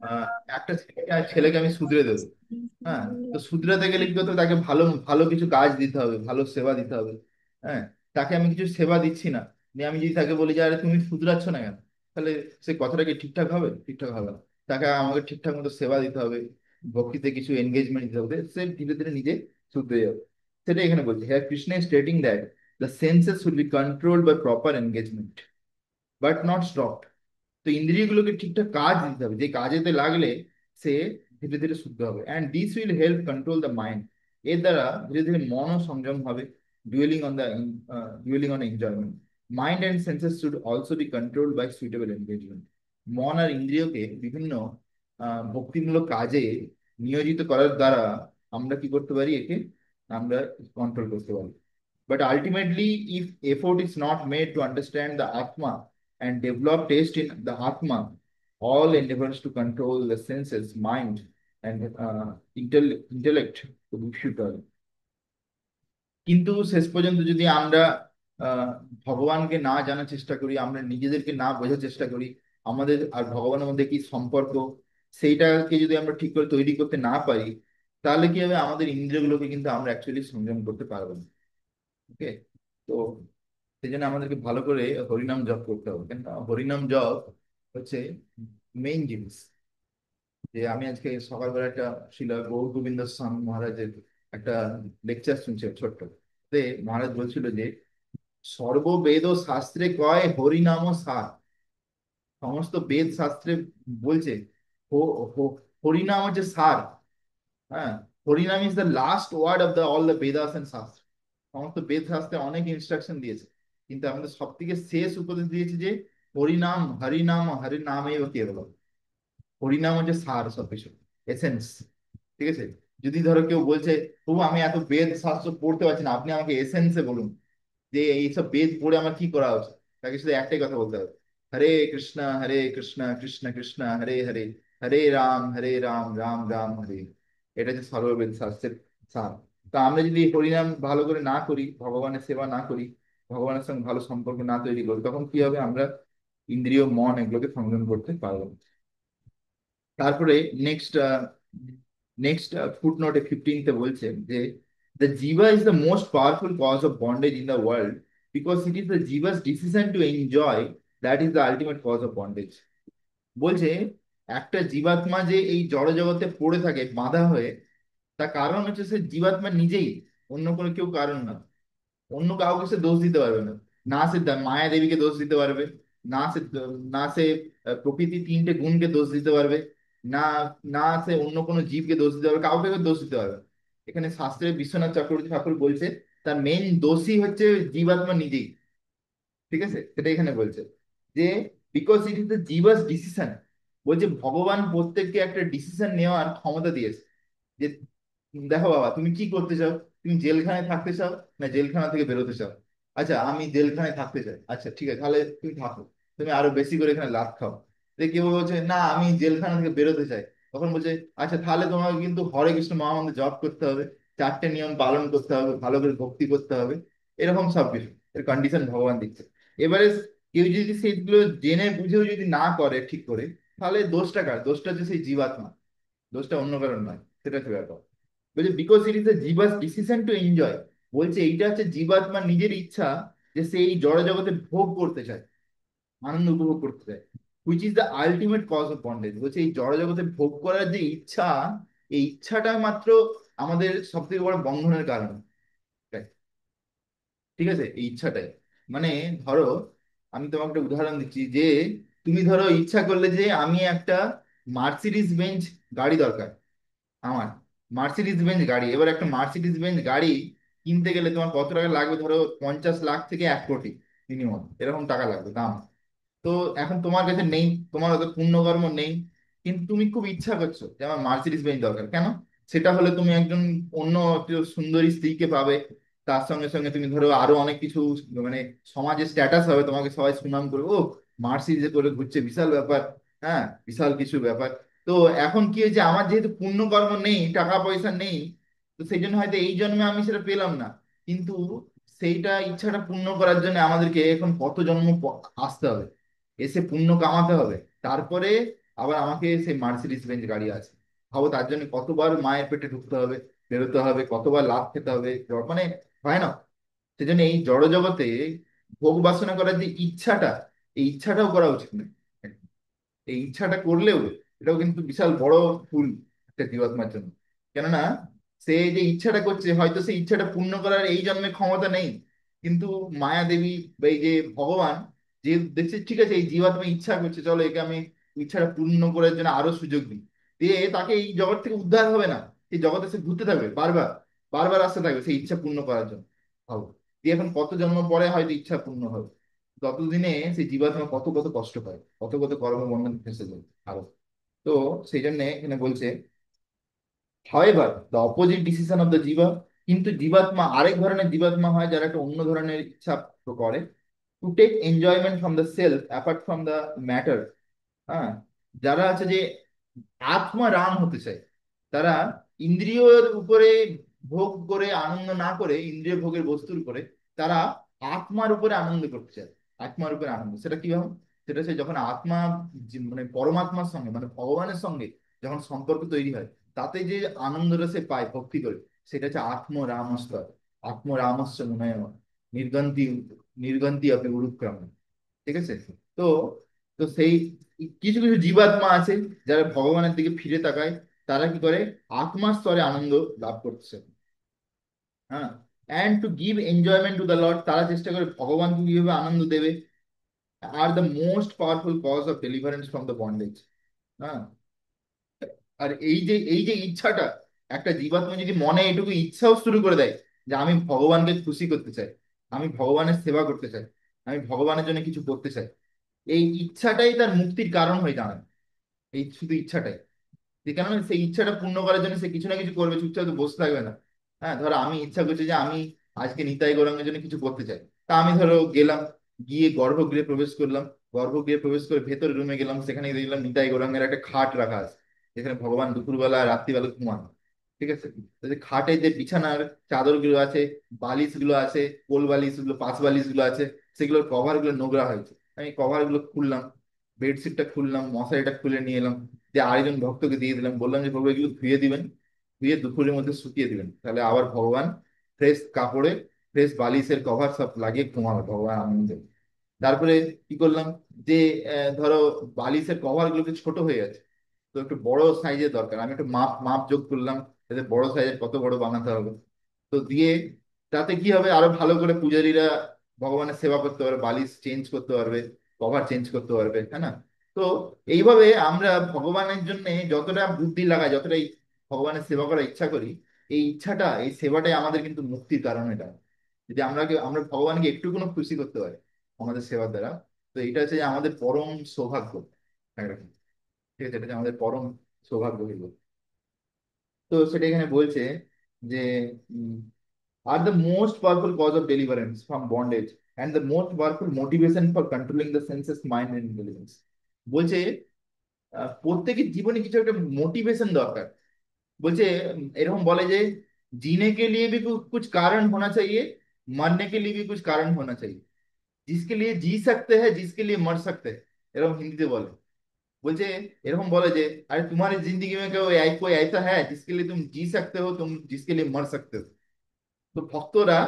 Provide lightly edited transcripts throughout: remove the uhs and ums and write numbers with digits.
আহ, একটা ছেলেকে আমি শুধরে দেবো। হ্যাঁ, তো শুধরাতে গেলে কি করতে হবে? তাকে ভালো ভালো কিছু কাজ দিতে হবে, ভালো সেবা দিতে হবে। হ্যাঁ, তাকে আমি কিছু সেবা দিচ্ছি না, দিয়ে আমি যদি তাকে বলি যে আরে তুমি শুধরাচ্ছ না কেন, তাহলে সে কথাটা কি ঠিকঠাক হবে? ঠিকঠাক হবে না। তাকে আমাকে ঠিকঠাক মতো সেবা দিতে হবে, ভক্তিতে কিছু এনগেজমেন্ট দিতে হবে, সে ধীরে ধীরে নিজে শুধরে যাবে। সেটাই এখানে বলছি, হ্যাঁ, Krishna is stating that the senses should be controlled by proper engagement but not stop. তো ইন্দ্রিয়গুলোকে ঠিকঠাক কাজ দিতে হবে, যে কাজেতে লাগলে সে ধীরে ধীরে শুদ্ধ হবে। And this will help control the mind. এর দ্বারা ধীরে ধীরে মনও সংযম হবে, dwelling on the dwelling on enjoyment. Mind and senses should also be controlled by suitable engagement. মন আর ইন্দ্রিয়কে বিভিন্ন ভক্তিমূলক কাজে নিয়োজিত করার দ্বারা আমরা কি করতে পারি? একে আমরা কন্ট্রোল করতে পারি। But ultimately, if effort is not made to understand the Atma and develop taste in the Atma, all endeavors to control the senses, mind, and intellect to be futile. কিন্তু শেষ পর্যন্ত যদি আমরা আহ, ভগবানকে না জানার চেষ্টা করি, আমরা নিজেদেরকে না বোঝার চেষ্টা করি, আমাদের আর ভগবানের মধ্যে কি সম্পর্ক, সেইটাকে যদি আমরা ঠিক করে তৈরি করতে না পারি, তাহলে কি হবে? আমাদের ইন্দ্রিয়গুলোকে কিন্তু আমরা অ্যাকচুয়ালি সংযম করতে পারবো না। ওকে, তো সেই জন্য আমাদেরকে ভালো করে হরিনাম জপ করতে হবে, কেন হরিনাম জপ হচ্ছে মেইন জিনিস। যে আমি আজকে সকালবেলা একটা শিল গৌর গোবিন্দ স্বামী মহারাজের একটা লেকচার শুনছি ছোট্ট। তে মহারাজ বলছিল যে সর্ববেদ ও শাস্ত্রে কয় হরিনাম সার। সমস্ত বেদ শাস্ত্রে বলছে হরিনাম হচ্ছে সার। হ্যাঁ, Harinam is the last word of the all the Vedas and shastra. সমস্ত বেদ শাস্ত্রে অনেক ইনস্ট্রাকশন দিয়েছে, কিন্তু আমাদের সব থেকে শেষ উপদেশ দিয়েছে যে হরিনাম, হরিনাম, হরিনাম এই কেবল। হরিনাম হচ্ছে সার, সবকিছু এসেন্স। ঠিক আছে? যদি ধরো কেউ বলছে প্রভু আমি এত বেদ শাস্ত্র পড়তে পারছি না, আপনি আমাকে এসেন্সে বলুন যে এইসব বেদ পড়ে আমার কি করা উচিত, তাকে শুধু একটাই কথা বলতে হবে, হরে কৃষ্ণ কৃষ্ণ কৃষ্ণ হরে হরে, হরে রাম রাম রাম হরে। এটা হচ্ছে সর্ববেদ শাস্ত্রের সার। তা আমরা যদি হরিনাম ভালো করে না করি, ভগবানের সেবা না করি, ভগবানের সঙ্গে ভালো সম্পর্ক না তৈরি করি, তখন কি হবে? আমরা ইন্দ্রিয় মন এগুলোকে সংযম করতে পারবো না। তারপরে নেক্সট নেক্সট ফুটনোটে 15 বলছে যে the jiva is the most powerful cause of bondage in the world because it is the jiva's decision to enjoy, that is the ultimate cause of bondage. বলছে একটা জীবাত্মা যে এই জড় জগতে পড়ে থাকে বাঁধা হয়ে, তার কারণ হচ্ছে সে জীবাত্মা নিজেই, অন্য কোনো কেউ কারণ না। অন্য কাউকে সে দোষ দিতে পারবে না। না সে মায়া দেবীকে দোষ দিতে পারবে, না সে না সে প্রকৃতি তিনটে গুণকে দোষ দিতে পারবে, না না সে অন্য কোনো জীবকে দোষ দিতে পারবে, কাউকে দোষ দিতে পারবে না। এখানে শাস্ত্রে বিশ্বনাথ চক্রবর্তী ঠাকুর বলছে তার মেইন দোষী হচ্ছে জীবাত্মা নিজেই। ঠিক আছে, সেটা এখানে বলছে যে because it is the jiva's decision. বলছে ভগবান প্রত্যেককে একটা ডিসিশন নেওয়ার ক্ষমতা দিয়েছে, যে দেখো বাবা তুমি কি করতে চাও, তুমি জেলখানায় থাকতে চাও না জেলখানা থেকে বেরোতে চাও? আচ্ছা আমি জেলখানায় থাকতে চাই, আচ্ছা ঠিক আছে তাহলে তুমি থাকো, তুমি আরো বেশি করে এখানে লাভ খাও। কেউ বলছে না আমি জেলখানা থেকে বেরোতে চাই, তখন বলছে আচ্ছা তাহলে তোমাকে কিন্তু হরে কৃষ্ণ মহামন্ত্র জপ করতে হবে, চারটে নিয়ম পালন করতে হবে, ভালো করে ভক্তি করতে হবে। এরকম সব কিছু এর কন্ডিশন ভগবান দিচ্ছে। এবারে কেউ যদি সেইগুলো জেনে বুঝেও যদি না করে ঠিক করে, তাহলে দোষটা কার? দোষটা হচ্ছে সেই জীবাত্মা, দোষটা অন্য কারণ নয়। সেটা হচ্ছে ব্যাপার। বলছে because it is the jiva's decision to enjoy. বলছে এইটা হচ্ছে জীবাত্মার নিজের ইচ্ছা, যে সে এই জড় জগতে ভোগ করতে চায়, আনন্দ উপভোগ করতে চায়, which is the ultimate cause of bondage. বলছে এই জড় জগতে ভোগ করার যে ইচ্ছা, এই ইচ্ছাটা মাত্র আমাদের সব থেকে বড় বন্ধনের কারণ। ঠিক আছে, এই ইচ্ছাটাই। মানে ধরো আমি তোমাকে একটা উদাহরণ দিচ্ছি যে তুমি ধরো ইচ্ছা করলে যে আমি একটা মার্সিডিজ বেঞ্চ গাড়ি দরকার আমার, মার্সিডিজ বেঞ্চ গাড়ি। এবার একটা মার্সিডিজ বেঞ্চ গাড়ি কিনতে গেলে তোমার কত টাকা লাগবে? ধরো 50 লাখ থেকে 1 কোটি মিনিমাম, এরকম টাকা লাগবে দাম। তো এখন তোমার কাছে নেই, তোমার অত পুণ্যকর্ম নেই, কিন্তু তুমি খুব ইচ্ছা করছো যে আমার মার্সিডিজ বেঞ্চ দরকার। কেন? সেটা হলে তুমি একজন অন্য একটু সুন্দরী স্ত্রীকে পাবে, তার সঙ্গে সঙ্গে তুমি ধরো আরো অনেক কিছু, মানে সমাজে স্ট্যাটাস হবে, তোমাকে সবাই সুনাম করবে, ও মার্সিডিজে করে ঘুরছে, বিশাল ব্যাপার। হ্যাঁ, বিশাল কিছু ব্যাপার। তো এখন কি হয়েছে, আমার যেহেতু পুণ্যকর্ম নেই, টাকা পয়সা নেই, তো সেই জন্য হয়তো এই জন্মে আমি সেটা পেলাম না। কিন্তু সেইটা ইচ্ছাটা পূর্ণ করার জন্য আমাদেরকে এখন কত জন্ম আসতে হবে, এসে পুণ্য কামাতে হবে, তারপরে আবার আমাকে সেই মার্সিডিজ বেঞ্চ গাড়ি আছে। ভাবো তার জন্য কতবার মায়ের পেটে ঢুকতে হবে, বেরোতে হবে, কতবার লাফ খেতে হবে, মানে হয় না। সেজন্য এই জড় জগতে ভোগ বাসনা করার যে ইচ্ছাটা, এই ইচ্ছাটাও করা উচিত নয়। এই ইচ্ছাটা করলেও এটাও কিন্তু বিশাল বড় ভুল একটা জীবাত্মার জন্য। কেননা সে যে ইচ্ছাটা করছে, হয়তো সেই ইচ্ছাটা পূর্ণ করার এই জন্মে ক্ষমতা নেই, কিন্তু মায়া দেবী বা এই যে ভগবান, যে দেখছে ঠিক আছে এই জীবাত্মা ইচ্ছা করছে, চলো একে আমি ইচ্ছাটা পূর্ণ করার জন্য আরো সুযোগ দিই, দিয়ে তাকে এই জগৎ থেকে উদ্ধার হবে না, এই জগতে সে ঘুরতে থাকবে বারবার, বারবার আসতে থাকবে সেই ইচ্ছা পূর্ণ করার জন্য। ভাবো, দিয়ে এখন কত জন্ম পরে হয়তো ইচ্ছা পূর্ণ হবে, ততদিনে সেই জীবাত্মা কত কত কষ্ট পায়, কত কত কর্মবন্ধন ফেসে যায় আরো। তো সেই জন্য এখানে বলছে, however the opposite decision of the জিভা, কিন্তু জীবাত্মা আরেক ধরনের জীবাত্মা হয় যারা একটা অন্য ধরনের ইচ্ছা করে, to take enjoyment from the self apart from the matter. হ্যাঁ, যারা আছে যে আত্মা রাম হতে চায়, তারা ইন্দ্রিয়ের উপরে ভোগ করে আনন্দ না করে, ইন্দ্রিয় ভোগের বস্তুর উপরে, তারা আত্মার উপরে আনন্দ করতে চায়। আত্মার উপরে আনন্দ সেটা কি হয়? সেটা হচ্ছে যখন আত্মা মানে পরমাত্মার সঙ্গে মানে ভগবানের সঙ্গে যখন সম্পর্ক তৈরি হয়, তাতে যে আনন্দটা সে পায় ভক্তি করে, সেটা হচ্ছে আত্মরামস্তর। আত্মরামস্য মনে হয় নির্গন্তি, নির্গন্তি আপনি উরুক্রাম। ঠিক আছে। তো তো সেই কিছু কিছু জীবাত্মা আছে যারা ভগবানের দিকে ফিরে তাকায়, তারা কি করে, আত্মার স্তরে আনন্দ লাভ করছে। হ্যাঁ, and to give enjoyment to the lord, তারা চেষ্টা করে ভগবানকে কিভাবে আনন্দ দেবে, আর the most powerful cause of deliverance from the bondage. হ্যাঁ, আর এই যে ইচ্ছাটা, একটা জীবাত্মা যদি মনে এটুকু ইচ্ছাও শুরু করে দেয় যে আমি ভগবানকে খুশি করতে চাই, আমি ভগবানের সেবা করতে চাই, আমি ভগবানের জন্য কিছু করতে চাই, এই ইচ্ছাটাই তার মুক্তির কারণ হয়ে দাঁড়ায়। এই শুধু ইচ্ছাটাই, যে কেননা সেই ইচ্ছাটা পূর্ণ করার জন্য সে কিছু না কিছু করবে, চুপচাপ তো বসে থাকবে না। হ্যাঁ, ধরো আমি ইচ্ছা করছি যে আমি আজকে নিতাই গৌরাঙ্গের জন্য কিছু করতে চাই, তা আমি ধরো গেলাম, গিয়ে গর্ভগৃহে প্রবেশ করলাম, গর্ভগৃহে প্রবেশ করে ভেতরে রুমে গেলাম, সেখানে দেখলাম নিতাই গৌরাঙ্গের একটা খাট রাখা আছে, যেখানে ভগবান দুপুরবেলা আর রাত্রিবেলা ঘুমান। ঠিক আছে। তো যে খাটে যে বিছানার চাদর গুলো আছে, বালিশ গুলো আছে, কোল বালিশ গুলো, পাশ বালিশ গুলো আছে, সেগুলোর কভার গুলো নোংরা হয়েছে। আমি কভার গুলো খুললাম, বেডশিটটা খুললাম, মশারিটা খুলে নিয়ে এলাম, যে আরেকজন ভক্তকে দিয়ে দিলাম, বললাম যে প্রভু এগুলো ধুয়ে দিবেন, ধুয়ে দুপুরের মধ্যে শুকিয়ে দিবেন, তাহলে আবার ভগবান ফ্রেশ কাপড়ে, ফ্রেশ বালিশের কভার সব লাগিয়ে ঘুমাবে ভগবান আনন্দে। তারপরে কি করলাম, যে ধরো বালিশের কভার গুলো একটু ছোট হয়ে গেছে, তো একটু বড় সাইজের দরকার, আমি একটু মাপ মাপ যোগ করলাম, যাতে বড় সাইজের কত বড় বানাতে হবে। তো দিয়ে তাতে কি হবে, আরো ভালো করে পূজারীরা ভগবানের সেবা করতে পারবে, বালিশ চেঞ্জ করতে পারবে, কভার চেঞ্জ করতে পারবে, হ্যাঁ না। তো এইভাবে আমরা ভগবানের জন্য যতটা বুদ্ধি লাগাই, যতটাই ভগবানের সেবা করার ইচ্ছা করি, এই ইচ্ছাটা, এই সেবাটাই আমাদের কিন্তু মুক্তির কারণ। এটা যদি আমরা ভগবানকে একটু কোনো খুশি করতে পারি আমাদের সেবার দ্বারা, তো এটা হচ্ছে যে আমাদের পরম সৌভাগ্য একরকম। ঠিক আছে, এটা হচ্ছে আমাদের পরম সৌভাগ্য হইল। তো সেটা এখানে বলছে যে আর the most powerful cause of deliverance from bondage and the most powerful motivation for controlling the senses mind and intelligence. বলছে প্রত্যেকের জীবনে কিছু একটা মোটিভেশন দরকার। বলছে এরকম বলে যে जीने के लिए भी कुछ कारण होना चाहिए, मरने के लिए भी कुछ कारण होना चाहिए, जिसके लिए जी सकते हैं जिसके लिए मर सकते हैं, এরকম হিন্দিতে বলে। বলছে এরকম বলে যে अरे तुम्हारी जिंदगी में कोई ऐसा है जिसके लिए तुम जी सकते हो, तुम जिसके लिए मर सकते हो। তো ভক্তরা,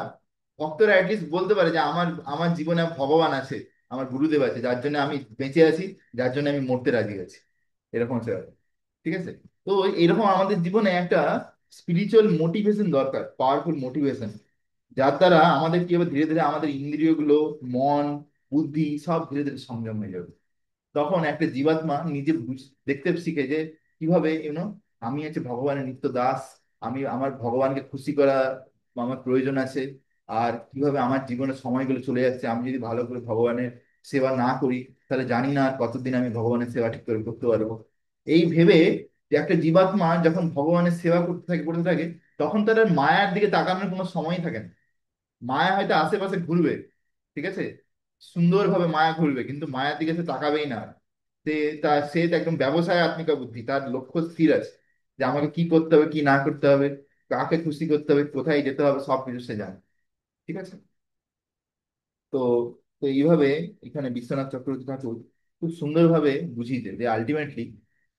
ভক্তরা অ্যাটলিস্ট বলতে পারে যে আমার আমার জীবনে ভগবান আছে, আমার গুরুদেব আছে, যার জন্য আমি বেঁচে আছি, যার জন্য আমি মরতে রাজি আছি, এরকম হচ্ছে ব্যাপার। ঠিক আছে। তো এরকম আমাদের জীবনে একটা স্পিরিচুয়াল মোটিভেশন দরকার, পাওয়ারফুল মোটিভেশন, যার দ্বারা আমাদের কি হবে, ধীরে ধীরে আমাদের ইন্দ্রিয়গুলো, মন, বুদ্ধি সব ধীরে ধীরে সংযম হয়ে যাবে। তখন একটা জীবাত্মা নিজে দেখতে শিখে যে কিভাবে আমি হচ্ছে ভগবানের নিত্য দাস, আমি আমার ভগবানকে খুশি করা আমার প্রয়োজন আছে, আর কিভাবে আমার জীবনের সময়গুলো চলে যাচ্ছে, আমি যদি ভালো করে ভগবানের সেবা না করি, তাহলে জানি না আর কতদিন আমি ভগবানের সেবা ঠিক করে করতে পারবো। এই ভেবে যে একটা জীবাত্মা যখন ভগবানের সেবা করতে থাকে, তখন তার আর মায়ার দিকে তাকানোর কোনো সময়ই থাকে না। মায়া হয়তো আশেপাশে ঘুরবে, ঠিক আছে, সুন্দরভাবে মায়া ঘুরবে, কিন্তু মায়ার দিকে সে তাকাবেই না। সে সে তো একদম ব্যবসায় আত্মিকা বুদ্ধি, তার লক্ষ্য স্থির আছে যে আমাকে কি করতে হবে, কি না করতে হবে, কাকে খুশি করতে হবে, কোথায় যেতে হবে, সবকিছু সে জানে। ঠিক আছে। তো তো এইভাবে এখানে বিশ্বনাথ চক্রবর্তী ঠাকুর খুব সুন্দরভাবে বুঝিয়েছে যে আলটিমেটলি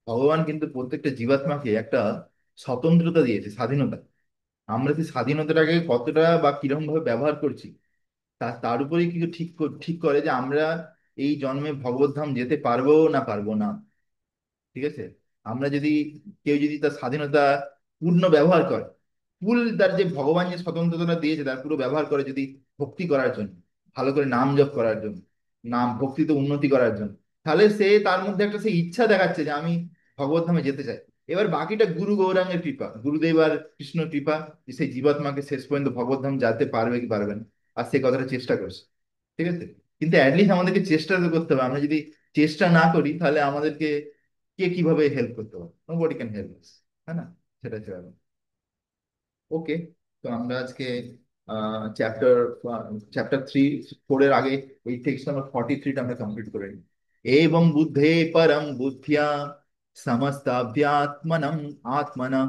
ভগবান কিন্তু প্রত্যেকটা জীবাত্মাকে একটা স্বতন্ত্রতা দিয়েছে, স্বাধীনতা। আমরা সেই স্বাধীনতাটাকে কতটা বা কিরকম ভাবে ব্যবহার করছি তার উপরেই কিন্তু ঠিক করে যে আমরা এই জন্মে ভগবত ধাম যেতে পারবো না পারবো না। ঠিক আছে? আমরা যদি, কেউ যদি তার স্বাধীনতা পূর্ণ ব্যবহার করে, ফুল তার যে ভগবান যে স্বতন্ত্রতা দিয়েছে তার পুরো ব্যবহার করে যদি ভক্তি করার জন্য, ভালো করে নাম জপ করার জন্য, নাম ভক্তিতে উন্নতি করার জন্য, তাহলে সে তার মধ্যে একটা সেই ইচ্ছা দেখাচ্ছে যে আমি ভগবত ধামে যেতে চাই। এবার বাকিটা গুরু গৌরাঙ্গের কৃপা, গুরুদেব আর কৃষ্ণ কৃপা, যে সেই জীবাত্মাকে শেষ পর্যন্ত ভগবত ধাম যেতে পারবে কি পারবে না, আর সে কথাটা চেষ্টা করছে। ঠিক আছে? কিন্তু অ্যাটলিস্ট আমাদেরকে চেষ্টা তো করতে হবে। আমরা যদি চেষ্টা না করি তাহলে আমাদেরকে কে কিভাবে হেল্প করতে পারে? Nobody can help us. হ্যাঁ না? সেটা হচ্ছে ব্যাপার। ওকে। তো আমরা আজকে চ্যাপ্টার চ্যাপ্টার 3-4 এর আগে এই টেক্সট নাম্বার 43টা আমরা কমপ্লিট করে নিই। এবং বুদ্ধে পরম বুদ্ধিয়া সমস্তাভ্যাত্মনম আত্মনা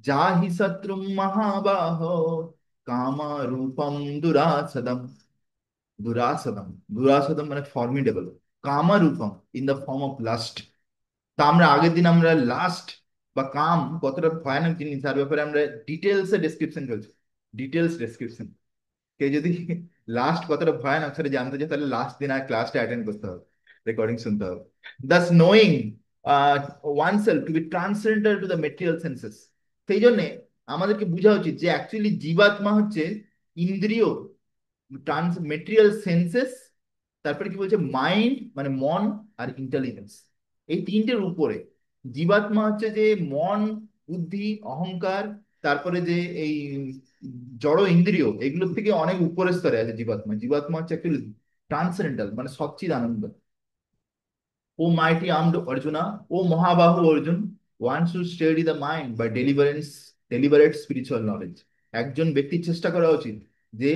জাহি শত্রুম মহাবাহো কাম রূপম দুরাসদম। দুরাসদম, দুরাসদম মানে ফর্মিডেবল। কামরূপম in the form of lust. তা আমরা আগের দিন আমরা লাস্ট বা কাম কতটা ভয়ানক জিনিস তার ব্যাপারে আমরা ডিটেলস এ ডেসক্রিপশন চলছে। Details description. কেউ যদি লাস্ট কতটা ভয়ানক সেটা জানতে চায় তাহলে লাস্ট দিন আর ক্লাসটা অ্যাটেন্ড করতে হবে, রেকর্ডিং শুনতে হবে। Thus knowing oneself to be transcendental to the material senses. সেই জন্যে আমাদেরকে বোঝা উচিত যে অ্যাকচুয়ালি জীবাত্মা হচ্ছে ইন্দ্রিয়, ট্রান্স মেটেরিয়াল সেন্সেস, তারপরে কি বলছে মাইন্ড মানে মন, আর ইন্টেলিজেন্স। এই তিনটের উপরে জীবাত্মা হচ্ছে যে মন, বুদ্ধি, অহংকার, তারপরে যে এই জড় ইন্দ্রিয়, এগুলোর থেকে অনেক উপরের স্তরে আছে জীবাত্মা। জীবাত্মা হচ্ছে একটু ট্রান্সেন্ডেন্টাল মানে সচ্চিদ আনন্দ। ও মাইটি আর্মড অর্জুনা, ও মহাবাহু Arjun, one should study the mind by deliberate spiritual knowledge. একজন ব্যক্তির চেষ্টা করা উচিত যে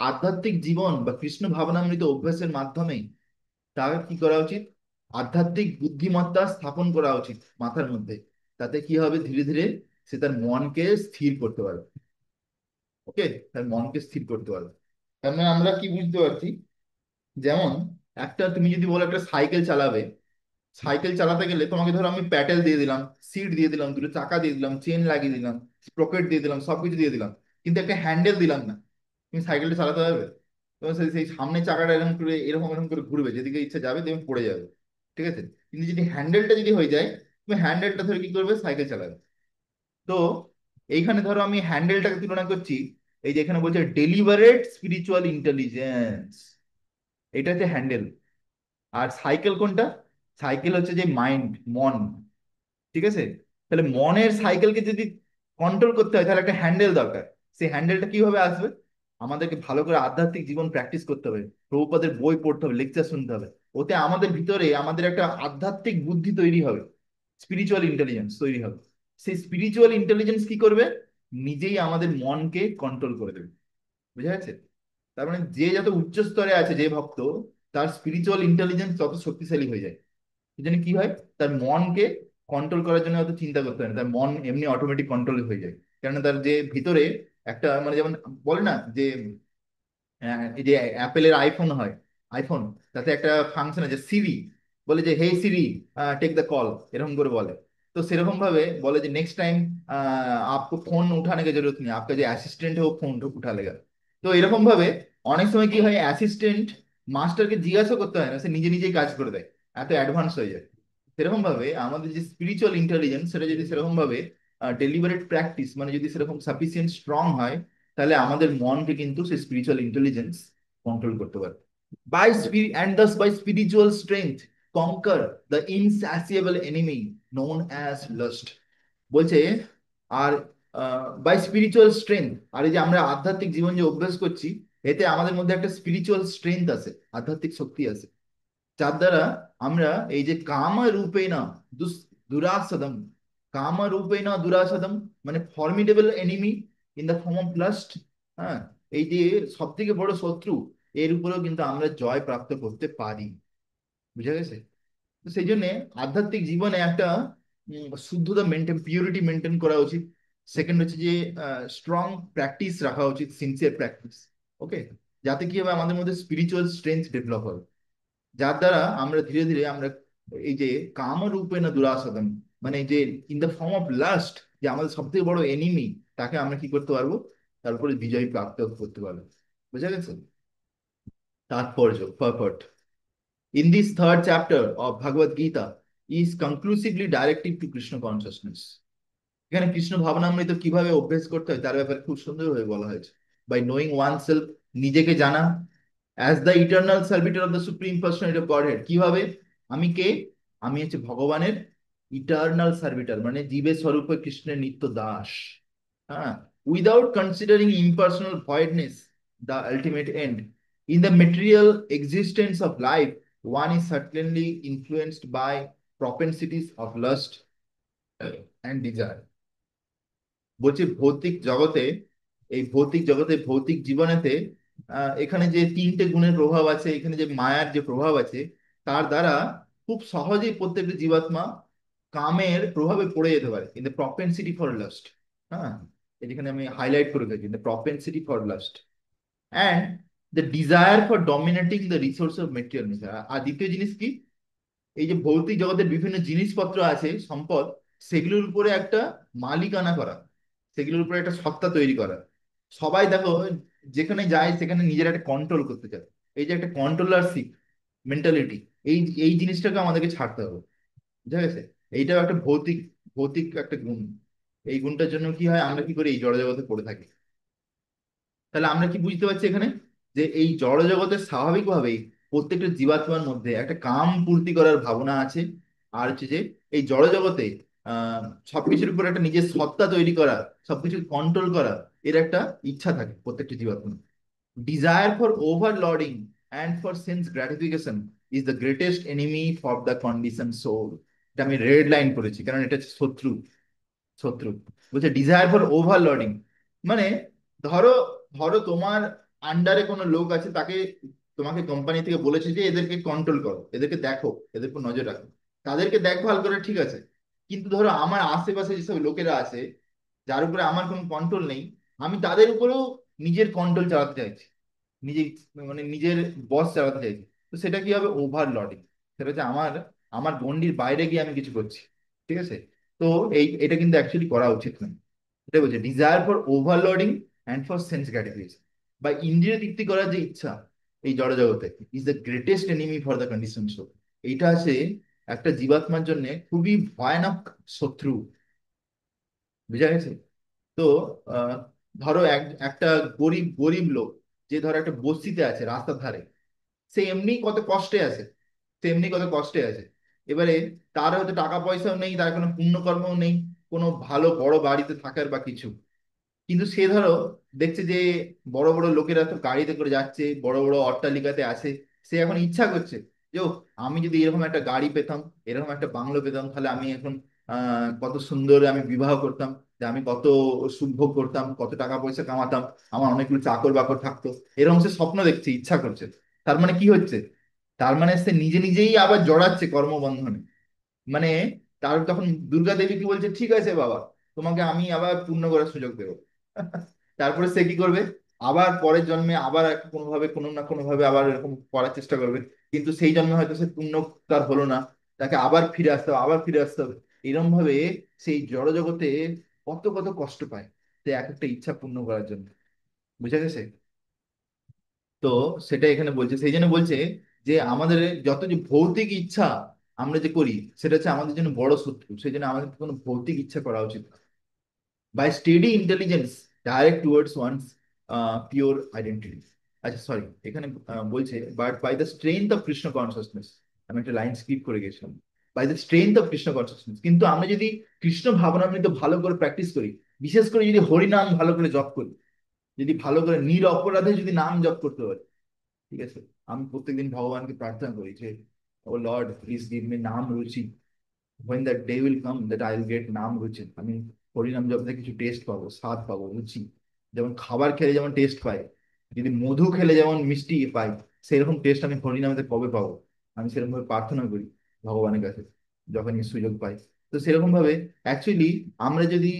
আধ্যাত্মিক জীবন বা কৃষ্ণ ভাবনামৃত অভ্যাসের মাধ্যমে তার কি করা উচিত, আধ্যাত্মিক বুদ্ধিমত্তা স্থাপন করা উচিত মাথার মধ্যে। তাতে কি হবে, ধীরে ধীরে সে তার মনকে স্থির করতে পারবে। ওকে? তার মনকে স্থির করতে পারবে। তার মানে আমরা কি বুঝতে পারছি, যেমন একটা তুমি যদি বলো একটা সাইকেল চালাবে, সাইকেল চালাতে গেলে তোমাকে ধরো আমি প্যাডেল দিয়ে দিলাম, সিট দিয়ে দিলাম, দুটো চাকা দিয়ে দিলাম, চেন লাগিয়ে দিলাম, স্প্রকেট দিয়ে দিলাম, সবকিছু দিয়ে দিলাম, কিন্তু একটা হ্যান্ডেল দিলাম না। তুমি সাইকেলটা চালাতে পারবে? তোমার সেই সেই সামনে চাকাটা এরকম করে এরকম এরকম করে ঘুরবে, যেদিকে ইচ্ছা যাবে তুমি পড়ে যাবে। ঠিক আছে? কিন্তু যদি হ্যান্ডেলটা যদি হয়ে যায়, তুমি হ্যান্ডেলটা ধরে কি করবে, সাইকেল চালাবে। তো এইখানে ধরো আমি হ্যান্ডেলটাকে তুলনা করছি, এই যে এখানে বলছে ডেলিভারেট স্পিরিচুয়াল ইন্টেলিজেন্স, এটা হচ্ছে হ্যান্ডেল। আর সাইকেল কোনটা? সাইকেল হচ্ছে যে মাইন্ড, মন। ঠিক আছে? তাহলে মনের সাইকেলকে যদি কন্ট্রোল করতে হয় তাহলে একটা হ্যান্ডেল দরকার। সেই হ্যান্ডেলটা কিভাবে আসবে? আমাদেরকে ভালো করে আধ্যাত্মিক জীবন প্র্যাকটিস করতে হবে, প্রভুপাদের বই পড়তে হবে, লেকচার শুনতে হবে। ওতে আমাদের ভিতরে আমাদের একটা আধ্যাত্মিক বুদ্ধি তৈরি হবে, স্পিরিচুয়াল ইন্টেলিজেন্স তৈরি হবে। সেই স্পিরিচুয়াল ইন্টেলিজেন্স কি করবে, নিজেই আমাদের মনকে কন্ট্রোল করে দেবে। বুঝা গেছে? তার মানে যে যত উচ্চ স্তরে আছে যে ভক্ত, তার স্পিরিচুয়াল ইন্টেলিজেন্স তত শক্তিশালী হয়ে যায়। এই জন্য কি হয়, তার মনকে কন্ট্রোল করার জন্য অত চিন্তা করতে হয় না, তার মন এমনি অটোমেটিক কন্ট্রোল হয়ে যায়। কেননা তার যে ভিতরে একটা মানে যেমন বলে না যে এই যে অ্যাপেলের আইফোন হয়, আইফোন, তাতে একটা ফাংশন আছে সিরি, বলে যে হে সিরি টেক দ্য কল, এরকম করে বলে। তো সেরকম ভাবে বলে যে নেক্সট टाइम आपको फोन उठाने की जरूरत नहीं, आपका जो অ্যাসিস্ট্যান্ট है वो फोन उठा लेगा। তো এরকম ভাবে অনেক সময় কি হয়, অ্যাসিস্ট্যান্ট মাস্টারকে জিজ্ঞাসা করতে হয় না, সে নিজে নিজেই কাজ করে দেয়, এত অ্যাডভান্স হয়ে যায়। সেরকম ভাবে আমাদের যে স্পিরিচুয়াল ইন্টেলিজেন্স সেটা যদি সেরকম ভাবে ডেলিবারেট প্র্যাকটিস মানে যদি সেরকম সাফিসিয়েন্ট স্ট্রং হয়, তাহলে আমাদের মনকে কিন্তু সেই স্পিরিচুয়াল ইন্টেলিজেন্স কন্ট্রোল করতে পারে। By spirit and thus by spiritual strength conquer the insatiable enemy known as lust. বলছে আর বাই স্পিরিচুয়াল স্ট্রেংথ, আর এই যে আমরা আধ্যাত্মিক জীবন যে অভ্যাস করছি, এতে আমাদের মধ্যে একটা স্পিরিচুয়াল স্ট্রেংথ আছে, আধ্যাত্মিক শক্তি আছে, যার দ্বারা আমরা এই যে কাম রূপে না দুরাসদম, কাম রূপে না দুরাসদম মানে formidable enemy in the form of lust. হ্যাঁ, এই যে সব থেকে বড় শত্রু, এর উপরেও কিন্তু আমরা জয় প্রাপ্ত করতে পারি। বুঝা গেছে? তো সেই জন্য আধ্যাত্মিক জীবনে একটা শুদ্ধতা মেনটেন, পিউরিটি মেনটেন করা উচিত। সেকেন্ড হচ্ছে যে স্ট্রং প্র্যাকটিস রাখা উচিত, সিনসিয়ার প্র্যাকটিস। ওকে? যাতে কি হবে, আমাদের মধ্যে স্পিরিচুয়াল স্ট্রেংথ ডেভেলপ হবে, যার দ্বারা আমরা ধীরে ধীরে আমরা এই যে কামরূপেণ দুরাসদম, মানে যে in the form of last, যে আমাদের সব থেকে বড় এনিমি, তাকে আমরা কি করতে পারবো, তার উপরে বিজয় প্রাপ্ত করতে পারবো। বুঝা গেছে তাৎপর্য, পারপট। In this third chapter of Bhagavad Gita is conclusively directive to Krishna consciousness. এখানে কৃষ্ণ ভাবনামৃত কিভাবে অভ্যেস করতে হয় তার ব্যাপারে খুব সুন্দরভাবে বলা হয়েছে। বাই নোয়িং ওয়ান সেলফ, নিজেকে জানা, as the eternal servitor of the supreme personality of godhead. কিভাবে? আমি কে? আমি হচ্ছে ভগবানের ইটার্নাল সার্ভিটর, মানে জীবের স্বরূপে কৃষ্ণের নিত্য দাস। হ্যাঁ, without considering impersonal voidness the ultimate end. In the material existence of life, one is certainly influenced by propensities of lust and desire. বলছি ভৌতিক জগতে, এই ভৌতিক জগতে, ভৌতিক জীবনেতে এখানে যে তিনটে গুণের প্রভাব আছে, এখানে যে মায়ার যে প্রভাব আছে, তার দ্বারা খুব সহজেই প্রত্যেকটা জীবাত্মা কামের প্রভাবে পড়ে যেতে পারে। In the propensity for lust. হ্যাঁ, যেখানে আমি হাইলাইট করে থাকি, the propensity for lust and the desire for dominating the resource of material nature. আর দ্বিতীয় জিনিস কি, এই যে ভৌতিক জগতের বিভিন্ন জিনিসপত্র আছে, সম্পদ, সেগুলোর উপরে একটা মালিকানা করা, সেগুলোর উপরে একটা সত্তা তৈরি করা। সবাই দেখো যেখানে যায় সেখানে নিজের একটা কন্ট্রোল করতে চায়। এই যে একটা কন্ট্রোলারশিপ মেন্টালিটি, এই এই জিনিসটাকে আমাদেরকে ছাড়তে হবে। বুঝা গেছে? এইটাও একটা ভৌতিক, ভৌতিক একটা গুণ। এই গুণটার জন্য কি হয়, আমরা কি করি, এই জড়জগতে পড়ে থাকি। তাহলে আমরা কি বুঝতে পারছি এখানে, যে এই জড় জগতের স্বাভাবিকভাবেই প্রত্যেকটা জীবাত্মার মধ্যে একটা কাম পূর্তি করার ভাবনা আছে। আর হচ্ছে যে এই জড় জগতে আহ সবকিছুর উপর একটা নিজের সত্তা তৈরি করা, সবকিছু কন্ট্রোল করা, এর একটা ইচ্ছা থাকে প্রত্যেকটা জীবাত্মা। Desire for overlording and for sense gratification is the greatest enemy for the condition soul. এটা আমি রেড লাইন করেছি কারণ এটা হচ্ছে শত্রু। শত্রু বলছে ডিজায়ার ফর ওভারলোডিং, মানে ধরো, ধরো তোমার আন্ডারে কোনো লোক আছে, তাকে তোমাকে কোম্পানি থেকে বলেছে যে এদেরকে কন্ট্রোল করো, এদেরকে দেখো, এদের উপর নজর রাখো, তাদেরকে দেখভাল করে, ঠিক আছে। কিন্তু ধরো আমার আশেপাশে যেসব লোকেরা আছে, যার উপরে আমার কোনো কন্ট্রোল নেই, আমি তাদের উপরেও নিজের কন্ট্রোল চালাতে চাইছি, নিজের, মানে নিজের বস চালাতে চাইছি। তো সেটা কি হবে, ওভারলডিং। সেটা হচ্ছে আমার, আমার গণ্ডির বাইরে গিয়ে আমি কিছু করছি। ঠিক আছে? তো এই এটা কিন্তু অ্যাকচুয়ালি করা উচিত নয়। এটা বলছে desire for overlording and for sense gratification, বা ইন্দ্রিয় তৃপ্তি করার যে ইচ্ছা এই জড়জগতে, is the greatest enemy for the condition soul. এইটা আছে একটা জীবাত্মার জন্য খুবই ভয়ানক শত্রু। বুঝা গেছে? তো আহ, ধরো একটা গরিব গরিব লোক, যে ধরো একটা বস্তিতে আছে রাস্তার ধারে, সে এমনি কত কষ্টে আছে, সে এমনি কত কষ্টে আছে। এবারে তার হয়তো টাকা পয়সাও নেই, তার কোনো পুণ্যকর্মও নেই, কোনো ভালো বড় বাড়িতে থাকার বা কিছু। কিন্তু সে ধরো দেখছে যে বড় বড় লোকেরা তো গাড়িতে করে যাচ্ছে, বড় বড় অট্টালিকাতে আছে। সে এখন ইচ্ছা করছে যে ও, আমি যদি এরকম একটা গাড়ি পেতাম, এরকম একটা বাংলো পেতাম, তাহলে আমি এখন কত সুন্দর আমি বিবাহ করতাম, যে আমি কত সুভোগ করতাম, কত টাকা পয়সা কামাতাম, আমার অনেকগুলো চাকর বাকর থাকতো। এরকম সে স্বপ্ন দেখছে, ইচ্ছা করছে। তার মানে কি হচ্ছে, তার মানে সে নিজে নিজেই আবার জড়াচ্ছে কর্মবন্ধনে। মানে তার তখন দুর্গা দেবী কি বলছে, ঠিক আছে বাবা, তোমাকে আমি আবার পূর্ণ করার সুযোগ দেবো। তারপরে সে কি করবে, আবার পরের জন্মে আবার একটা কোনোভাবে, কোনো না কোনো ভাবে আবার এরকম করার চেষ্টা করবে। কিন্তু সেই জন্মে হয়তো সে পূর্ণ তার হলো না, তাকে আবার ফিরে আসতে হবে, আবার ফিরে আসতে হবে। এরকম ভাবে সেই জড় জগতে কত কত কষ্ট পায় সে এক একটা ইচ্ছা পূর্ণ করার জন্য। বুঝা গেছে? তো সেটা এখানে বলছে, সেই জন্য বলছে যে আমাদের যত যে ভৌতিক ইচ্ছা আমরা যে করি, সেটা হচ্ছে আমাদের জন্য বড় শত্রু। সেই জন্য আমাদের কোনো ভৌতিক ইচ্ছা করা উচিত না। By steady intelligence direct towards one's pure identity. আচ্ছা সরি, এখানে বলছে but by the strength of Krishna consciousness. আমি একটা লাইন স্কিপ করে গেছিলাম। By the strength of Krishna consciousness, কিন্তু আমরা যদি কৃষ্ণ ভাবনামৃত ভালো করে প্র্যাকটিস করি, বিশেষ করে যদি হরিনাম ভালো করে জপ করি, যদি ভালো করে নির অপরাধে যদি নাম জপ করতে পারি, ঠিক আছে। আমি প্রত্যেকদিন ভগবানকে প্রার্থনা করি যে ও লর্ড প্লিজ গিভ মি নাম রুচি, when that day will come that I will get নাম রুচি। আমি হরিনাম জপতে কিছু টেস্ট পাবো, স্বাদ পাবো, রুচি। যেমন খাবার খেলে যেমন টেস্ট পাই, যদি মধু খেলে যেমন মিষ্টি পাই, সেরকম টেস্ট আমি হরিনামেতে কবে পাবো। আমি সেরকম ভাবে প্রার্থনা করি ভগবানের কাছে যখনই সুযোগ পাই। তো সেরকম ভাবে অ্যাকচুয়ালি আমরা যদি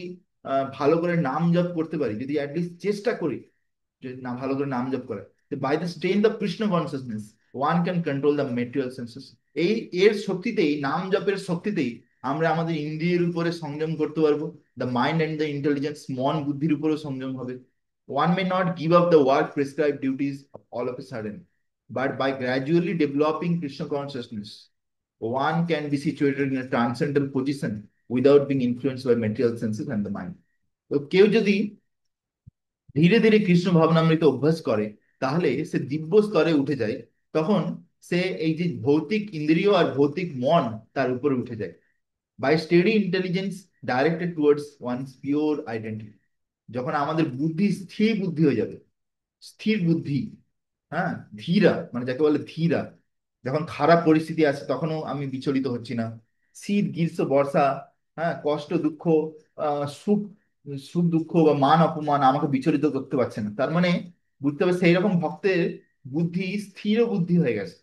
ভালো করে নাম জপ করতে পারি, যদি অ্যাটলিস্ট চেষ্টা করি যে না ভালো করে নাম জপ করে, by the strength of Krishna consciousness, one can control the material senses. এই এর শক্তিতেই, নাম জপের শক্তিতেই আমরা আমাদের ইন্দ্রিয়ের উপরে সংযম করতে পারবো। The mind and the intelligence, মন বুদ্ধির উপরেও সংযম হবে। One may not give up the work prescribe duties all of a sudden, but by gradually developing Krishna consciousness one can be situated in a transcendental position without being influenced by material senses and the mind. তো কেউ যদি ধীরে ধীরে কৃষ্ণ ভাবনামৃত অভ্যাস করে, তাহলে সে দিব্য স্তরে উঠে যায়। তখন সে এই যে ভৌতিক ইন্দ্রিয় আর ভৌতিক মন তার উপরে উঠে যায়। By steady intelligence directed towards one's pure identity, যখন আমাদের বুদ্ধি স্থির বুদ্ধি হয়ে যাবে, স্থির বুদ্ধি, হ্যাঁ, ধীরা মানে যাকে বলে ধীরা, যখন খারাপ পরিস্থিতি আছে তখনও আমি বিচলিত হচ্ছি না। শীত গ্রীষ্ম বর্ষা, হ্যাঁ, কষ্ট দুঃখ, সুখ সুখ দুঃখ বা মান অপমান আমাকে বিচলিত করতে পারছে না। তার মানে বুঝতে হবে সেই রকম ভক্তের বুদ্ধি স্থির বুদ্ধি হয়ে গেছে,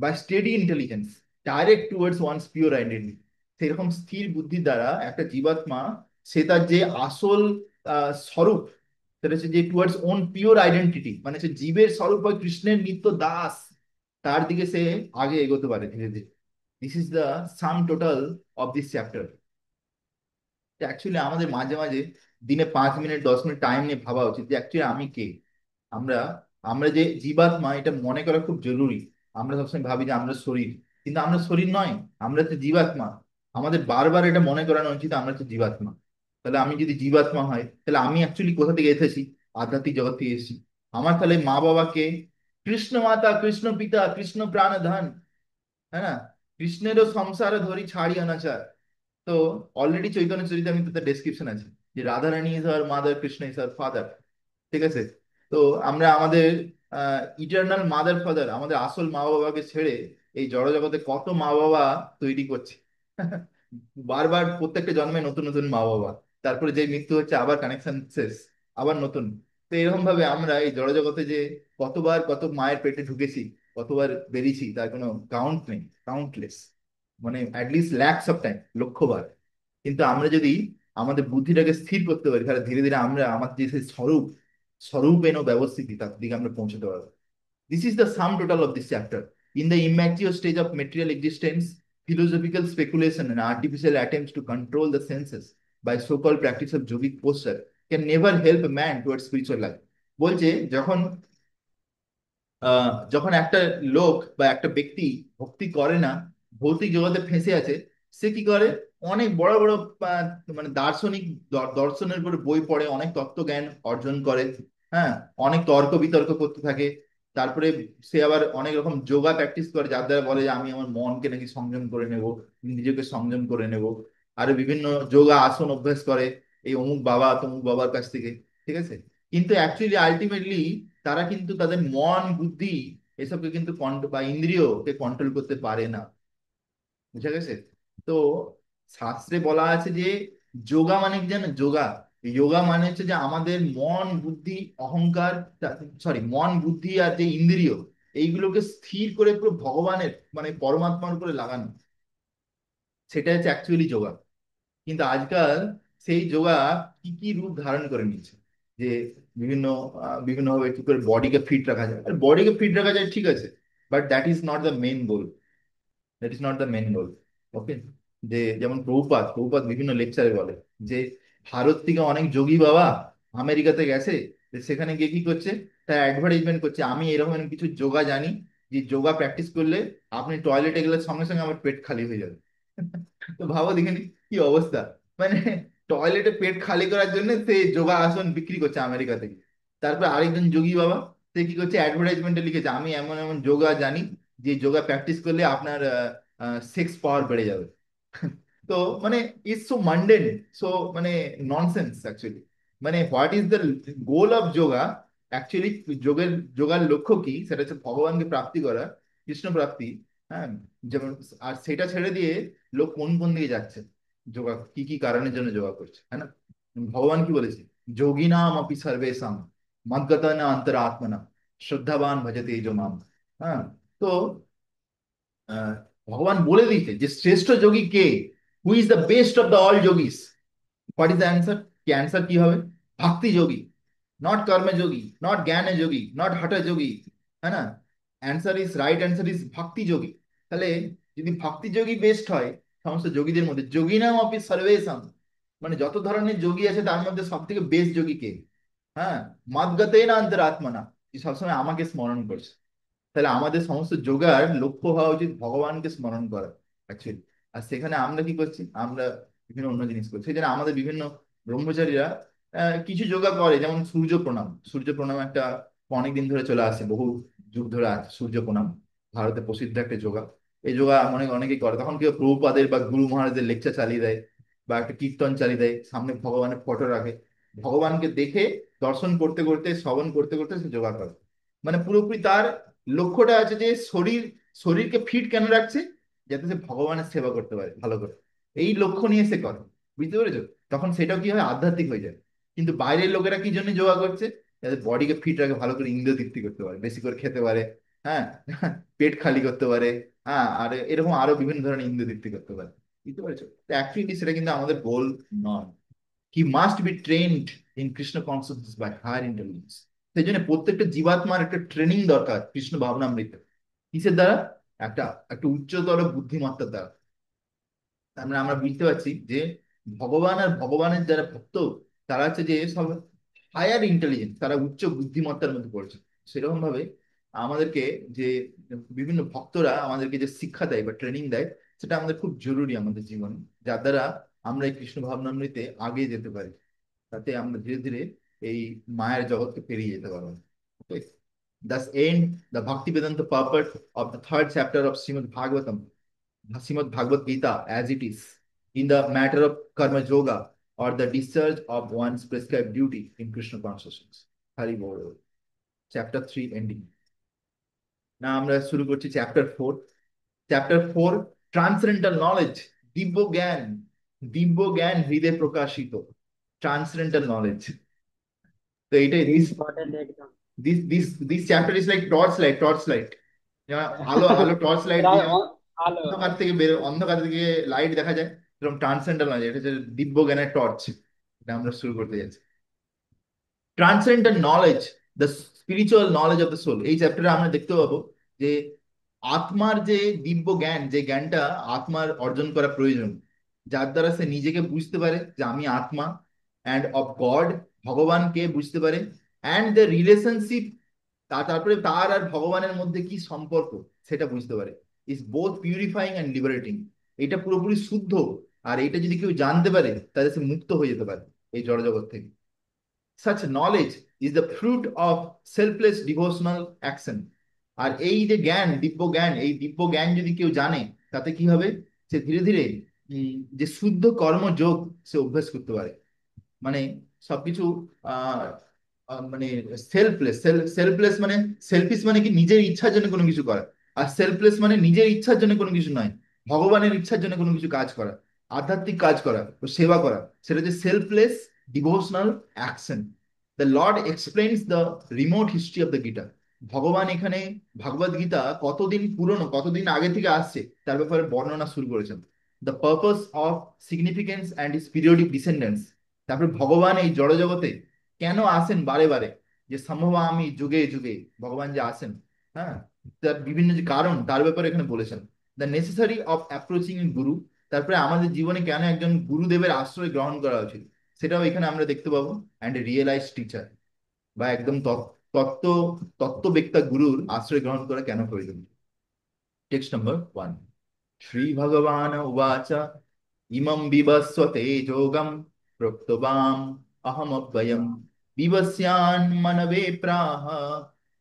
by steady intelligence direct towards one's pure identity. সেরকম স্থির বুদ্ধির দ্বারা একটা জীবাত্মা, সে তার যে আসল স্বরূপ, সেটা হচ্ছে যে টুয়ার্ডস ওন পিওর আইডেন্টিটি, মানে হচ্ছে জীবের স্বরূপ হয় কৃষ্ণের নিত্য দাস, তার দিকে সে আগে এগোতে পারে ধীরে ধীরে। This is the sum total of this chapter. Actually আমাদের মাঝে মাঝে দিনে 5 মিনিট 10 মিনিট টাইম নিয়ে ভাবা উচিত যে অ্যাকচুয়ালি আমি কে। আমরা আমরা যে জীবাত্মা, এটা মনে করা খুব জরুরি। আমরা সবসময় ভাবি যে আমরা শরীর, কিন্তু আমরা শরীর নয়, আমরা তো জীবাত্মা। আমাদের বারবার এটা মনে করানো উচিত আমরা তো জীবাত্মা। তাহলে আমি যদি জীবাত্মা হয়, তাহলে আমি অ্যাকচুয়ালি কোথা থেকে এসেছি? আধ্যাত্মিক জগৎ থেকে এসেছি। আমার তাহলে মা বাবাকে কৃষ্ণ মাতা কৃষ্ণ পিতা কৃষ্ণ প্রাণধন, হ্যাঁ না, কৃষ্ণেরও সংসার ধরি ছাড়ি অনাচার। তো অলরেডি চৈতন্য চরিতামৃতে ডেসক্রিপশন আছে যে Radharani is our mother, Krishna is our father. ঠিক আছে? তো আমরা আমাদের ইটারনাল মাদার ফাদার, আমাদের আসল মা বাবাকে ছেড়ে এই জড়জগতে কত মা বাবা তৈরি করছে। বারবার প্রত্যেকটা জন্মে নতুন নতুন মা বাবা, তারপরে যে মৃত্যু হচ্ছে আবার কানেকশন শেষ, আবার নতুন। তো এরকম ভাবে আমরা এই জড়জগতে যে কতবার কত মায়ের পেটে ঢুকেছি, কতবার বেরিয়েছি, তার কোনো কাউন্ট নেই, কাউন্টলেস, মানে অ্যাটলিস্ট ল্যাক্স অফ টাইম, লক্ষবার। কিন্তু আমরা যদি আমাদের বুদ্ধিটাকে স্থির করতে পারি, তাহলে ধীরে ধীরে আমরা আমার যে সেই স্বরূপ, স্বরূপেণ ব্যবস্থিতি, তার দিকে আমরা পৌঁছতে পারবো। This is the sum total of this chapter. In the immature stage of material existence, philosophical speculation and artificial attempts to control the senses by so-called practice of yogic posture can never help a man towards spiritual life. বলছে যখন যখন একটা লোক বা একটা ব্যক্তি ভক্তি করে না, ভৌতিক জগতে ফেঁসে আছে, সে কি করে? অনেক বড় বড় আহ, মানে দার্শনিক দর্শনের উপরে বই পড়ে, অনেক তত্ত্বজ্ঞান অর্জন করে, হ্যাঁ, অনেক তর্ক বিতর্ক করতে থাকে। তারপরে সে আবার অনেক রকম যোগা প্র্যাকটিস করে, যার দ্বারা বলে যে আমি আমার মনকে নাকি সংযম করে নেব, নিজেকে সংযম করে নেব। আর বিভিন্ন যোগা আসন অভ্যাস করে এই অমুক বাবা তমুক বাবার কাছ থেকে। ঠিক আছে? কিন্তু অ্যাকচুয়ালি আলটিমেটলি তারা কিন্তু তাদের মন বুদ্ধি এসবকে কিন্তু বা ইন্দ্রিয়কে কন্ট্রোল করতে পারে না। বুঝা গেছে? তো শাস্ত্রে বলা আছে যে যোগা মানে কি জানো? যোগা, যোগা মানে হচ্ছে যে আমাদের মন বুদ্ধি অহংকার, সরি, মন বুদ্ধি আর যে ইন্দ্রিয়, এইগুলোকে স্থির করে পুরো ভগবানের মানে পরমাত্মার উপরে লাগানো, সেটা হচ্ছে অ্যাকচুয়ালি যোগা। কিন্তু আজকাল সেই যোগা কি কি রূপ ধারণ করে নিচ্ছে, যে বিভিন্ন বিভিন্ন ভাবে কি করে বডিকে ফিট রাখা যায়। আর বডিকে ফিট রাখা যায় ঠিক আছে, but that is not the main goal, that is not the main goal. Okay? যে যেমন প্রভুপাদ প্রভুপাদ বিভিন্ন লেকচারে বলে যে ভারত থেকে অনেক যোগী বাবা আমেরিকাতে গেছে, যে সেখানে গিয়ে কি করছে, তার অ্যাডভার্টাইজমেন্ট করছে, আমি এরকম এরকম কিছু যোগা জানি, যে যোগা প্র্যাকটিস করলে আপনি টয়লেটে গেলে সঙ্গে সঙ্গে আমার পেট খালি হয়ে যাবে। তো ভাবো দেখেনি কি অবস্থা, মানে টয়লেটে পেট খালি করার জন্য সে যোগা আসন বিক্রি করছে আমেরিকা থেকে। তারপর আরেকজন যোগী বাবা, সে কি করছে, অ্যাডভার্টাইজমেন্টে লিখেছে আমি এমন এমন যোগা জানি, যে যোগা প্র্যাকটিস করলে আপনার সেক্স পাওয়ার বেড়ে যাবে। তো মানে ইটস সো মান্ডেন, সো মানে ননসেন্স অ্যাকচুয়ালি। মানে what is the goal of yoga? Actually যোগার লক্ষ্য কি? সেটা হচ্ছে ভগবানকে প্রাপ্তি করা, কৃষ্ণ প্রাপ্তি। হ্যাঁ, যেমন, আর সেটা ছেড়ে দিয়ে লোক কোন কোন দিকে যাচ্ছে, যোগা কি কি কারণের জন্য যোগা করছে, হ্যাঁ না? ভগবান কি বলেছে? যোগিনাম অপি সর্বেশাম মদ্গতা অন্তরাত্মনা শ্রদ্ধাবান ভজতে যো মাম। হ্যাঁ, তো আহ, ভগবান বলে দিয়েছে যে শ্রেষ্ঠ যোগী কে, who is the best of the all yogis. What is the answer? কি অ্যান্সার কি হবে? ভক্তি যোগী, নট কর্ম যোগী, নট জ্ঞান যোগী, নট হঠ যোগী, হ্যাঁ না? Answer is right answer is ভক্তি যোগী। তাহলে যদি ভক্তি যোগী বেস্ট হয় সমস্ত যোগীদের মধ্যে, যোগিনাম অপি সর্বেশাম, মানে যত ধরনের যোগী আছে তার মধ্যে সব থেকে বেস্ট যোগী কে? হ্যাঁ, মাদ্গতে না অন্তরাত্মনা, যে সবসময় আমাকে স্মরণ করছে। তাহলে আমাদের সমস্ত যোগার লক্ষ্য হওয়া উচিত ভগবানকে স্মরণ করা অ্যাকচুয়ালি। আর সেখানে আমরা কি করছি, আমরা বিভিন্ন অন্য জিনিস করছি। সেই জন্য আমাদের বিভিন্ন ব্রহ্মচারীরা কিছু যোগা করে, যেমন সূর্য প্রণাম। সূর্য প্রণাম একটা অনেকদিন ধরে চলে আসছে, বহু যুগ ধরে আছে সূর্য প্রণাম, ভারতে প্রসিদ্ধ একটা যোগা। এই যোগা অনেকেই করে। তখন কেউ প্রভুপাদের বা গুরু মহারাজের লেকচার চালিয়ে দেয়, বা একটা কীর্তন চালিয়ে দেয়, সামনে ভগবানের ফটো রাখে, ভগবানকে দেখে দর্শন করতে করতে শ্রবণ করতে করতে সে যোগা করে। মানে পুরোপুরি তার লক্ষ্যটা আছে যে শরীরকে ফিট কেন রাখছে, যাতে সে ভগবানের সেবা করতে পারে ভালো করে। এই লক্ষ্য নিয়ে সে করে, বুঝতে পেরেছো? তখন সেটাও কি হয়, আধ্যাত্মিক হয়ে যায়। কিন্তু বাইরের লোকেরা কি জন্য যোগা করছে? যাতে বডিকে ফিট রাখে, ভালো করে ইন্দ্রিয় তৃপ্তি করতে পারে, বেশি করে খেতে পারে, হ্যাঁ, পেট খালি করতে পারে, হ্যাঁ, আর এরকম আরো বিভিন্ন ধরনের ইন্দ্রিয় তৃপ্তি করতে পারে। বুঝতে পারছো? তো অ্যাকচুয়ালি সেটা কিন্তু আমাদের গোল নয়। He must be trained in Krishna consciousness by higher intelligence. সেই জন্য প্রত্যেকটা জীবাত্মার একটা ট্রেনিং দরকার কৃষ্ণ ভাবনামৃতে। কিসের দ্বারা? একটা একটা উচ্চতর বুদ্ধিমত্তার দ্বারা। তার মানে আমরা বুঝতে পারছি যে ভগবান আর ভগবানের যারা ভক্ত, তারা হচ্ছে যে সব হায়ার ইন্টেলিজেন্স, তারা উচ্চ বুদ্ধিমত্তার মধ্যে পড়ছে। সেরকম ভাবে আমাদেরকে যে বিভিন্ন ভক্তরা আমাদেরকে যে শিক্ষা দেয় বা ট্রেনিং দেয়, সেটা আমাদের খুব জরুরি আমাদের জীবনে, যার দ্বারা আমরা এই কৃষ্ণ ভাবনামৃতে আগে যেতে পারি, তাতে আমরা ধীরে ধীরে এই মায়ের জগৎকে পেরিয়ে যেতে পারবো। Okay? Thus end the Bhakti Vedanta purport of the third chapter of Srimad Bhagavad Gita as it is, in the matter of karma yoga or the discharge of one's prescribed duty in Krishna consciousness. Hari Bol. Chapter 3 ending. না আমরা শুরু করছি chapter 4। Chapter 4, transcendental knowledge, দিব্য জ্ঞান। দিব্য জ্ঞান হৃদয় প্রকাশিত, transcendental knowledge. তো এইটাই, this important একদম। This chapter is like torch light, torch light. আলো আলো টর্চ লাইট প্রায় দিয়ে আলো। অন্ধকার থেকে লাইট দেখা যায়, এরকম ট্রান্সেন্ডেন্টাল নলেজ, এটা হচ্ছে দিব্য জ্ঞানের টর্চ। এটা আমরা শুরু করতে যাচ্ছি। Transcendent knowledge, the spiritual knowledge of the soul. এই চ্যাপ্টারে আমরা দেখতে পাবো যে আত্মার যে দিব্য জ্ঞান, যে জ্ঞানটা আত্মার অর্জন করা প্রয়োজন, যার দ্বারা সে নিজেকে বুঝতে পারে যে আমি আত্মা, অ্যান্ড অফ গড, ভগবানকে বুঝতে পারে, অ্যান্ড দ্য রিলেশনশিপ, তারপরে তার আর ভগবানের মধ্যে কি সম্পর্ক সেটা বুঝতে পারে। Is both purifying and liberating. এটা পুরোপুরি শুদ্ধ। আর এটা যদি কেউ জানতে পারে তাহলে সে মুক্ত হয়ে যেতে পারে এই জড়জগৎ থেকে। Such knowledge is the fruit of selfless devotional action. আর এই যে জ্ঞান, দিব্য জ্ঞান, এই দিব্য জ্ঞান যদি কেউ জানে, তাতে কি হবে, সে ধীরে ধীরে যে শুদ্ধ কর্মযোগ সে অভ্যাস করতে পারে। মানে সবকিছু আহ মানে সেলফলেস, সেলফলেস মানে, সেলফিশ মানে কি নিজের ইচ্ছার জন্য কোনো কিছু করা, আর সেলফলেস মানে নিজের ইচ্ছার জন্য কোনো কিছু নয়, ভগবানের ইচ্ছার জন্য কোনো কিছু কাজ করা, আধ্যাত্মিক কাজ করা ও সেবা করা, সেটা হচ্ছে selfless devotional action. The Lord explains the remote history of the Gita. ভগবান এখানে ভগবদ গীতা কতদিন পুরনো, কতদিন আগে থেকে আসছে তার ব্যাপারে বর্ণনা শুরু করেছেন। The purpose of significance and is periodic descendance. তারপরে ভগবান এই জড়জগতে কেন আসেন বারে বারে, যে সম্ভবামি যুগে যুগে ভগবান যে আসেন, হ্যাঁ, তার বিভিন্ন যে কারণ তার ব্যাপারে এখানে বলেছেন। দ্য নেসেসারি অফ অ্যাপ্রোচিং গুরু। তারপরে আমাদের জীবনে কেন একজন গুরুদেবের আশ্রয় গ্রহণ করা উচিত, সেটাও এখানে আমরা দেখতে পাবো। অ্যান্ড রিয়েলাইজ টিচার, বা একদম তত্ত্ব তত্ত্ববেত্তা গুরুর আশ্রয় গ্রহণ করা কেন প্রয়োজন। Text number 1। শ্রী ভগবান উবাচ Emon বিবস্বতে যোগম প্রক্তবাম অহমব্যয়ম বিবস্যান মনবে প্রাহ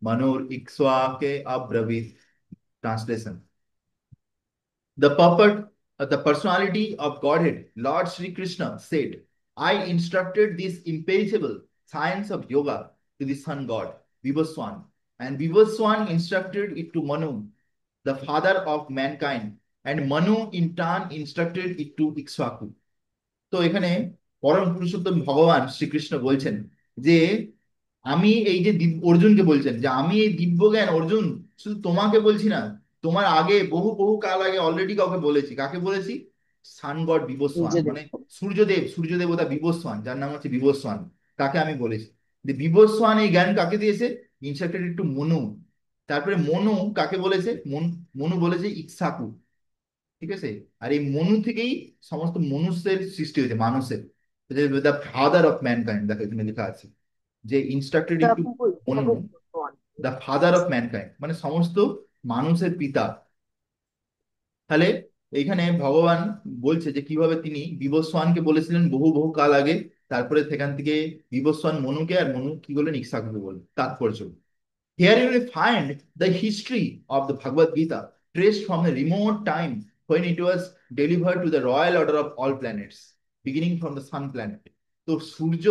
মনোর ইক্ষ্বাকে অব্রবীত। Translation. The personality of Godhead, Lord Sri Krishna, said, I instructed this imperishable science of yoga to the sun god, Vivaswan, and Vivaswan instructed it to Manu, the father of mankind, and Manu in turn instructed it to Ikshvaku. তো এখানে পরম পুরুষোত্তম ভগবান শ্রীকৃষ্ণ বলছেন যে আমি এই যে অর্জুনকে বলছেন যে আমি এই দিব্য জ্ঞান অর্জুন শুধু তোমাকে বলছি না, তোমার আগে বহু বহু কাল আগে অলরেডি কাউকে বলেছি। কাকে বলেছি? সান গড বিবস্বান, বুঝে দেব। মানে সূর্য দেবতা বিবস্বান, যার নাম হচ্ছে বিবস্বান, তাকে আমি বলেছি। যে বিবস্বান এই জ্ঞান কাকে দিয়েছে? ইনস্ট্রাক্টেড টু মনু, তারপরে মনু কাকে বলেছে? মনু বলেছে ইক্সাকু। ঠিক আছে। আর এই মনু থেকেই সমস্ত মনুষ্যের সৃষ্টি হয়েছে, মানুষের। দ্য ফাদার অফ ম্যানকাইন্ড, দেখো এখানে লেখা আছে যে instructed into Manu, the father of mankind, মানে সমস্ত মানুষের পিতা। তাহলে এইখানে ভগবান বলছে যে কিভাবে তিনি বিবস্বানকে বলেছিলেন বহু বহু কাল আগে, তারপরে সেখান থেকে বিবস্বান মনুকে, আর মনু কি বললেন? ইক্সাকুকে বললেন। তাৎপর্য: here you will find the history of the Bhagavad Gita traced from a remote time when it was delivered to the royal order of all planets, beginning from the sun planet. তো সূর্য,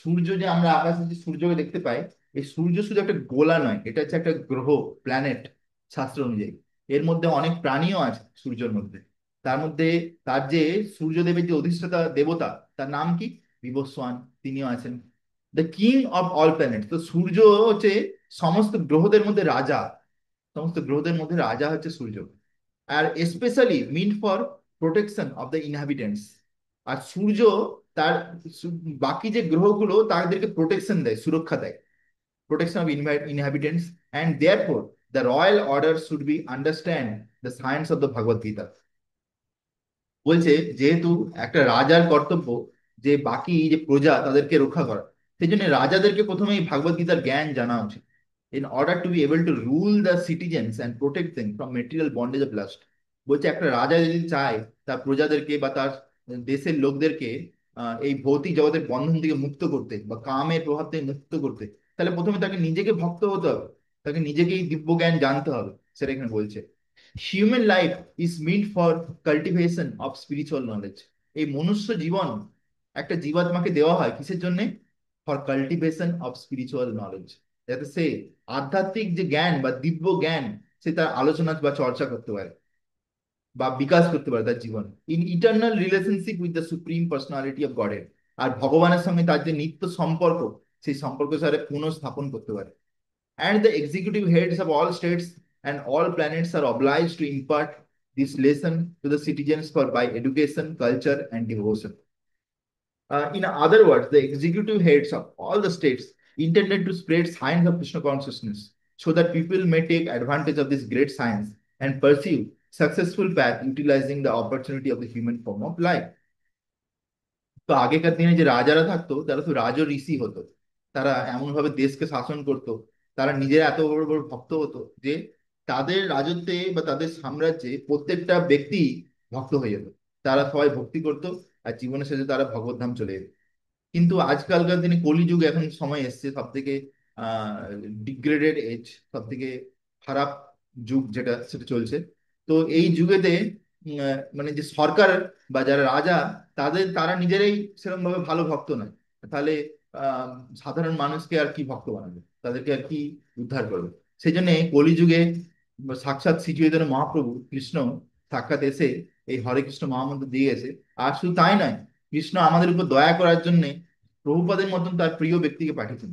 সূর্য যে আমরা আকাশে যে সূর্যকে দেখতে পাই, এই সূর্য শুধু একটা গোলা নয়, এটা হচ্ছে একটা গ্রহ, প্ল্যানেট, শাস্ত্র অনুযায়ী। এর মধ্যে অনেক প্রাণীও আছে সূর্যের মধ্যে। তার মধ্যে তার যে সূর্যদেবের যে অধিষ্ঠাতা দেবতা, তার নাম কি? বিবস্বান, তিনিও আছেন। The king of all planet, তো সূর্য হচ্ছে সমস্ত গ্রহদের মধ্যে রাজা। সমস্ত গ্রহদের মধ্যে রাজা হচ্ছে সূর্য। আর specially meant for protection of the inhabitants. আর সূর্য তার বাকি যে গ্রহগুলো তাদেরকে প্রোটেকশন দেয়, সুরক্ষা দেয়, protection of inhabitants. And therefore the royal order should be understand the science of the Bhagavad Gita. বলছে যেহেতু একটা রাজার কর্তব্য যে বাকি যে প্রজা তাদেরকে রক্ষা করা, সেই জন্য রাজাদেরকে প্রথমে এই ভাগবত গীতার জ্ঞান জানা উচিত, in order to be able to rule the citizens and protect them from material bondage of last. বলছে একটা রাজা যদি চায় তার প্রজাদেরকে বা তার দেশের লোকদেরকে এই ভৌতিক জগতের বন্ধন থেকে মুক্ত করতে বা কামের প্রভাব থেকে মুক্ত করতে, তাহলে প্রথমে তাকে নিজেকে ভক্ত হতে হবে, তাকে নিজেকেই দিব্য জ্ঞান জানতে হবে। সেটা এখানে বলছে। Human life is meant for cultivation of spiritual knowledge. এই মনুষ্য জীবন একটা জীবাত্মাকে দেওয়া হয় কিসের জন্য? For cultivation of spiritual knowledge, যাতে সে আধ্যাত্মিক যে জ্ঞান বা দিব্য জ্ঞান সে তার আলোচনা বা চর্চা করতে পারে বা বিকাশ করতে পারে তার জীবন, in eternal relationship with the supreme personality of গডের। আর ভগবানের সঙ্গে তার যে নিত্য সম্পর্ক, সেই সম্পর্ক সাথে পুনঃস্থাপন করতে পারে। And the executive heads of all states and all planets are obliged to impart this lesson to the citizens for by education, culture, and devotion. In other words, the executive heads of all the states intended to spread science of Krishna consciousness so that people may take advantage of this great science and pursue successful path utilizing the opportunity of the human form of life. তো আগেকার দিনে যে রাজারা থাকতো তারা তো রাজ ঋষি হতো। তারা এমন ভাবে দেশকে শাসন করত, তারা নিজেরা এত বড় বড় ভক্ত হতো যে তাদের রাজত্বে বা তাদের সাম্রাজ্যে প্রত্যেকটা ব্যক্তি ভক্ত হয়ে যেত। তারা সবাই ভক্তি করত, আর জীবনের শেষে তারা ভগবদ্ধাম চলে যেত। কিন্তু আজকালকার দিনে কলিযুগ এখন সময় এসছে, সব থেকে ডিগ্রেডেড এজ, সব থেকে খারাপ যুগ যেটা সেটা চলছে। তো এই যুগেতে মানে যে সরকার বা যারা রাজা, তারা নিজেরাই সেরকম ভাবে ভালো ভক্ত নয়। তাহলে আহ সাধারণ মানুষকে আর কি ভক্ত বানাবে, তাদেরকে আর কি উদ্ধার করবে? সেই জন্য কলিযুগে সাক্ষাৎ শ্রী চৈতন্য মহাপ্রভু কৃষ্ণ সাক্ষাৎ এসে এই হরে কৃষ্ণ মহামন্ত্র দিয়ে গেছে। আর শুধু তাই নয়, কৃষ্ণ আমাদের উপর দয়া করার জন্য প্রভুপাদের মতন তার প্রিয় ব্যক্তিকে পাঠিয়েছেন,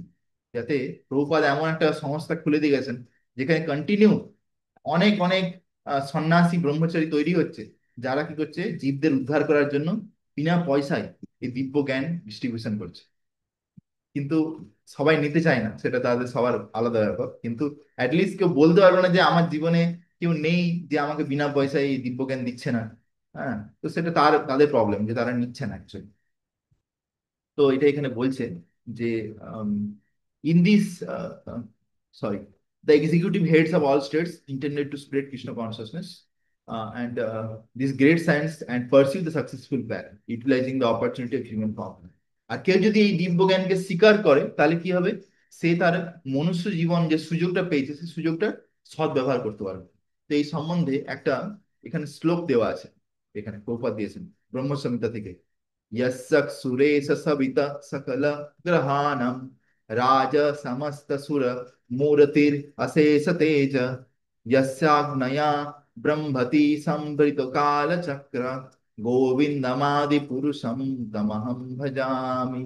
যাতে প্রভুপাদ এমন একটা সংস্থা খুলে দিয়ে গেছেন যেখানে কন্টিনিউ অনেক অনেক সন্ন্যাসী ব্রহ্মচারী তৈরি হচ্ছে, যারা কি করছে? জীবদের উদ্ধার করার জন্য বিনা পয়সায় এই দিব্য জ্ঞান ডিস্ট্রিবিউশন করছে। কিন্তু সবাই নিতে চায় না, সেটা তাদের সবার আলাদা ব্যাপার। কিন্তু অ্যাটলিস্ট কেউ বলতে পারবে না যে আমার জীবনে কেউ নেই যে আমাকে বিনা পয়সায় এই দিব্য জ্ঞান দিচ্ছে না। হ্যাঁ, তো সেটা তাদের প্রবলেম যে তারা নিচ্ছে না অ্যাকচুয়ালি। তো এটা এখানে বলছে যে in this sorry, the executive heads of all states intended to spread Krishna consciousness and this great science and pursue the successful path utilizing the opportunity of human form. আর কেউ যদি এই দিব্য জ্ঞানকে স্বীকার করে তাহলে কি হবে? সে তার মনুষ্য জীবন যে সুযোগটা পেয়েছে সেই সুযোগটা সৎ ব্যবহার করতে পারবে। তো এই সম্বন্ধে একটা এখানে শ্লোক দেওয়া আছে, এখানে প্রভুপাদ দিয়েছেন ব্রহ্ম সংহিতা থেকে। यस्सुरेश सविता सकल ग्रहाणं राज समस्त सुर मूर्तिर अशेष तेज यस्याग्नया ब्रह्मति संभृत काल चक्र गोविंदमादि पुरुषं तमहं भजामि।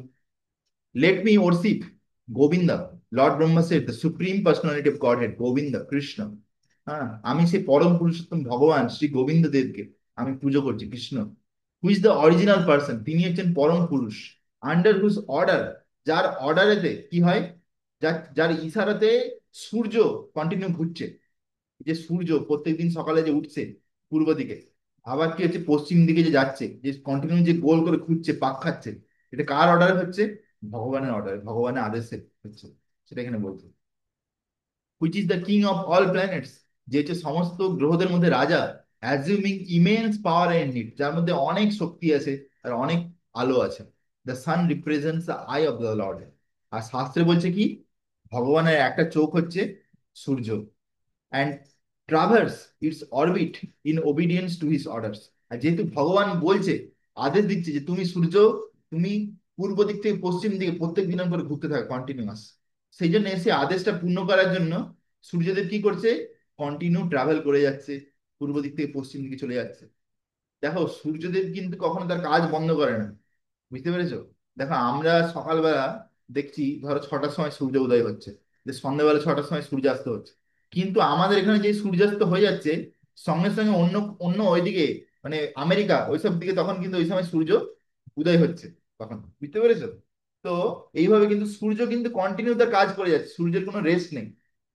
Let me worship Govinda, Lord Brahma said, the supreme personality of Godhead, Govinda, Krishna. হ্যাঁ, আমি সেই পরম পুরুষোত্তম ভগবান শ্রী গোবিন্দ দেবকে আমি পুজো করছি, কৃষ্ণ। হু ইজ দ্য অরিজিনাল পার্সন, তিনি হচ্ছেন পরম পুরুষ। আন্ডার হুজ অর্ডার, যার অর্ডারেতে কি হয়, যার যার ইশারাতে সূর্য কন্টিনিউ ঘুরছে। এই যে সূর্য প্রত্যেকদিন সকালে যে উঠছে পূর্ব দিকে, আবার কি হচ্ছে পশ্চিম দিকে যে যাচ্ছে, যে কন্টিনিউ যে গোল করে ঘুরছে পাক খাচ্ছে, এটা কার অর্ডারে হচ্ছে? ভগবানের অর্ডারে, ভগবানের আদেশে হচ্ছে, সেটা এখানে বলছে। Which is the king of all planets, যে হচ্ছে সমস্ত গ্রহদের মধ্যে রাজা, assuming immense power and need, যার মধ্যে অনেক শক্তি আছে আর অনেক আলো আছে। The sun represents the eye of the lord. আর শাস্ত্রে বলছে কি, ভগবানের একটা চোখ হচ্ছে সূর্য, and traverse its orbit in obedience to his orders. আর যেহেতু ভগবান বলছে, আদেশ দিচ্ছে যে তুমি সূর্য, তুমি পূর্ব দিক থেকে পশ্চিম দিকে প্রত্যেক দিন করে ঘুরতে থাকো কন্টিনিউয়াস, সেই জন্য এসে আদেশটা পূর্ণ করার জন্য সূর্যদেব কি করছে, কন্টিনিউ ট্রাভেল করে যাচ্ছে, পূর্ব দিক থেকে পশ্চিম দিকে চলে যাচ্ছে। দেখো সূর্যদেব কিন্তু কখনো তার কাজ বন্ধ করে না, বুঝতে পেরেছো? দেখো আমরা সকালবেলা দেখছি ধরো 6টার সময় সূর্য উদয় হচ্ছে, যে সন্ধ্যাবেলা 6টার সময় সূর্যাস্ত হচ্ছে, কিন্তু আমাদের এখানে যে সূর্যাস্ত হয়ে যাচ্ছে সঙ্গে সঙ্গে অন্য অন্য ওইদিকে, মানে আমেরিকা ওইসব দিকে তখন কিন্তু ওই সময় সূর্য উদয় হচ্ছে তখন, বুঝতে পেরেছো? তো এইভাবে কিন্তু সূর্য কিন্তু কন্টিনিউ তার কাজ করে যাচ্ছে, সূর্যের কোনো রেস্ট নেই,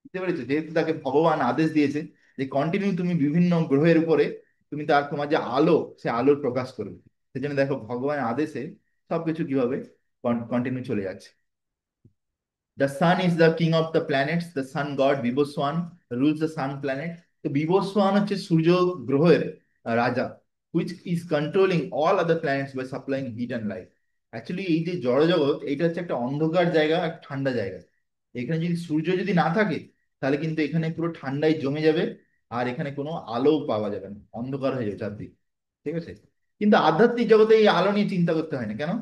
বুঝতে পেরেছো? যেহেতু তাকে ভগবান আদেশ দিয়েছে যে কন্টিনিউ তুমি বিভিন্ন গ্রহের উপরে তুমি তার তোমার যে আলো, সে আলোর প্রকাশ করবে। সেজন্য দেখো ভগবানের আদেশে সবকিছু কিভাবে কন্টিনিউ চলে যাচ্ছে। The sun is the king of the planets, the sun god Vivasvan rules the sun planet. তো বিবস্বান হচ্ছে সূর্য গ্রহের রাজা, which is controlling all other planets by supplying heat and light. Actually এই যে জড়জগৎ, এটা হচ্ছে একটা অন্ধকার জায়গা, এক ঠান্ডা জায়গা। এখানে যদি সূর্য যদি না থাকে, তাহলে কিন্তু এখানে পুরো ঠান্ডায় জমে যাবে, আর এখানে কোনো আলো পাওয়া যাবে না, অন্ধকার হয়ে যাবে চারদিক, ঠিক আছে? কিন্তু আধ্যাত্মিক জগতে এই আলো নিয়ে চিন্তা করতে হয় না, কেন?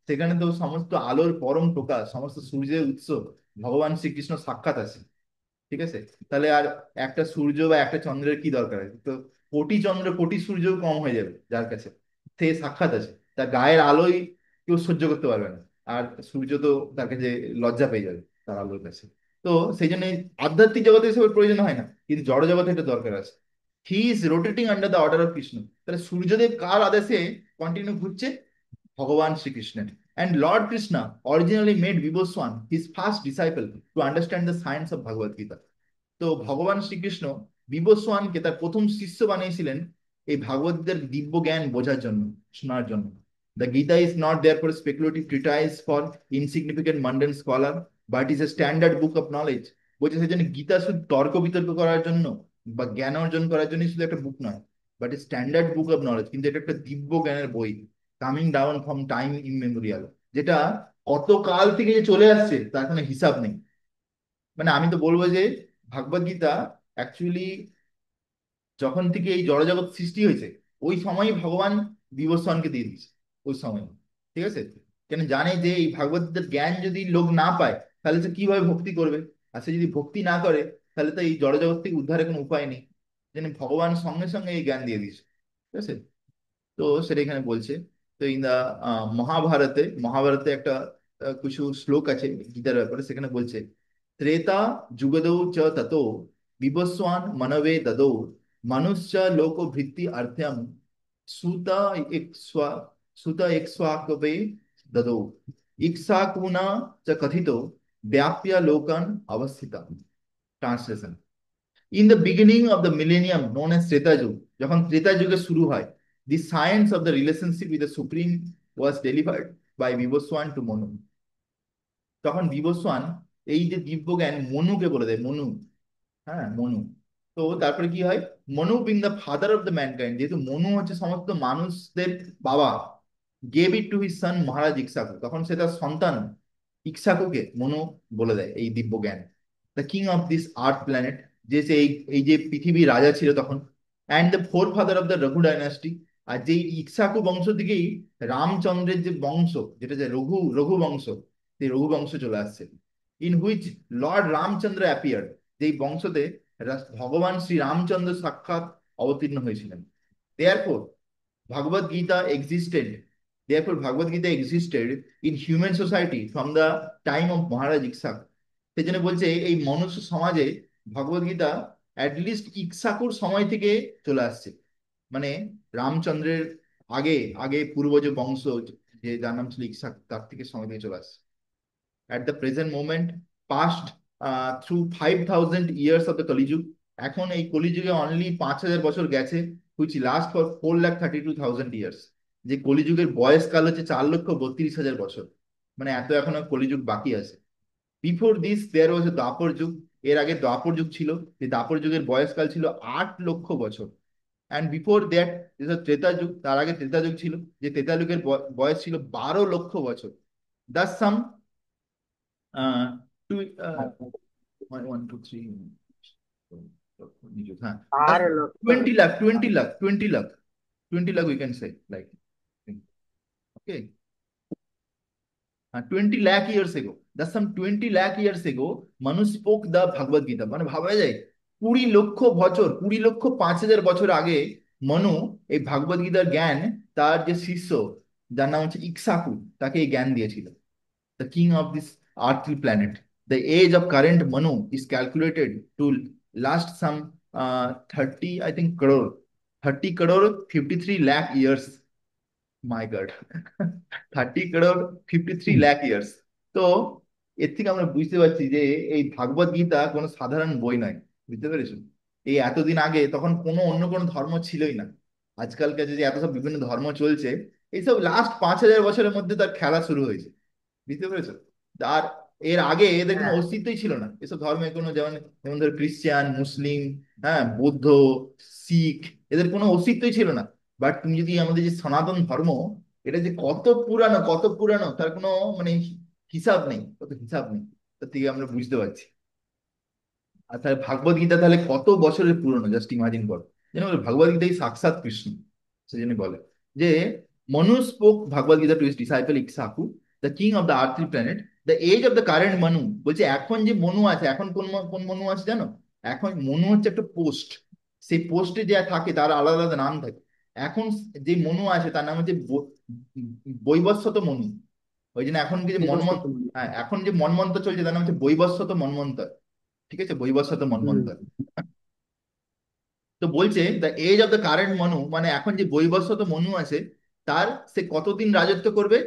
সেখানে তো সমস্ত আলোর পরম প্রকাশ, সমস্ত সূর্যের উৎস ভগবান শ্রীকৃষ্ণ সাক্ষাৎ আছে, ঠিক আছে? তাহলে আর একটা সূর্য বা একটা চন্দ্রের কি দরকার আছে? তো কোটি চন্দ্র কোটি সূর্য কম হয়ে যাবে যার কাছে, সে সাক্ষাৎ আছে, তার গায়ের আলোই কেউ সহ্য করতে পারবে না, আর সূর্য তো তার কাছে লজ্জা পেয়ে যাবে তার আলোর কাছে। তো সেই জন্য আধ্যাত্মিক জগতে এসবের প্রয়োজন হয় না, কিন্তু জড় জগতে এটা দরকার আছে। He is rotating under the order of Krishna. তাহলে সূর্যদেব কার আদেশে কন্টিনিউ ঘুরছে? ভগবান শ্রীকৃষ্ণের। And Lord Krishna originally made Vibhoswan his first disciple to understand the science of Bhagavad Gita. তো ভগবান শ্রীকৃষ্ণ বিবস্বানকে তার প্রথম শিষ্য বানিয়েছিলেন এই ভাগবত গীতার দিব্য জ্ঞান বোঝার জন্য, শোনার জন্য। The Gita is not there for speculative treatise for insignificant mundane scholar, but is a standard book of knowledge. বলছে সেই জন্য গীতা শুধু তর্ক বিতর্ক করার জন্য বা জ্ঞান অর্জন করার জন্য শুধু একটা বুক নয়, but standard book of knowledge, কিন্তু এটা একটা দিব্য জ্ঞানের বই, কামিং ডাউন ফ্রম টাইম ইমমেমোরিয়াল, যেটা কত কাল থেকে যে চলে আসছে তার কোনো হিসাব নেই। মানে আমি তো বলবো যে ভাগবত গীতা অ্যাকচুয়ালি যখন থেকে এই জড়জগৎ সৃষ্টি হয়েছে ওই সময়ই ভগবান বিবস্বানকে দিয়ে দিয়েছে, ওই সময়, ঠিক আছে? কেন জানে যে এই ভাগবত গীতার জ্ঞান যদি লোক না পায়, তাহলে সে কিভাবে ভক্তি করবে, আর সে যদি ভক্তি না করে তাহলে তো এই জড়জগৎ থেকে উদ্ধারের কোনো উপায় নেই। যেন ভগবান সঙ্গে সঙ্গে এই জ্ঞান দিয়ে দিয়েছে, ঠিক আছে? তো সেটা এখানে বলছে। তো ইন দা মহাভারতে, মহাভারতে একটা কিছু শ্লোক আছে গীতার ব্যাপারে, সেখানে বলছে ত্রেতা যুগদৌ চ ততো বিবস্বান মানবে দদৌ মানুষ্য লোক ভৃত্তি অর্থ্যম সুত ইক্ষ্বা সুত ইক্ষ্বাকবে দদৌ ইক্ষ্বাকুনা চ কথিতো ব্যাপ্য লোকান অবস্থিতা। Translation: in the beginning of the millennium known as Treta yuga, যখন ত্রেতা যুগে শুরু হয়, the science of the relationship with the supreme was delivered by Vivasvan to Manu. তখন বিবস্বান এই যে দিব্য জ্ঞান মনুকে বলে দেয়, মনু, হ্যাঁ মনু। তো তারপরে কি হয়, Manu being the father of the mankind, যেহেতু মনু হচ্ছে সমস্ত মানুষদের বাবা, gave it to his son Maharaja Ikshvaku, তখন সে তার সন্তান ইক্সাকুকে মনু বলে দেয় এই দিব্য জ্ঞান। The king of this earth planet, যে সে এই এই যে পৃথিবীর রাজা ছিল তখন, and the forefather of the Raghu dynasty. আর যেই ইক্সাকু বংশ থেকেই রামচন্দ্রের যে বংশ, যেটা যে রঘু রঘু বংশ, সেই রঘু বংশ চলে আসছে। In which Lord Ramchandra appeared, যেই বংশতে ভগবান শ্রী রামচন্দ্র সাক্ষাৎ অবতীর্ণ হয়েছিলেন। Therefore Bhagavad Gita existed. Therefore, Bhagavad Gita existed in human society from the time of Maharaj Iksak. সেই জন্য বলছে এই মনুষ্য সমাজে ভগবদ গীতা অ্যাটলিস্ট ইক্সাকুর সময় থেকে চলে আসছে, মানে রামচন্দ্রের আগে আগে পূর্বজ বংশ, যে যার নাম ছিল ইক্সাক, তার থেকে সময় থেকে চলে আসছে। At the present moment, past through 5,000 years of the কলিযুগ। এখন এই কলিযুগে অনলি 5,000 বছর গেছে, হুইচ লাস্ট ফর 4,32,000 years। যে কলিযুগের বয়সকাল হচ্ছে 4,32,000 বছর, মানে এত এখনো কলিযুগ বাকি আছে। বিফোর দিস দেয়ার ওয়াজ এ দ্বাপর যুগ। এর আগে দ্বাপর যুগ ছিল, যে দ্বাপর যুগের বয়সকাল ছিল 8 লক্ষ বছর। And before that is Treta যুগ, তার আগে ত্রেতা যুগ ছিল, যে ত্রেতা যুগের বয়স ছিল 12 লক্ষ বছর। দাস সাম টু 1 2 3, হ্যাঁ, আর লক্ষ 20 lakh, 20 lakh, 20 lakh, 20 lakh we can say like, okay, 20 lakh years ago, that's some 20 lakh years ago, মানুষ spoke the ভগবদ গীতা। মানে ভাবা যায় 20 লক্ষ বছর, 20,05,000 বছর আগে মনু এই ভাগবত গীতার জ্ঞান তার যে শিষ্য, যার নাম হচ্ছে ইক্সাকু, তাকে এই জ্ঞান দিয়েছিল। the king of this earthly planet. The age of current Manu is calculated to last some 30, I think, crore. 30 crore 53 lakh years. My god, 30 crore 53 lakh years। তো এর থেকে আমরা বুঝতে পারছি যে এই ভাগবত গীতা কোনো সাধারণ বই নয়। বুঝতে পেরেছো? এই এতদিন আগে তখন কোনো অন্য কোনো ধর্ম ছিলই না। আজকালকার যে এত সব বিভিন্ন ধর্ম চলছে, এইসব লাস্ট 5,000 বছরের মধ্যে তার খেলা শুরু হয়েছে। বুঝতে পেরেছো? আর এর আগে এদের কোনো হ্যাঁ, অস্তিত্বই ছিল না, এসব ধর্মের কোনো, যেমন যেমন ধর খ্রিস্টান, মুসলিম, হ্যাঁ, বৌদ্ধ, শিখ, এদের কোনো অস্তিত্বই ছিল না। বাট তুমি যদি আমাদের যে সনাতন ধর্ম, এটা যে কত পুরানো, কত পুরানো, তার কোনো মানে হিসাব নেই, কত হিসাব নেই। তার থেকে আমরা বুঝতে পারছি। আর তাহলে ভাগবত গীতা তাহলে কত বছরের পুরনো, জাস্ট ইমাজিন করো। যেন বলে ভাগবত গীতাই সাক্ষাৎ কৃষ্ণ। সেজন্য বলে যে Manu spoke Bhagavad Gita to his disciple Ikshvaku, the king of the earthly planet, the age of the current Manu. বলছে এখন যে মনু আছে, এখন কোন কোন মনু আছে জানো? এখন মনু হচ্ছে একটা পোস্ট, সেই পোস্টে যে থাকে তার আলাদা আলাদা নাম থাকে। এখন যে মনু আছে তার নাম হচ্ছে বৈবস্বত মনু। ওই জন্য এখন যে বিবস্ত্রিত মনে। হ্যাঁ, এখন যে মন্বন্তর চলছে তার নাম হচ্ছে বৈবস্বত মন্বন্তর। ঠিক আছে, বৈবস্বত হুম। মন্বন্তর। তো বলছে the age of the current Manu, মানে এখন যে বৈবস্বত মনু আছে, তার সে কতদিন রাজত্ব করবে?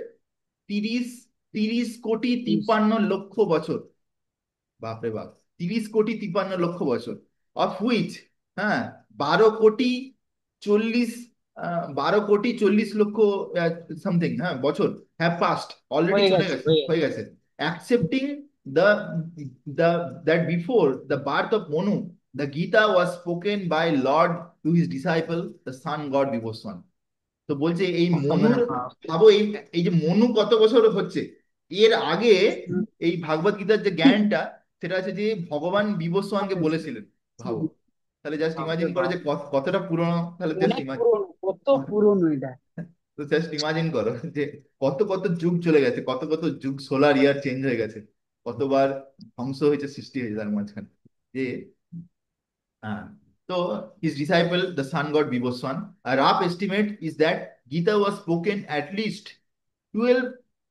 30, 30,53,লক্ষ বছর। বাপরে বাপ, 30,53,লক্ষ বছর। অফ হুইচ, হ্যাঁ, 12,40,40, 12,40,40 লক্ষ সামথিং, হ্যাঁ, বছর হ্যাভ পাস্ট, অলরেডি হয়ে চলে গেছে, গেছে, হয়ে হয়ে গেছে। গেছে। Accepting the the that before the birth of Manu, the Gita was spoken by lord to his disciple the sun god Vivasvan. তো বলছে এই মনুর, ভাবো এই, এই যে মনু কত বছর হচ্ছে, এর আগে এই ভাগবত গীতার যে জ্ঞানটা, সেটা আছে যে ভগবান বিবস্বানকে বলেছিলেন। ভাবো, তাহলে জাস্ট বাপরে ইমাজিন করো বাপ, যে কতটা পুরনো, তাহলে জাস্ট অনেক ইমাজিন। পুরনো, কত পুরনো এটা। তো জাস্ট ইমাজিন করো যে কত কত যুগ চলে গেছে, কত কত যুগ, সোলার ইয়ার চেঞ্জ হয়ে গেছে, কতবার ধ্বংস হয়েছে, সৃষ্টি হয়েছে তার মাঝখানে। যে so his disciple, the sun god Vibhoswan, a rough estimate is that Gita was spoken at least 12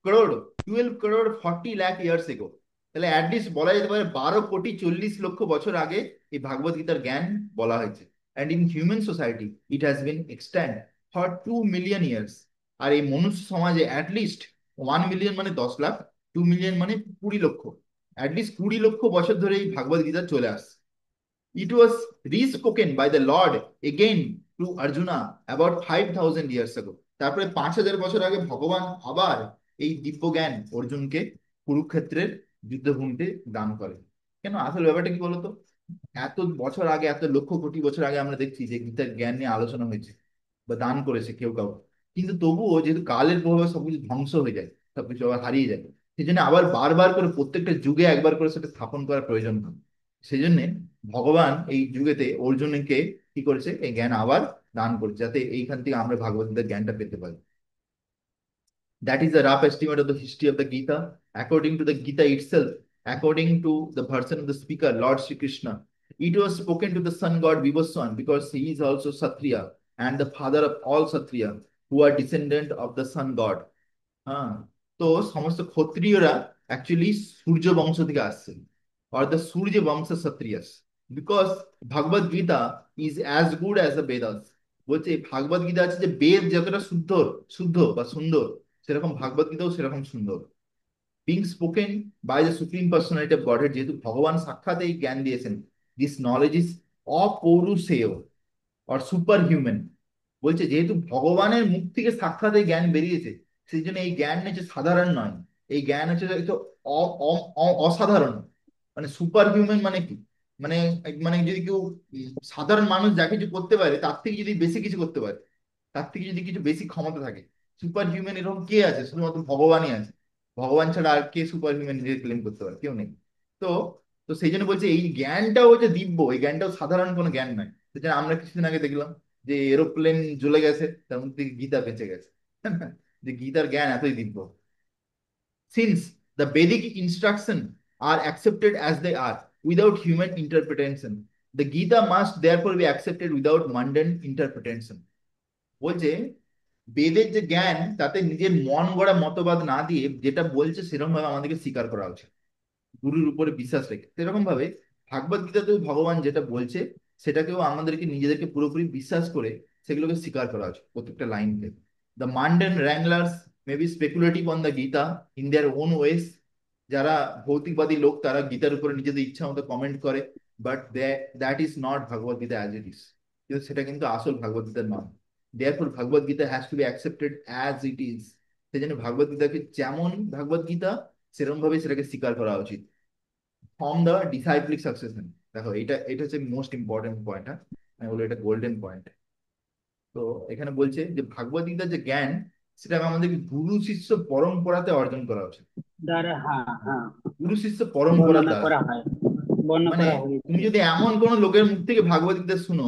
crore, 12 crore 40 lakh years ago। তাহলে অ্যাটলিস্ট বলা যেতে পারে 12,40,40,লক্ষ বছর আগে এই ভাগবত গীতার জ্ঞান বলা হয়েছে। And in human society it has been extend for 2 million years. আর এই মনুষ্য সমাজে অ্যাটলিস্ট 1 মিলিয়ন মানে 10 লাখ, 2 মিলিয়ন মানে 20 লক্ষ, অ্যাটলিস্ট 20 লক্ষ বছর ধরে এই ভাগবত গীতা চলে আসছে। It was re-spoken by the Lord again to Arjuna about 5,000 years ago. তারপরে 5,000 বছর আগে ভগবান আবার এই দিব্য জ্ঞান অর্জুনকে কুরুক্ষেত্রের যুদ্ধভূমিতে দান করে। কেন, আসল ব্যাপারটা কি বলতো? এত বছর আগে, এত লক্ষ কোটি বছর আগে আমরা দেখছি যে গীতার জ্ঞান নিয়ে আলোচনা হয়েছে বা দান করেছে কেউ কাউ, কিন্তু তবুও যেহেতু কালের প্রভাবে সবকিছু ধ্বংস হয়ে যায়, সবকিছু আবার হারিয়ে যায়, সেই জন্য আবার বারবার করে প্রত্যেকটা যুগে একবার করে সেটা স্থাপন করার প্রয়োজন হয়। সেই জন্য ভগবান এই যুগেতে অর্জুনকে কি করেছে, এই জ্ঞান আবার দান করেছে, যাতে এইখান থেকে আমরা ভাগবত গীতার জ্ঞানটা পেতে পারি। That is a rough estimate of the history of the Gita. According to the Gita itself, according to the person of the speaker, Lord Sri Krishna, it was spoken to the sun god Vivaswan because he is also Satriya and the father of all Satriya who are descendant of the sun god. হ্যাঁ, তো সমস্ত ক্ষত্রিয়রা actually সূর্য বংশ থেকে আসছে, or the Surya vamsha kshatriyas, because Bhagavad Gita is as good as the Vedas. বলছে ভাগবত গীতা আছে যে বেদ যতটা শুদ্ধ, শুদ্ধ বা সুন্দর, সেরকম ভাগবত গীতাও সেরকম সুন্দর। Being spoken by the supreme personality of Godhead, যেহেতু ভগবান সাক্ষাৎ এই জ্ঞান দিয়েছেন, দিস নলেজ ইজ অপৌরুষেয় অর সুপার হিউম্যান। বলছে যেহেতু ভগবানের মুখ থেকে সাক্ষাৎ এই জ্ঞান বেরিয়েছে, সেই জন্য এই জ্ঞান হচ্ছে সাধারণ নয়, এই জ্ঞান হচ্ছে একটু অসাধারণ। মানে সুপার হিউম্যান মানে কি, মানে মানে যদি কেউ সাধারণ মানুষ যা কিছু করতে পারে তার থেকে যদি বেশি কিছু করতে পারে, তার থেকে যদি কিছু বেশি ক্ষমতা থাকে, সুপার হিউম্যান এরকম কে আছে? শুধুমাত্র ভগবানই আছে। ভগবান ছাড়া আর কে সুপার হিউম্যান নিজে ক্লেম করতে পারে? কেউ নেই। তো তো সেই জন্য বলছে এই জ্ঞানটাও হচ্ছে দিব্য, এই জ্ঞানটাও সাধারণ কোনো জ্ঞান নয়। সেটা আমরা কিছুদিন আগে দেখলাম যে এরোপ্লেন জ্বলে গেছে, তার মধ্যে থেকে গীতা বেঁচে গেছে। যে গীতার জ্ঞান এতই দিব্য। Since the Vedic instruction are accepted as they are without human interpretation, the Gita must therefore be accepted without mundane interpretation. বলছে বেদের যে জ্ঞান তাতে নিজের মন গড়া মতবাদ না দিয়ে যেটা বলছে সেরকম ভাবে আমাদেরকে স্বীকার করা উচিত, গুরুর উপরে বিশ্বাস রেখে। সেরকম ভাবে ভাগবত গীতাতেও ভগবান যেটা বলছে সেটাকেও আমাদেরকে নিজেদেরকে পুরোপুরি বিশ্বাস করে সেগুলোকে স্বীকার করা উচিত প্রত্যেকটা লাইন থেকে। The mundane wranglers may be speculative on the Gita in their own ways. যারা ভৌতিকবাদী লোক তারা গীতার উপরে নিজেদের ইচ্ছা মতো কমেন্ট করে, but that is not Bhagavad Gita as it is. কিন্তু সেটা কিন্তু আসল ভগবত গীতা নয়। Therefore Bhagavad Gita has to be accepted as it is. সেই জন্য ভগবত গীতাকে যেমন ভগবত গীতা সেরকম ভাবে সেটাকে স্বীকার করা উচিত। From the disciplic succession. দেখো এটা এটা হচ্ছে মোস্ট ইম্পর্টেন্ট পয়েন্ট। হ্যাঁ, আমি বলি এটা গোল্ডেন পয়েন্ট। তো এখানে বলছে যে ভাগবত গীতার যে জ্ঞান সেটা আমাদেরকে গুরু শিষ্য পরম্পরাতে অর্জন করা উচিত। দ্বারা, হ্যাঁ হ্যাঁ, গুরু শিষ্য পরম্পরার বর্ণনা দ্বারা। করা হয়, বর্ণনা মানে করা তুমি হয়েছে। যদি এমন কোন লোকের মুখ থেকে ভাগবত গীতা শুনো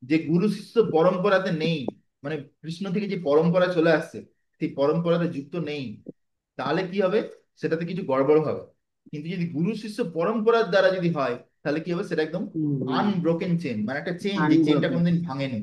যে গুরু শিষ্য পরম্পরাতে নেই, মানে কৃষ্ণ থেকে যে পরম্পরা চলে আসছে সেই পরম্পরাতে যুক্ত নেই, তাহলে কি হবে? সেটাতে কিছু গড়বড় হবে। কিন্তু যদি গুরু শিষ্য পরম্পরার দ্বারা যদি হয়, তাহলে কি হবে? সেটা একদম হুম হুম। আনব্রোকেন চেন, মানে একটা চেন যে চেনটা আনব্রোকেন। কোনোদিন ভাঙেনি।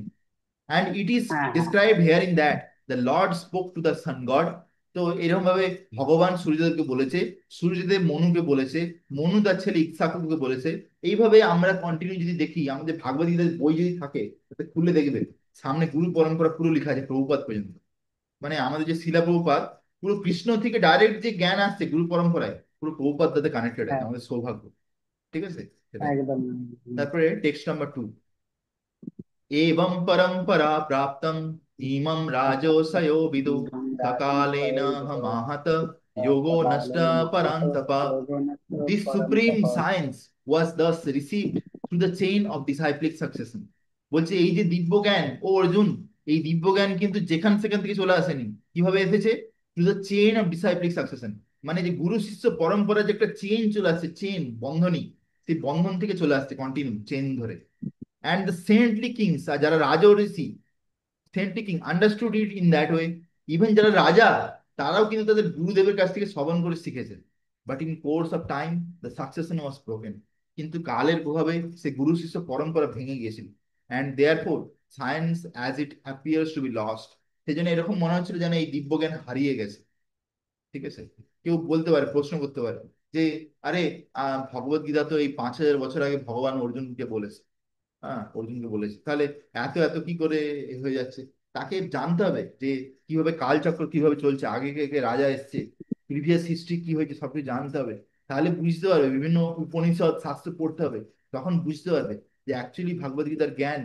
And it is হ্যাঁ হ্যাঁ described here in that the Lord spoke to the sun god. তো এরকম ভাবে ভগবান সূর্যদেবকে বলেছে, সূর্যদেব মনুকে বলেছে, মনু তার ছেলে ইক্সাকুকে বলেছে। এইভাবে আমরা কন্টিনিউ যদি দেখি আমাদের ভাগবত গীতার বই যদি থাকে তাতে খুলে দেখবে সামনে গুরু পরম্পরা পুরো লেখা আছে প্রভুপাদ পর্যন্ত। মানে আমাদের যে শিলা প্রভুপাদ, পুরো কৃষ্ণ থেকে ডাইরেক্ট যে জ্ঞান আসছে গুরু পরম্পরায় পুরো প্রভুপাদ তাতে কানেক্টেড আছে, হ্যাঁ, আমাদের সৌভাগ্য। ঠিক আছে, সেটাই। একদম। তারপরে টেক্সট নাম্বার 2। एवं परंपरा प्राप्तम इमं राजोसयो विदु सकालेन हमाहत योगो नष्ट परांतपा। This supreme science was thus received through the chain of disciplic succession. বলছে এই যে দিব্য জ্ঞান ও অর্জুন, এই দিব্য জ্ঞান কিন্তু যেখান সেখান থেকে চলে আসেনি। কিভাবে এসেছে? Through the chain of disciplic succession. মানে যে গুরু শিষ্য পরম্পরা যে একটা চেইন চলে আসছে, চেইন বন্ধনী, সেই বন্ধন থেকে চলে আসছে কন্টিনিউ চেইন ধরে। অ্যান্ড দ্য সেন্টলি কিংস, আর যারা রাজা ঋষি, saintly king understood it in that way. Even যারা রাজা তারাও কিন্তু তাদের গুরুদেবের কাছ থেকে শ্রবণ করে শিখেছে। But in course of time the succession was broken. কিন্তু কালের প্রভাবে সে গুরু শিষ্য পরম্পরা ভেঙে গিয়েছিল। And therefore science as it appears to be lost. সেই জন্য এরকম মনে হচ্ছিল যেন এই দিব্যজ্ঞান হারিয়ে গেছে। ঠিক আছে। কেউ বলতে পারে, প্রশ্ন করতে পারে যে আরে ভগবত গীতা তো এই 5,000 বছর আগে ভগবান অর্জুনকে বলেছে। হ্যাঁ, অর্জুনকে বলেছে, তাহলে এত এত কি করে হয়ে যাচ্ছে? তাকে জানতে হবে যে কিভাবে কালচক্র কিভাবে চলছে, আগে কে কে রাজা এসছে, প্রিভিয়াস হিস্ট্রি কি হয়েছে সবকিছু জানতে হবে। তাহলে বুঝতে পারবে, বিভিন্ন উপনিষদ শাস্ত্র পড়তে হবে, তখন বুঝতে পারবে যে অ্যাকচুয়ালি ভাগবত গীতার জ্ঞান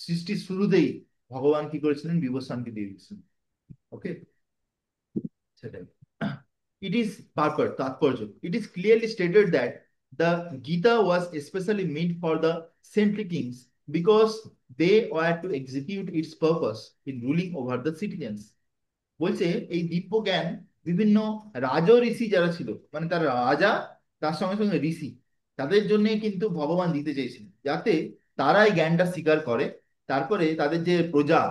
সৃষ্টির শুরুতেই ভগবান কি করেছিলেন, বিবস্বানকে দিয়ে দিচ্ছেন। ওকে, সেটাই। It is purport, তাৎপর্য। It is clearly stated that the Gita was especially meant for the saintly kings because they were to execute its purpose in ruling over the citizens. বলছে এই দিব্য জ্ঞান বিভিন্ন রাজ ঋষি যারা ছিল, মানে তার রাজা তার সঙ্গে সঙ্গে ঋষি, তাদের জন্য কিন্তু ভগবান দিতে চেয়েছিলেন যাতে তারা এই জ্ঞানটা স্বীকার করে, তারপরে তাদের যে প্রজা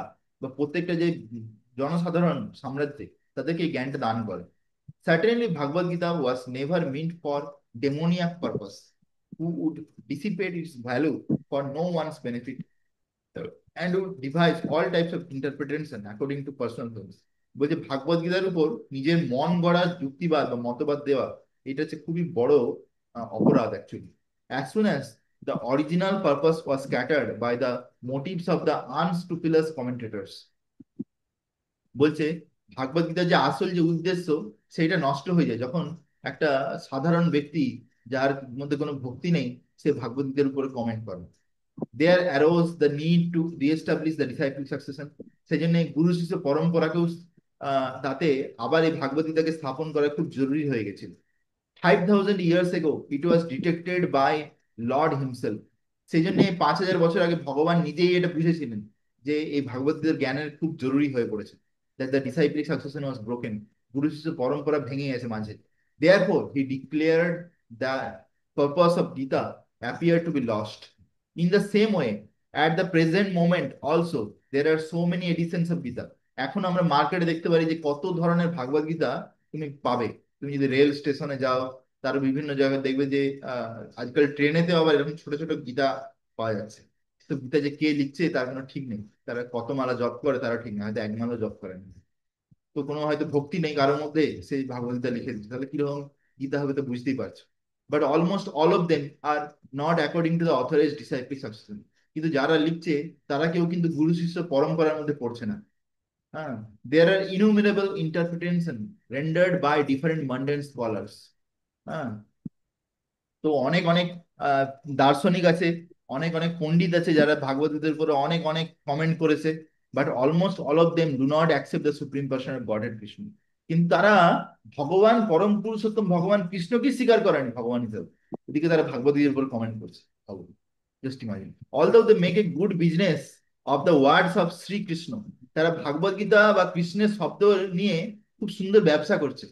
বা প্রত্যেকটা যে জনসাধারণ সাম্রাজ্যে তাদেরকে এই জ্ঞানটা দান করে। Certainly, Bhagavad Gita was never meant for demoniac purpose, who would dissipate its value for no one's benefit and would devise all types of interpretation according to personal whims. বলছে ভাগবত গীতার উপর নিজের মন গড়া যুক্তিবাদ বা মতবাদ দেওয়া, এটা হচ্ছে খুবই বড় অপরাধ actually. As soon as the original purpose was scattered by the motives of the unscrupulous commentators. বলছে ভাগবত গীতার যে আসল যে উদ্দেশ্য সেটা নষ্ট হয়ে যায় যখন একটা সাধারণ ব্যক্তি যার মধ্যে কোনো ভক্তি নেই, সে ভাগবত গীতার উপরে কমেন্ট করে। There arose the need to reestablish the disciple succession. সেই জন্য গুরু শিষ্য পরম্পরাকেও তাতে আবার এই ভাগবত গীতাকে স্থাপন করা খুব জরুরি হয়ে গেছিল। 5,000 years ago it was detected by Lord himself. সেই জন্য 5,000 বছর আগে ভগবান নিজেই এটা বুঝেছিলেন যে এই ভাগবত গীতার জ্ঞানের খুব জরুরি হয়ে পড়েছে। That the disciplic succession was broken. গুরু শিষ্য পরম্পরা ভেঙে গেছে মাঝে। Therefore he declared the purpose of Gita appear to be lost. In the same way at the present moment also there are so many editions of Gita. এখন আমরা মার্কেটে দেখতে পারি যে কত ধরনের ভাগবত গীতা তুমি পাবে। তুমি যদি রেল স্টেশনে যাও, তার বিভিন্ন জায়গায় দেখবে যে আজকাল ট্রেনেতে আবার এরকম ছোট ছোট গীতা পাওয়া যাচ্ছে। তো গীতা যে কে লিখছে তার কোনো ঠিক নেই, তারা কত মালা জপ করে তারা ঠিক নেই, হয়তো এক মালা জপ করে না। তো কোনো হয়তো ভক্তি নেই কারোর মধ্যে, সেই ভাগবত গীতা লিখে দিচ্ছে, তাহলে কিরকম গীতা হবে তো বুঝতেই পারছো। But almost all of them are not according to the authorized disciplic succession. কিন্তু যারা লিখছে তারা কেউ কিন্তু গুরু শিষ্য পরম্পরার মধ্যে পড়ছে না। হ্যাঁ, there are innumerable interpretation rendered by different mundane scholars. হ্যাঁ, তো অনেক অনেক আহ, দার্শনিক আছে, অনেক অনেক পণ্ডিত আছে যারা ভাগবত গীতার উপরে অনেক অনেক কমেন্ট করেছে। But almost all of them do not accept the supreme person of Godhead Krishna. কিন্তু তারা ভগবান পরম পুরুষোত্তম ভগবান কৃষ্ণকে স্বীকার করেনি ভগবান হিসেবে, এদিকে তারা ভাগবত গীতার উপর কমেন্ট করছে। Just imagine. Although they make a good business of the words of Shrikrishna. তারা ভাগবত গীতা বা কৃষ্ণের শব্দ নিয়ে খুব সুন্দর ব্যবসা করছে।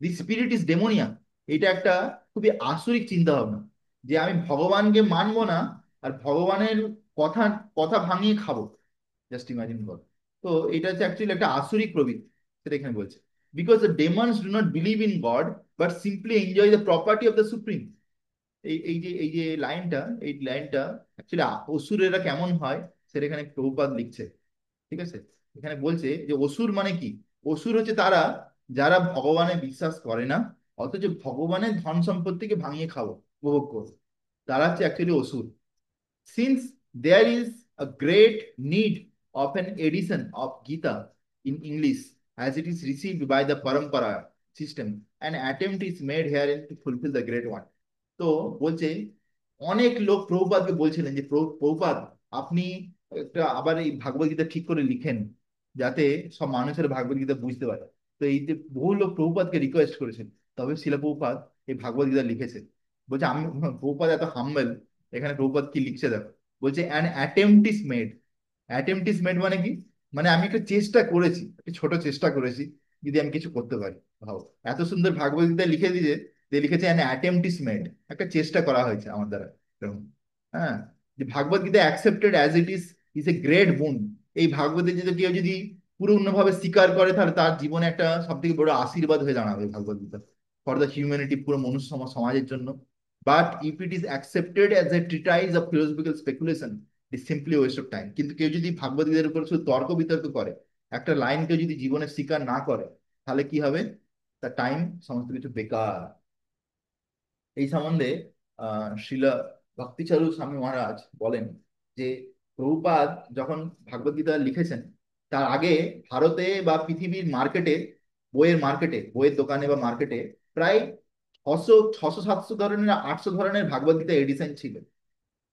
দি স্পিরিট ইজ ডেমোনিয়া। এটা একটা খুবই আসরিক চিন্তা ভাবনা, যে আমি ভগবানকে মানবো না আর ভগবানের কথা কথা ভাঙিয়ে খাবো। জাস্ট ইমাজিন কর। তো এটা হচ্ছে অ্যাকচুয়ালি একটা আসরিক প্রবৃত্তি, সেটা এখানে বলছে। Because the demons do not believe in god but simply enjoy the property of the supreme. এই যে লাইনটা, এই লাইনটা অ্যাকচুয়ালি অসুরেরা কেমন হয় সেটা এখানে প্রভুপাদ লিখছে। ঠিক আছে, এখানে বলছে যে অসুর মানে কি। অসুর হচ্ছে তারা যারা ভগবানে বিশ্বাস করে না, অথচ ভগবানের ধন সম্পত্তিকে ভাঙিয়ে খাবো, উপভোগ করবো, তারা হচ্ছে অ্যাকচুয়ালি অসুর। Since there is a great need of an edition of Gita in English as it is received by the Parampara system, an attempt is made herein to fulfill the great one. তো বলছে অনেক লোক প্রভুপাদকে বলছিলেন যে প্রভুপাদ, আপনি একটা আবার এই ভাগবত গীতা ঠিক করে লিখেন যাতে সব মানুষের ভাগবত গীতা বুঝতে পারে। তো এই যে বহু লোক প্রভুপাদকে রিকোয়েস্ট করেছেন, তবে শিলা প্রভুপাদ এই ভাগবত গীতা লিখেছে। বলছে আমি, প্রভুপাদ এত হাম্বল, এখানে প্রভুপাদ কি লিখছে দেখো। বলছে an attempt is made. Attempt is made মানে কি, মানে আমি একটা চেষ্টা করেছি, একটা ছোট চেষ্টা করেছি, যদি আমি কিছু করতে পারি। ভাও, এত সুন্দর ভাগবত গীতা লিখে দিয়েছে, যে লিখেছে অ্যান অ্যাটেম্পট ইজ মেড, একটা চেষ্টা করা হয়েছে আমার দ্বারা। এরকম। হ্যাঁ, যে Bhagavat Gita accepted as it is is a great boon. এই ভাগবতের যদি কেউ যদি পূর্ণভাবে স্বীকার করে তাহলে তার জীবনে একটা সব থেকে বড় আশীর্বাদ হয়ে দাঁড়াবে Bhagavat Gita, for the humanity, পুরো মনুষ্য সমাজের জন্য। But if it is accepted as a treatise of philosophical speculation, it simply waste of time. কিন্তু কেউ যদি ভাগবত গীতার উপর শুধু তর্ক বিতর্ক করে, একটা লাইন কেউ যদি জীবনে স্বীকার না করে, তাহলে কি হবে, তার টাইম সমস্ত কিছু বেকার। এই সম্বন্ধে শিলা ভক্তিচারু স্বামী মহারাজ বলেন যে প্রভুপাদ যখন ভাগবত গীতা লিখেছেন, তার আগে ভারতে বা পৃথিবীর মার্কেটে, বইয়ের মার্কেটে, বইয়ের দোকানে বা মার্কেটে প্রায় 600 600 700 ধরনের, 800 ধরনের ভাগবত গীতা এডিশন ছিল।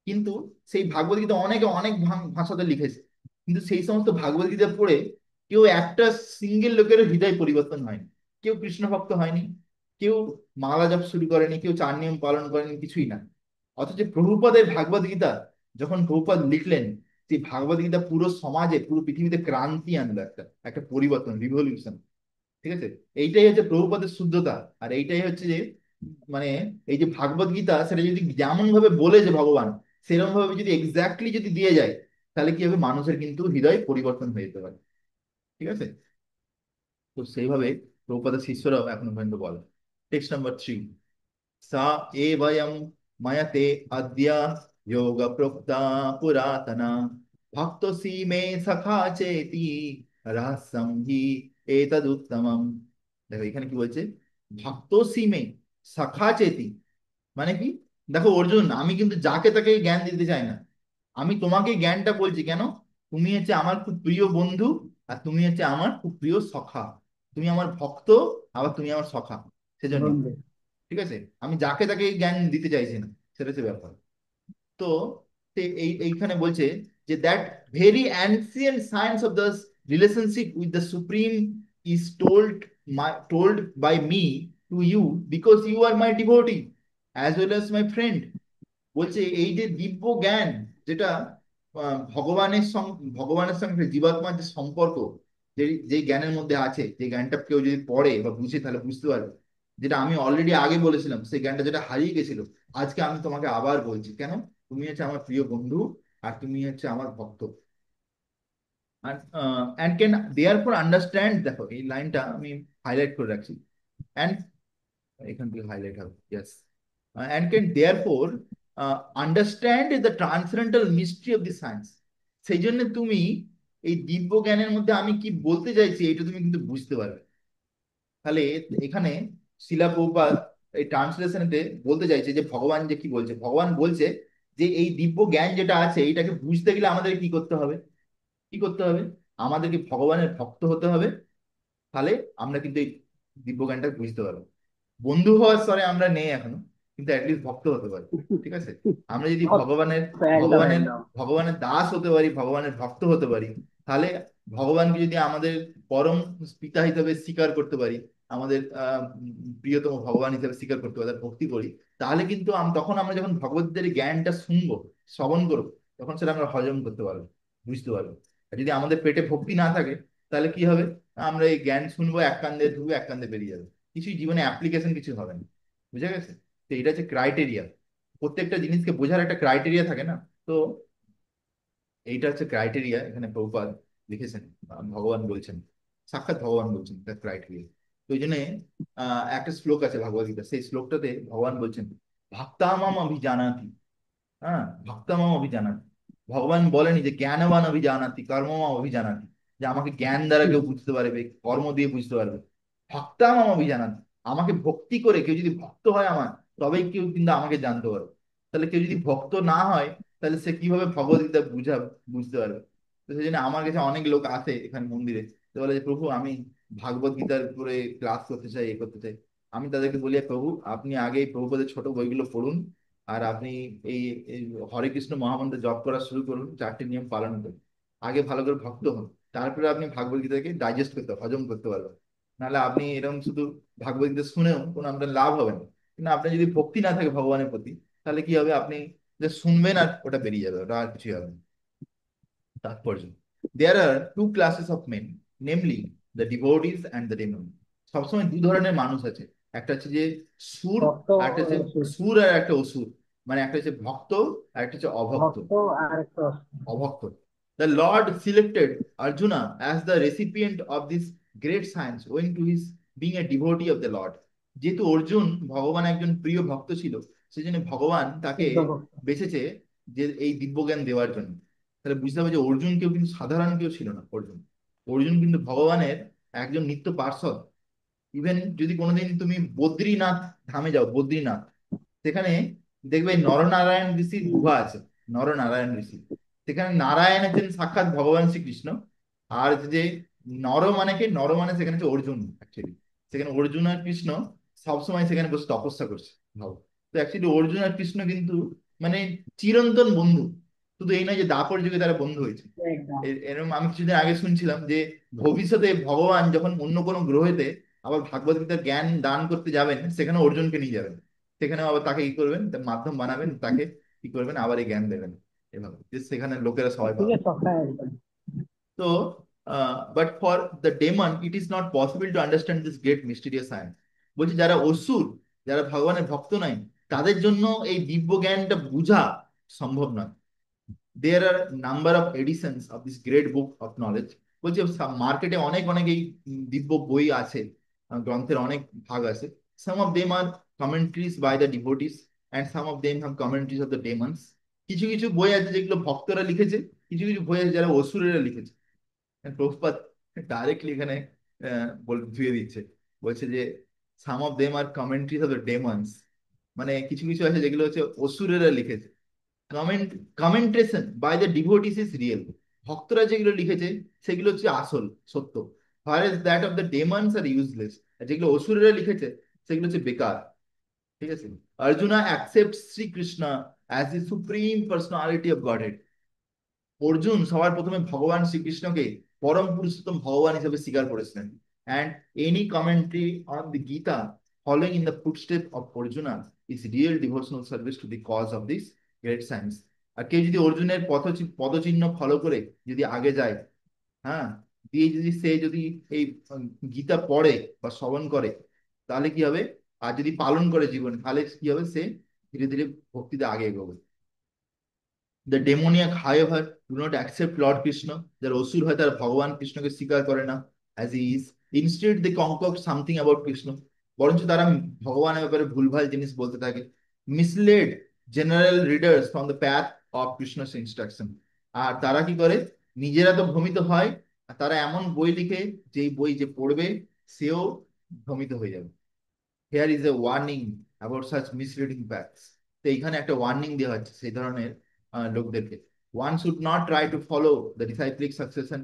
কিন্তু সেই ভাগবত গীতা অনেকে অনেক ভাষাতে লিখেছে, কিন্তু সেই সমস্ত ভাগবত গীতা পড়ে কেউ একটা সিঙ্গেল লোকের হৃদয় পরিবর্তন হয়নি। কেউ কৃষ্ণ ভক্ত হয়নি, কেউ মালা জপ শুরু করেনি, কেউ চার নিয়ম পালন করেনি, কিছুই না। অথচ প্রভুপাদের ভাগবত গীতা যখন প্রভুপাদ লিখলেন, সেই ভাগবত গীতা পুরো সমাজে, পুরো পৃথিবীতে ক্রান্তি আনলো, একটা একটা পরিবর্তন, রিভলিউশন। ঠিক আছে, এইটাই হচ্ছে প্রভুপাদের শুদ্ধতা। আর এইটাই হচ্ছে যে মানে এই যে ভাগবত গীতা, সেটা যদি যেমন ভাবে বলেছে ভগবান, সেরকম ভাবে যদি এক্স্যাক্টলি যদি দিয়ে যায়, তাহলে কি হবে, মানুষের কিন্তু হৃদয় পরিবর্তন হয়ে যেতে পারে। ঠিক আছে, তো সেইভাবে প্রভুপাদের শিষ্যরাও এখনো পর্যন্ত বলে। Text number 3। सा एवयं मयते अद्य योग प्रोक्ता पुरातना भक्तोऽसि मे सखा चेति रहस्यं हि एतदुत्तमम्। দেখো এখানে কি বলছে, ভক্তোসি মে সখা চেতি, মানে কি, দেখো অর্জুন, আমি কিন্তু যাকে তাকে জ্ঞান দিতে চাই না, আমি তোমাকে জ্ঞানটা বলছি কেন, তুমি হচ্ছে আমার খুব প্রিয় বন্ধু, আর তুমি হচ্ছে আমার খুব প্রিয় সখা। তুমি আমার ভক্ত, আবার তুমি আমার সখা, সেজন্য। বন্ধু। ঠিক আছে? আমি যাকে তাকে এই জ্ঞান দিতে চাইছি না, সেটা হচ্ছে ব্যাপার। তো এইখানে বলছে যে that very ancient science of the relationship with the supreme is told by me to you because you are my devotee as well as my friend. বলছে এই যে দিব্য জ্ঞান, যেটা ভগবানের সঙ্গে জীবাত্মার যে সম্পর্ক, যে যে জ্ঞানের মধ্যে আছে, যে জ্ঞানটা কেউ যদি পড়ে বা বুঝে তাহলে বুঝতে পারবে, যেটা আমি অলরেডি আগে বলেছিলাম, সেই জ্ঞানটা যেটা হারিয়ে গেছিল, আজকে আমি তোমাকে আবার বলছি। কেন? তুমি হচ্ছে আমার প্রিয় বন্ধু, আর তুমি হচ্ছে আমার ভক্ত। And can therefore understand, দেখো এই লাইনটা আমি হাইলাইট করে রাখছি, অ্যান্ড এখান থেকে হাইলাইট হবে, yes, and can therefore understand the transcendental mystery of the science. সেই জন্য তুমি এই দিব্য জ্ঞানের মধ্যে আমি কি বলতে চাইছি এটা তুমি কিন্তু বুঝতে পারবে। তাহলে এখানে শিলা প্রভুপাদ এই ট্রান্সলেশনেতে বলতে চাইছে যে ভগবান যে কি বলছে, ভগবান বলছে যে এই দিব্য জ্ঞান যেটা আছে এইটাকে বুঝতে গেলে আমাদের কি করতে হবে, কি করতে হবে? আমাদেরকে ভগবানের ভক্ত হতে হবে। তাহলে আমরা কিন্তু এই দিব্য জ্ঞানটা বুঝতে পারবো। বন্ধু হওয়ার স্তরে আমরা নেই এখনো, কিন্তু অ্যাটলিস্ট ভক্ত হতে পারি। ঠিক আছে? আমরা যদি সব একদম ভগবানের একদম। ভগবানের দাস হতে পারি, ভগবানের ভক্ত হতে পারি, তাহলে ভগবানকে যদি আমাদের পরম পিতা হিসেবে স্বীকার করতে পারি, আমাদের প্রিয়তম ভগবান হিসেবে স্বীকার করতে পারি, তার ভক্তি করি, তাহলে কিন্তু তখন আমরা যখন ভগবদ্গীতার জ্ঞানটা শুনবো, শ্রবণ করবো, তখন সেটা আমরা হজম করতে পারবো, বুঝতে পারবো। আর যদি আমাদের পেটে ভক্তি না থাকে, তাহলে কি হবে? আমরা এই জ্ঞান শুনবো, এক কান দিয়ে ঢুকবো, এক কান দিয়ে বেরিয়ে যাবে, কিছুই জীবনে অ্যাপ্লিকেশন কিছু হবে না। বুঝে গেছে? তো এটা হচ্ছে ক্রাইটেরিয়া। প্রত্যেকটা জিনিসকে বোঝার একটা ক্রাইটেরিয়া থাকে না? তো এইটা হচ্ছে ক্রাইটেরিয়া, এখানে প্রভুপাদ লিখেছেন, ভগবান বলছেন, সাক্ষাৎ ভগবান বলছেন তার ক্রাইটেরিয়া। তো এই জন্য একটা শ্লোক আছে ভগবদ্গীতা, সেই শ্লোকটাতে ভগবান বলছেন ভক্তামাম অভিজানাতি। হ্যাঁ, ভক্তমাম অভিজানাতি। ভগবান বলেনি যে জ্ঞানবান অভিজানাতি কর্মমাম অভিজানাতি, যে আমাকে জ্ঞান দ্বারা কেউ বুঝতে পারবে, কর্ম দিয়ে বুঝতে পারবে। ভক্তামাম অভিজানাতি, আমাকে ভক্তি করে কেউ যদি ভক্ত হয় আমার, তবেই কেউ কিন্তু আমাকে জানতে পারবে। তাহলে কেউ যদি ভক্ত না হয়, তাহলে সে কিভাবে ভগবদ্গীতা বুঝতে পারবে? তো সেই জন্য আমার কাছে অনেক লোক আসে এখানে মন্দিরে, তো বলে যে প্রভু আমি ভাগবত গীতার উপরে ক্লাস করতে চাই, এ করতে চাই। আমি তাদেরকে বলি, প্রভু আপনি আগে এই প্রভুপদের ছোট বইগুলো পড়ুন, আর আপনি এই এই হরে কৃষ্ণ মহামন্ত্র জপ করা শুরু করুন, চারটি নিয়ম পালন করুন। আগে ভালো করে ভক্ত হন, তারপরে আপনি ভাগবত গীতাকে ডাইজেস্ট করতে, হজম করতে পারবেন। নাহলে আপনি এরকম শুধু ভাগবত গীতা শুনেও কোনো আপনার লাভ হবে না। কিন্তু আপনার যদি ভক্তি না থাকে ভগবানের প্রতি, তাহলে কি হবে? আপনি যে শুনবেন আর ওটা বেরিয়ে যাবে, ওটা আর কিছুই হবে না। তাৎপর্য, there are two classes of men, namely the devotees and the demon. সবসময় দু ধরনের মানুষ আছে, একটা হচ্ছে যে সুর, ভক্ত আর একটা হচ্ছে সুর, আর একটা অসুর। মানে একটা হচ্ছে ভক্ত, আর একটা হচ্ছে অভক্ত। ভক্ত আর একটা অভক্ত। The Lord selected Arjuna as the recipient of this great science owing to his being a devotee of the Lord. যেহেতু অর্জুন ভগবান একজন প্রিয় ভক্ত ছিল, সেজন্য ভগবান তাকে শুদ্ধ ভক্ত। বেছেছে যে এই দিব্যজ্ঞান দেওয়ার জন্য। তাহলে বুঝতে হবে যে অর্জুন কেউ কিন্তু সাধারণ কেউ ছিল না। অর্জুন অর্জুন কিন্তু ভগবানের একজন নিত্য পার্ষদ। ইভেন যদি কোনোদিন তুমি বদ্রীনাথ ধামে যাও, বদ্রীনাথ, সেখানে দেখবে নরনারায়ণ ঋষির গুহা আছে। নরনারায়ণ ঋষি, সেখানে নারায়ণ হচ্ছেন সাক্ষাৎ ভগবান শ্রীকৃষ্ণ। আর যে নর মানে কে, নর মানে সেখানে হচ্ছে অর্জুন অ্যাকচুয়ালি। সেখানে অর্জুন আর কৃষ্ণ সবসময় সেখানে বসে তপস্যা করছে, ভাবো। তো অ্যাকচুয়ালি অর্জুন আর কৃষ্ণ কিন্তু মানে চিরন্তন বন্ধু। শুধু এই নয় যে দাপর যুগে তারা বন্ধু হয়েছে। একদম। এরকম আমি কিছুদিন আগে শুনছিলাম যে ভবিষ্যতে ভগবান যখন অন্য কোনো গ্রহেতে আবার ভাগবত গীতার জ্ঞান দান করতে যাবেন, সেখানে অর্জুনকে নিয়ে যাবেন। সেখানে আবার তাকে কি করবেন, তার মাধ্যম বানাবেন, তাকে কি করবেন, আবার এই জ্ঞান দেবেন, এভাবে যে সেখানে লোকেরা সবাই ঠিক পাবে। আছে, হ্যাঁ একদম। তো but for the demon it is not possible to understand this great mysterious science. বলছি যারা অসুর, যারা ভগবানের ভক্ত নাই, তাদের জন্য এই দিব্য জ্ঞানটা বোঝা সম্ভব নয়। There are number of editions of this great book of knowledge. বলছি মার্কেটে অনেক অনেক এই দিব্য বই আছে, গ্রন্থের অনেক ভাগ আছে। Some of them are commentaries by the devotees, and some of them have commentaries of the demons. কিছু কিছু বই আছে যেগুলো ভক্তরা লিখেছে, কিছু কিছু বই আছে যারা অসুরেরা লিখেছে। প্রভুপাদ ডাইরেক্টলি এখানে ধুয়ে দিচ্ছে, বলছে যে some of them are commentaries of the demons. মানে কিছু কিছু আছে যেগুলো হচ্ছে অসুরেরা লিখেছে। Comment commentation by the devotees is real. ভক্তরা যেগুলো লিখেছে সেগুলো হচ্ছে আসল, সত্য। Where that of the demons are useless. আর যেগুলো অসুরেরা লিখেছে সেগুলো হচ্ছে বেকার। ঠিক আছে? Arjuna accept Shrikrishna as the supreme personality of Godhead. Arjun সবার প্রথমে ভগবান শ্রীকৃষ্ণকে পরম পুরুষোত্তম ভগবান হিসেবে স্বীকার করেছিলেন। And any commentary on the Gita following in the footstep of Arjuna is real devotional service to the cause of this great science. আর কেউ যদি অর্জুনের পদচিহ্ন ফলো করে যদি আগে যায়, হ্যাঁ, দিয়ে যদি সে যদি এই গীতা পড়ে বা শ্রবণ করে, তাহলে কি হবে? আর যদি পালন করে জীবন, তাহলে কি হবে? সে ধীরে ধীরে ভক্তিতে আগে এগোবে। The demoniac however do not accept Lord Krishna. যারা অসুর হয় তারা ভগবান কৃষ্ণকে স্বীকার করে না as he is. Instead they concoct something about Krishna. বরঞ্চ তারা ভগবানের ব্যাপারে ভুলভাল জিনিস বলতে থাকে। Mislead general readers from the path of Krishna's instruction. আর তারা কি করে? নিজেরা তো ভ্রমিত হয়, আর তারা এমন বই লিখে, যেই বই যে পড়বে সেও ভ্রমিত হয়ে যাবে। Here is a warning about such misleading facts. তো এইখানে একটা ওয়ার্নিং দেওয়া হচ্ছে সেই ধরনের লোকদেরকে। One should not try to follow the disciplic succession,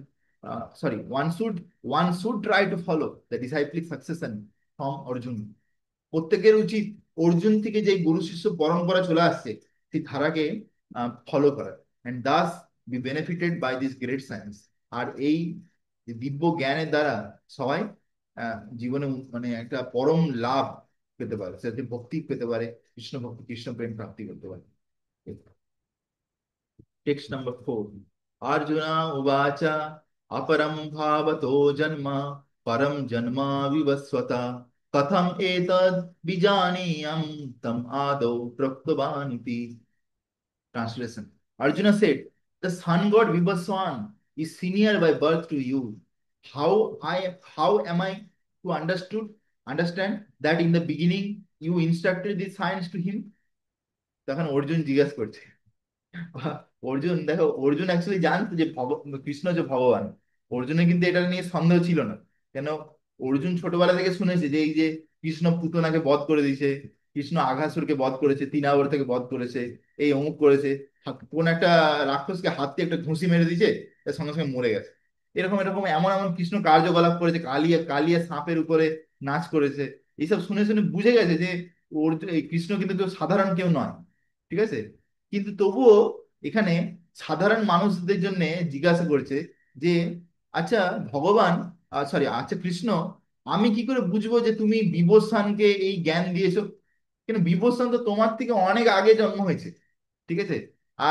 sorry, one should try to follow the disciplic succession from Arjun. প্রত্যেকের উচিত অর্জুন থেকে যে গুরু শিষ্য পরম্পরা চলে আসছে সেই ধারাকে ফলো করা, and thus be benefited by this great science. আর এই দিব্য জ্ঞানের দ্বারা সবাই জীবনে মানে একটা পরম লাভ পেতে পারে, যাতে ভক্তি পেতে পারে, কৃষ্ণ ভক্তি কৃষ্ণ প্রেম প্রাপ্তি করতে পারে। Text number 4। अर्जुन उवाच अपरं भावतो जन्म परम जन्म विवस्वत कथम एतद् विजानीयं तम आदौ प्रोक्तवान् इति। Translation. Arjuna said, the sun god Vibhaswan is senior by birth to you. How am I to understand that in the beginning you instructed this science to him? তখন অর্জুন জিজ্ঞাসা করছে, অর্জুন দেখো, অর্জুন অ্যাকচুয়ালি জানতো যে কৃষ্ণ যে ভগবান। অর্জুনের কিন্তু এটা নিয়ে সন্দেহ ছিল না। কেন? অর্জুন ছোটবেলা থেকে শুনেছে যে এই যে কৃষ্ণ পুতনাকে বধ করে দিয়েছে, কৃষ্ণ আঘাসুরকে বধ করেছে, তিনাবর থেকে বধ করেছে, এই অমুক করেছে, কোন একটা রাক্ষসকে হাত দিয়ে একটা ঘুষি মেরে দিয়েছে, তার সঙ্গে সঙ্গে মরে গেছে। এরকম এরকম এমন এমন কৃষ্ণ কার্যকলাপ করেছে, কালিয়া কালিয়া সাপের উপরে নাচ করেছে। এইসব শুনে শুনে বুঝে গেছে যে এই কৃষ্ণ কিন্তু কেউ সাধারণ কেউ নয়। ঠিক আছে? কিন্তু তবুও এখানে সাধারণ মানুষদের জন্য জিজ্ঞাসা করছে যে, আচ্ছা ভগবান, সরি, আচ্ছা কৃষ্ণ, আমি কি করে বুঝবো যে তুমি বিবস্বানকে এই জ্ঞান দিয়েছো? কেন, বিবস্বান তো তোমার থেকে অনেক আগে জন্ম হয়েছে। ঠিক আছে?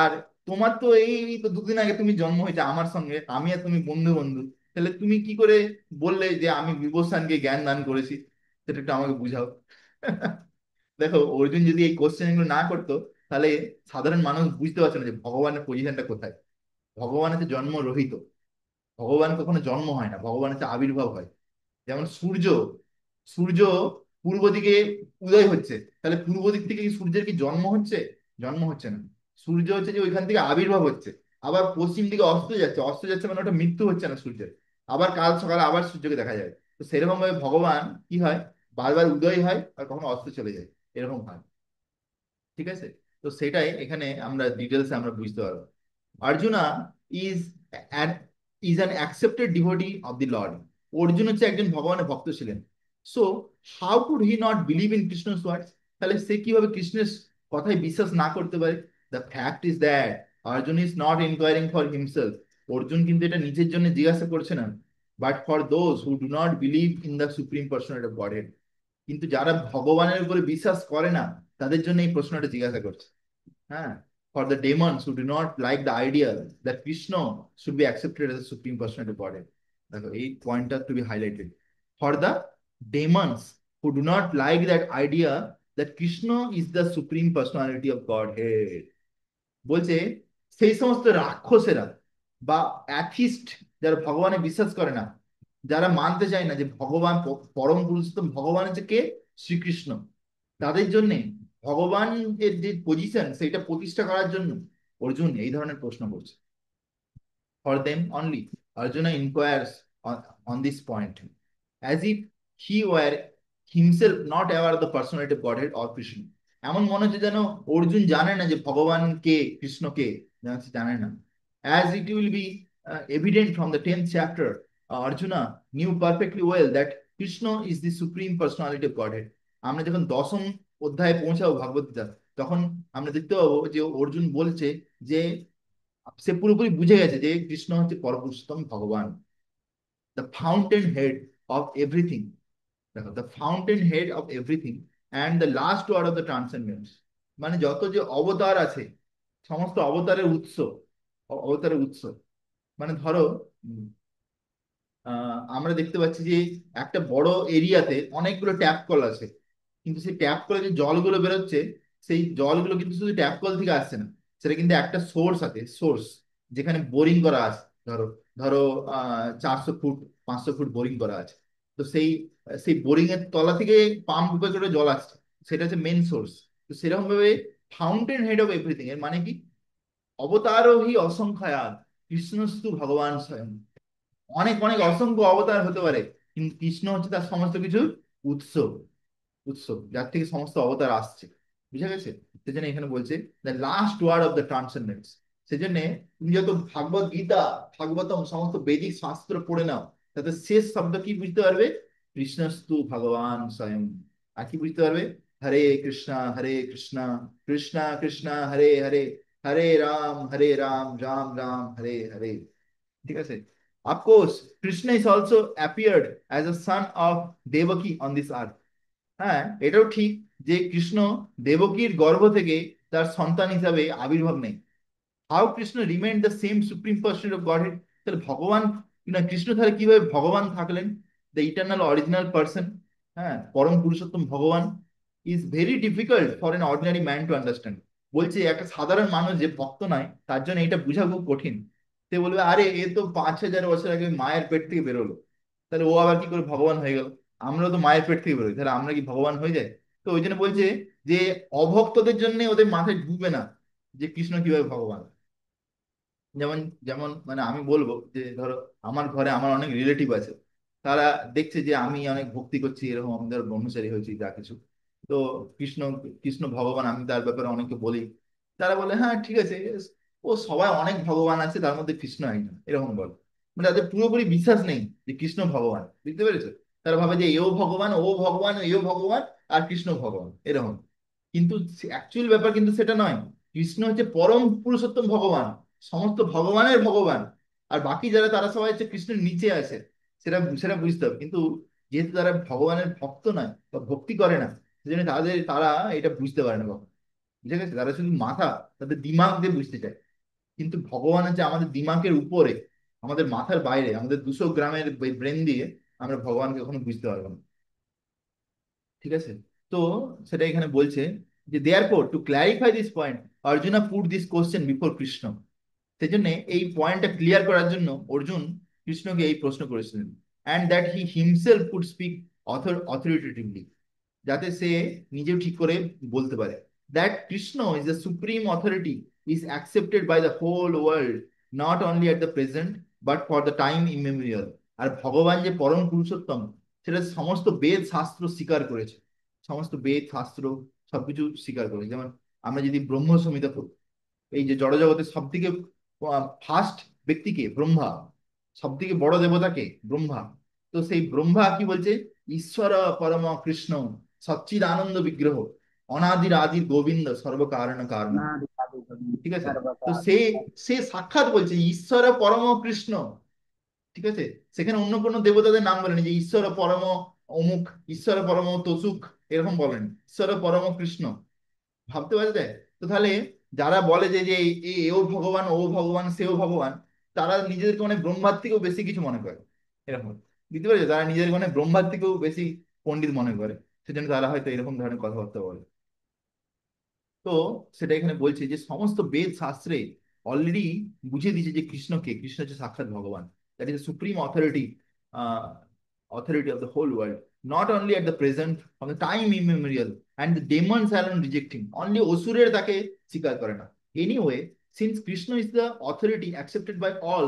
আর তোমার তো এই তো দুদিন আগে তুমি জন্ম হয়েছে আমার সঙ্গে, আমি আর তুমি বন্ধু বন্ধু। তাহলে তুমি কি করে বললে যে আমি বিবস্বানকে জ্ঞান দান করেছি? সেটা একটু আমাকে বুঝাও। দেখো, অর্জুন যদি এই কোশ্চেন গুলো না করতো, তাহলে সাধারণ মানুষ বুঝতে পারছে না যে ভগবানের পজিশনটা কোথায়। ভগবান হচ্ছে জন্ম রহিত। ভগবান কখনো জন্ম হয় না, ভগবান হচ্ছে আবির্ভাব হয়। যেমন সূর্য, সূর্য পূর্ব দিকে উদয় হচ্ছে, তাহলে পূর্ব দিক থেকে কি সূর্যের কি জন্ম হচ্ছে? জন্ম হচ্ছে না। সূর্য হচ্ছে যে ওইখান থেকে আবির্ভাব হচ্ছে। আবার পশ্চিম দিকে অস্ত যাচ্ছে, অস্ত যাচ্ছে মানে ওটা মৃত্যু হচ্ছে না সূর্যের। আবার কাল সকালে আবার সূর্যকে দেখা যায়। তো সেরকম ভাবে ভগবান কি হয়, বারবার উদয় হয় আর কখনো অস্ত চলে যায়, এরকম হয়। ঠিক আছে? তো সেটাই এখানে আমরা ডিটেলসে আমরা বুঝতে পারবো। Arjuna is is an accepted devotee of the lord. Arjun হচ্ছে একজন ভগবানের ভক্ত ছিলেন। So how could he not believe in Krishna's words? তাহলে সে কিভাবে কৃষ্ণের কথায় বিশ্বাস না করতে পারে? The fact is that Arjun is not inquiring for himself. Arjun কিন্তু এটা নিজের জন্য জিজ্ঞাসা করছে না, but for those who do not believe in the supreme personality of Godhead. কিন্তু যারা ভগবানের উপরে বিশ্বাস করে না, তাদের জন্য এই প্রশ্নটা জিজ্ঞাসা করছে। হ্যাঁ, for the demons who do not like the idea that Krishna should be accepted as a supreme personality of Godhead. দেখো এই পয়েন্টটা to be highlighted. For the demons who do not like that idea that Krishna is the supreme personality of Godhead. বলছে সেই সমস্ত রাক্ষসেরা বা atheist, যারা ভগবানে বিশ্বাস করে না, যারা মানতে চায় না যে ভগবান পরম পুরুষোত্তম ভগবান হচ্ছে কে? শ্রীকৃষ্ণ। তাদের জন্য ভগবানের যে পজিশন সেটা প্রতিষ্ঠা করার জন্য অর্জুন এই ধরনের প্রশ্ন করছে। For them only, Arjuna inquires on this point, as if he were himself not aware of the personality of Godhead or Krishna. এমন মনে হচ্ছে যেন অর্জুন জানে না যে ভগবান কে, কৃষ্ণ কে, জানে না। As it will be evident from the 10th chapter, Arjuna knew perfectly well that Krishna is the supreme personality of Godhead. আমরা যখন দশম অধ্যায়ে পৌঁছাবো ভাগবত গীতা, তখন আমরা দেখতে পাবো যে অর্জুন বলছে যে সে পুরোপুরি বুঝে গেছে যে কৃষ্ণ হচ্ছে পরপুরুষোত্তম ভগবান, the fountain head of everything. দেখো, the fountain head of everything and the last word of the transcendence. মানে যত যে অবতার আছে, সমস্ত অবতারের উৎস, অবতারের উৎস। মানে ধরো আমরা দেখতে পাচ্ছি যে একটা বড় এরিয়াতে অনেকগুলো ট্যাপ কল আছে, কিন্তু সেই ট্যাপ কলে যে জলগুলো বেরোচ্ছে, সেই জলগুলো কিন্তু শুধু ট্যাপ কল থেকে আসছে না, সেটা কিন্তু একটা সোর্স আছে, সোর্স, যেখানে বোরিং করা আছে। ধরো ধরো 400 ফুট 500 ফুট বোরিং করা আছে। তো সেই সেই বোরিং এর তলা থেকে পাম্প করে জল আসছে, সেটা হচ্ছে মেন সোর্স। তো সেরকম ভাবে ফাউন্টেন হেড অফ এভরিথিং এর মানে কি, অবতারোহি অসংখ্যাত কৃষ্ণস্তু ভগবান স্বয়ং। অনেক অনেক অসংখ্য অবতার হতে পারে, কিন্তু কৃষ্ণ হচ্ছে তার সমস্ত কিছু উৎস, উৎস যার থেকে সমস্ত অবতার আসছে। বুঝা গেছে? সেজন্য এখানে বলছে the last word of the transcendence. সেজন্য তুমি যত ভাগবত গীতা, ভাগবতম, সমস্ত বৈদিক শাস্ত্র পড়ে নাও, তাতে শেষ শব্দ কি বুঝতে পারবে? কৃষ্ণস্তু ভগবান স্বয়ং। আর কি বুঝতে পারবে? হরে কৃষ্ণা কৃষ্ণা কৃষ্ণা হরে হরে, হরে রাম রাম রাম হরে হরে। ঠিক আছে? Of course Krishna is also appeared as a son of Devaki on this আর্থ। হ্যাঁ, এটাও ঠিক যে কৃষ্ণ দেবকীর গর্ভ থেকে তার সন্তান হিসাবে আবির্ভাব নেই। How Krishna remain the same supreme person of Godhead. তাহলে ভগবান, না কৃষ্ণ তাহলে কিভাবে ভগবান থাকলেন? দ্য ইটার্নাল অরিজিনাল পার্সন, হ্যাঁ, পরম পুরুষোত্তম ভগবান, is very difficult for N ordinary man to understand. বলছে একটা সাধারণ মানুষ যে ভক্ত নয়, তার জন্য এটা বোঝা খুব কঠিন। সে বলবে, আরে এ তো 5,000 বছর আগে মায়ের পেট থেকে বেরোলো, তাহলে ও আবার কি করে ভগবান হয়ে গেল? আমরা তো মায়ের পেট থেকে বেরোই, তাহলে আমরা কি ভগবান হয়ে যায়? তো ওই জন্য বলছে যে অভক্তদের জন্য ওদের মাথায় ঢুকবে না যে কৃষ্ণ কিভাবে ভগবান। যেমন যেমন মানে আমি বলবো যে ধরো আমার ঘরে আমার অনেক রিলেটিভ আছে, তারা দেখছে যে আমি অনেক ভক্তি করছি, এরকম আমাদের ব্রহ্মচারী হয়েছি যা কিছু। তো কৃষ্ণ, কৃষ্ণ ভগবান আমি তার ব্যাপারে অনেকে বলি, তারা বলে হ্যাঁ ঠিক আছে, ও সবাই অনেক ভগবান আছে, তার মধ্যে কৃষ্ণ একজন, এরকম বলে। মানে তাদের পুরোপুরি বিশ্বাস নেই যে কৃষ্ণ ভগবান, বুঝতে পেরেছো? তারা ভাবে যে এও ভগবান, ও ভগবান, এও ভগবান, আর কৃষ্ণ ভগবান, এরকম। কিন্তু অ্যাকচুয়াল ব্যাপার কিন্তু সেটা নয়। কৃষ্ণ হচ্ছে পরম পুরুষোত্তম ভগবান, সমস্ত ভগবানের ভগবান। আর বাকি যারা, তারা সবাই হচ্ছে কৃষ্ণের নিচে আছে, সেটা সেটা বুঝতে হবে। কিন্তু যেহেতু তারা ভগবানের ভক্ত নয় বা ভক্তি করে না, সেজন্য তারা এটা বুঝতে পারে না কখনো। বুঝে গেছে? তারা শুধু মাথা, তাদের দিমাগ দিয়ে বুঝতে চায়। কিন্তু ভগবান হচ্ছে আমাদের দিমাগের উপরে, আমাদের মাথার বাইরে, আমাদের 200 গ্রামের ব্রেন দিয়ে আমরা ভগবানকে কখনো বুঝতে পারবো না। ঠিক আছে? তো সেটা এখানে বলছে যে therefore to clarify this point, Arjuna put this question before Krishna. সেই জন্য এই পয়েন্টটা ক্লিয়ার করার জন্য অর্জুন কৃষ্ণকে এই প্রশ্ন করেছিলেন, and that he himself could speak authoritatively, যাতে সে নিজেও ঠিক করে বলতে পারে that Krishna is the supreme authority, is accepted by the whole world, not only at the present but for the time immemorial. আর ভগবান যে পরম পুরুষোত্তম, সেটা সমস্ত বেদ শাস্ত্র স্বীকার করেছে, সমস্ত বেদ শাস্ত্র সবকিছু স্বীকার করেছে। যেমন আমরা যদি ব্রহ্ম সংহিতা পড়ি, এই যে জড়জগতের সব থেকে ফার্স্ট ব্যক্তিকে ব্রহ্মা, সব থেকে বড় দেবতাকে ব্রহ্মা। তো সেই ব্রহ্মা কি বলছে? ঈশ্বর পরম কৃষ্ণ সচ্চিদ আনন্দ বিগ্রহ, অনাদির আদির গোবিন্দ সর্বকারণ কারণ। ঠিক আছে? তো सर्वकाल। সে সে সাক্ষাৎ বলছে ঈশ্বর পরম কৃষ্ণ। ঠিক আছে? সেখানে অন্য কোনো দেবতাদের নাম বলেনি যে ঈশ্বর পরম অমুক, ঈশ্বর পরম তসুক, এরকম বলেনি, ঈশ্বর পরম কৃষ্ণ। ভাবতে পারা যায়? তো তাহলে যারা বলে যে যে এও ভগবান, ও ভগবান, সেও ভগবান, তারা নিজেদেরকে মানে ব্রহ্মার থেকেও বেশি কিছু মনে করে, এরকম। বুঝতে পারছো? তারা নিজেদের মানে ব্রহ্মার থেকেও বেশি পণ্ডিত মনে করে, সেজন্য তারা হয়তো এরকম ধরনের কথাবার্তা বলে। তো সেটা এখানে বলছে যে সমস্ত বেদ শাস্ত্রে অলরেডি বুঝিয়ে দিয়েছে যে কৃষ্ণকে, কৃষ্ণ হচ্ছে সাক্ষাৎ ভগবান, that is supreme authority, authority of the whole world, not only at the present, from the time immemorial, and the demons alone rejecting, only অসুরের তাকে স্বীকার করে না। Anyway, since Krishna is the authority accepted by all,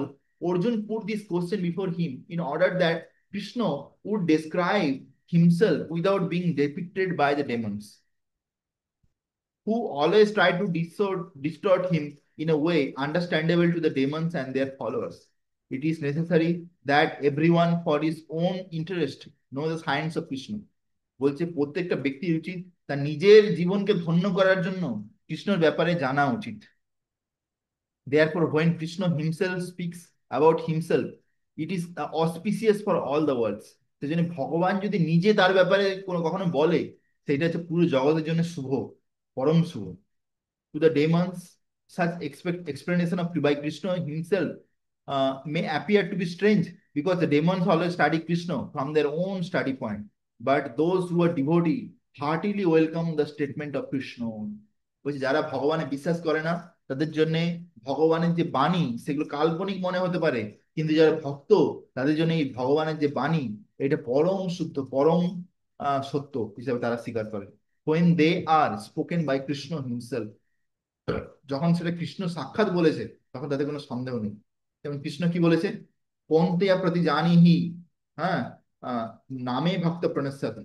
Arjun put this question before him in order that Krishna would describe himself without being depicted by the demons, who always try to distort him in a way understandable to the demons and their followers. It is necessary that everyone, for his own interest, know the science of Krishna. বলছে প্রত্যেকটা ব্যক্তির উচিত তার নিজের জীবনকে ধন্য করার জন্য কৃষ্ণর ব্যাপারে জানা উচিত। Therefore, when Krishna himself speaks about himself, it is auspicious for all the worlds. সেজন্য ভগবান যদি নিজে তার ব্যাপারে কোনো কখনো বলে, সেটা হচ্ছে পুরো জগতের জন্য শুভ, পরম শুভ। To the demons, such explanation of by Krishna himself may appear to be strange because the demons always study Krishna from their own study point. But those who are devotee heartily welcome the statement of Krishna. বলছি যারা ভগবানে বিশ্বাস করে না তাদের জন্য ভগবানের যে বাণী সেগুলো কাল্পনিক মনে হতে পারে, কিন্তু যারা ভক্ত তাদের জন্য এই ভগবানের যে বাণী এটা পরম শুদ্ধ, পরম সত্য হিসেবে তারা স্বীকার করে। when they are spoken by Krishna himself, যখন সেটা কৃষ্ণ সাক্ষাৎ বলেছে তখন তাদের কোনো সন্দেহ নেই। যেমন কৃষ্ণ কি বলেছে, কৌন্তেয়া প্রতি জানিহি, হ্যাঁ, আহ, নামে ভক্ত প্রণশ্যাতি।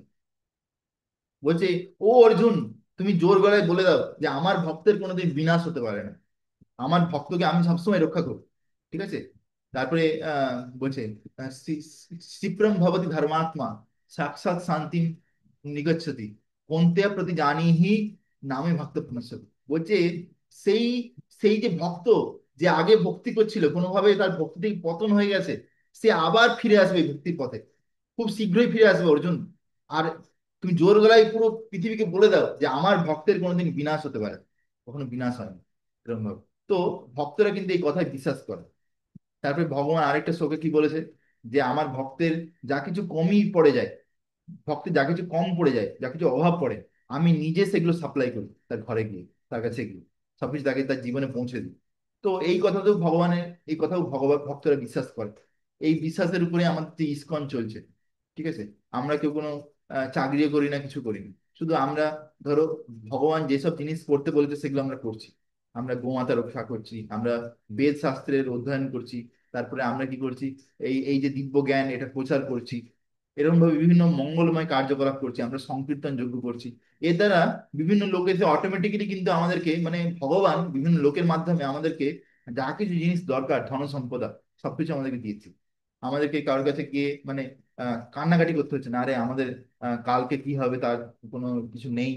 বলছে ও অর্জুন, তুমি জোর গলায় বলে দাও যে আমার ভক্তের কোনোদিন বিনাশ হতে পারে না, আমার ভক্তকে আমি সবসময় রক্ষা করব। ঠিক আছে। তারপরে বলছে ক্ষিপ্রম ভবতি ধর্মাত্মা সাক্ষাৎ শান্তি নিগচ্ছতি কন্তেয়া প্রতি জানিহি নামে ভক্ত পুনশ্চতি। বলছে সেই সেই যে ভক্ত যে আগে ভক্তি করছিল কোনোভাবে তার ভক্তি থেকে পতন হয়ে গেছে, সে আবার ফিরে আসবে এই ভক্তির পথে, খুব শীঘ্রই ফিরে আসবে অর্জুন। আর তুমি জোর গলায় পুরো পৃথিবীকে বলে দাও যে আমার ভক্তের কোনোদিন বিনাশ হতে পারে না। কখনো বিনাশ হয় না এরকম ভাবে। তো ভক্তরা কিন্তু এই কথায় বিশ্বাস করে। তারপরে ভগবান আরেকটা শ্লোকে কি বলেছে, যে আমার ভক্তের যা কিছু কমই পড়ে যায়, ভক্তের যা কিছু কম পড়ে যায়, যা কিছু অভাব পড়ে, আমি নিজে সেগুলো সাপ্লাই করি তার ঘরে গিয়ে, তার কাছে গিয়ে সবকিছু তাকে তার জীবনে পৌঁছে দিই। তো এই কথাতেও ভগবানের, এই কথাও ভগবান ভক্তরা বিশ্বাস করে। এই বিশ্বাসের উপরে আমাদের যে ইসকন চলছে। ঠিক আছে। আমরা কেউ কোনো চাকরিও করি না, কিছু করি না, শুধু আমরা ধরো ভগবান যেসব জিনিস করতে বলেছে সেগুলো আমরা করছি। আমরা গোমাতা রক্ষা করছি, আমরা বেদ শাস্ত্রের অধ্যয়ন করছি, তারপরে আমরা কি করছি, এই এই যে দিব্য জ্ঞান এটা প্রচার করছি, এরকম ভাবে বিভিন্ন মঙ্গলময় কার্যকলাপ করছি, আমরা সংকীর্তন যজ্ঞ করছি। এর দ্বারা বিভিন্ন লোক এসে অটোমেটিক্যালি কিন্তু আমাদেরকে, মানে ভগবান বিভিন্ন লোকের মাধ্যমে আমাদেরকে যা কিছু জিনিস দরকার, ধন সম্পদা সবকিছু আমাদেরকে দিয়েছে। আমাদেরকে কারোর কাছে গিয়ে মানে কান্নাকাটি করতে হচ্ছে না, আরে আমাদের কালকে কি হবে তার কোনো কিছু নেই,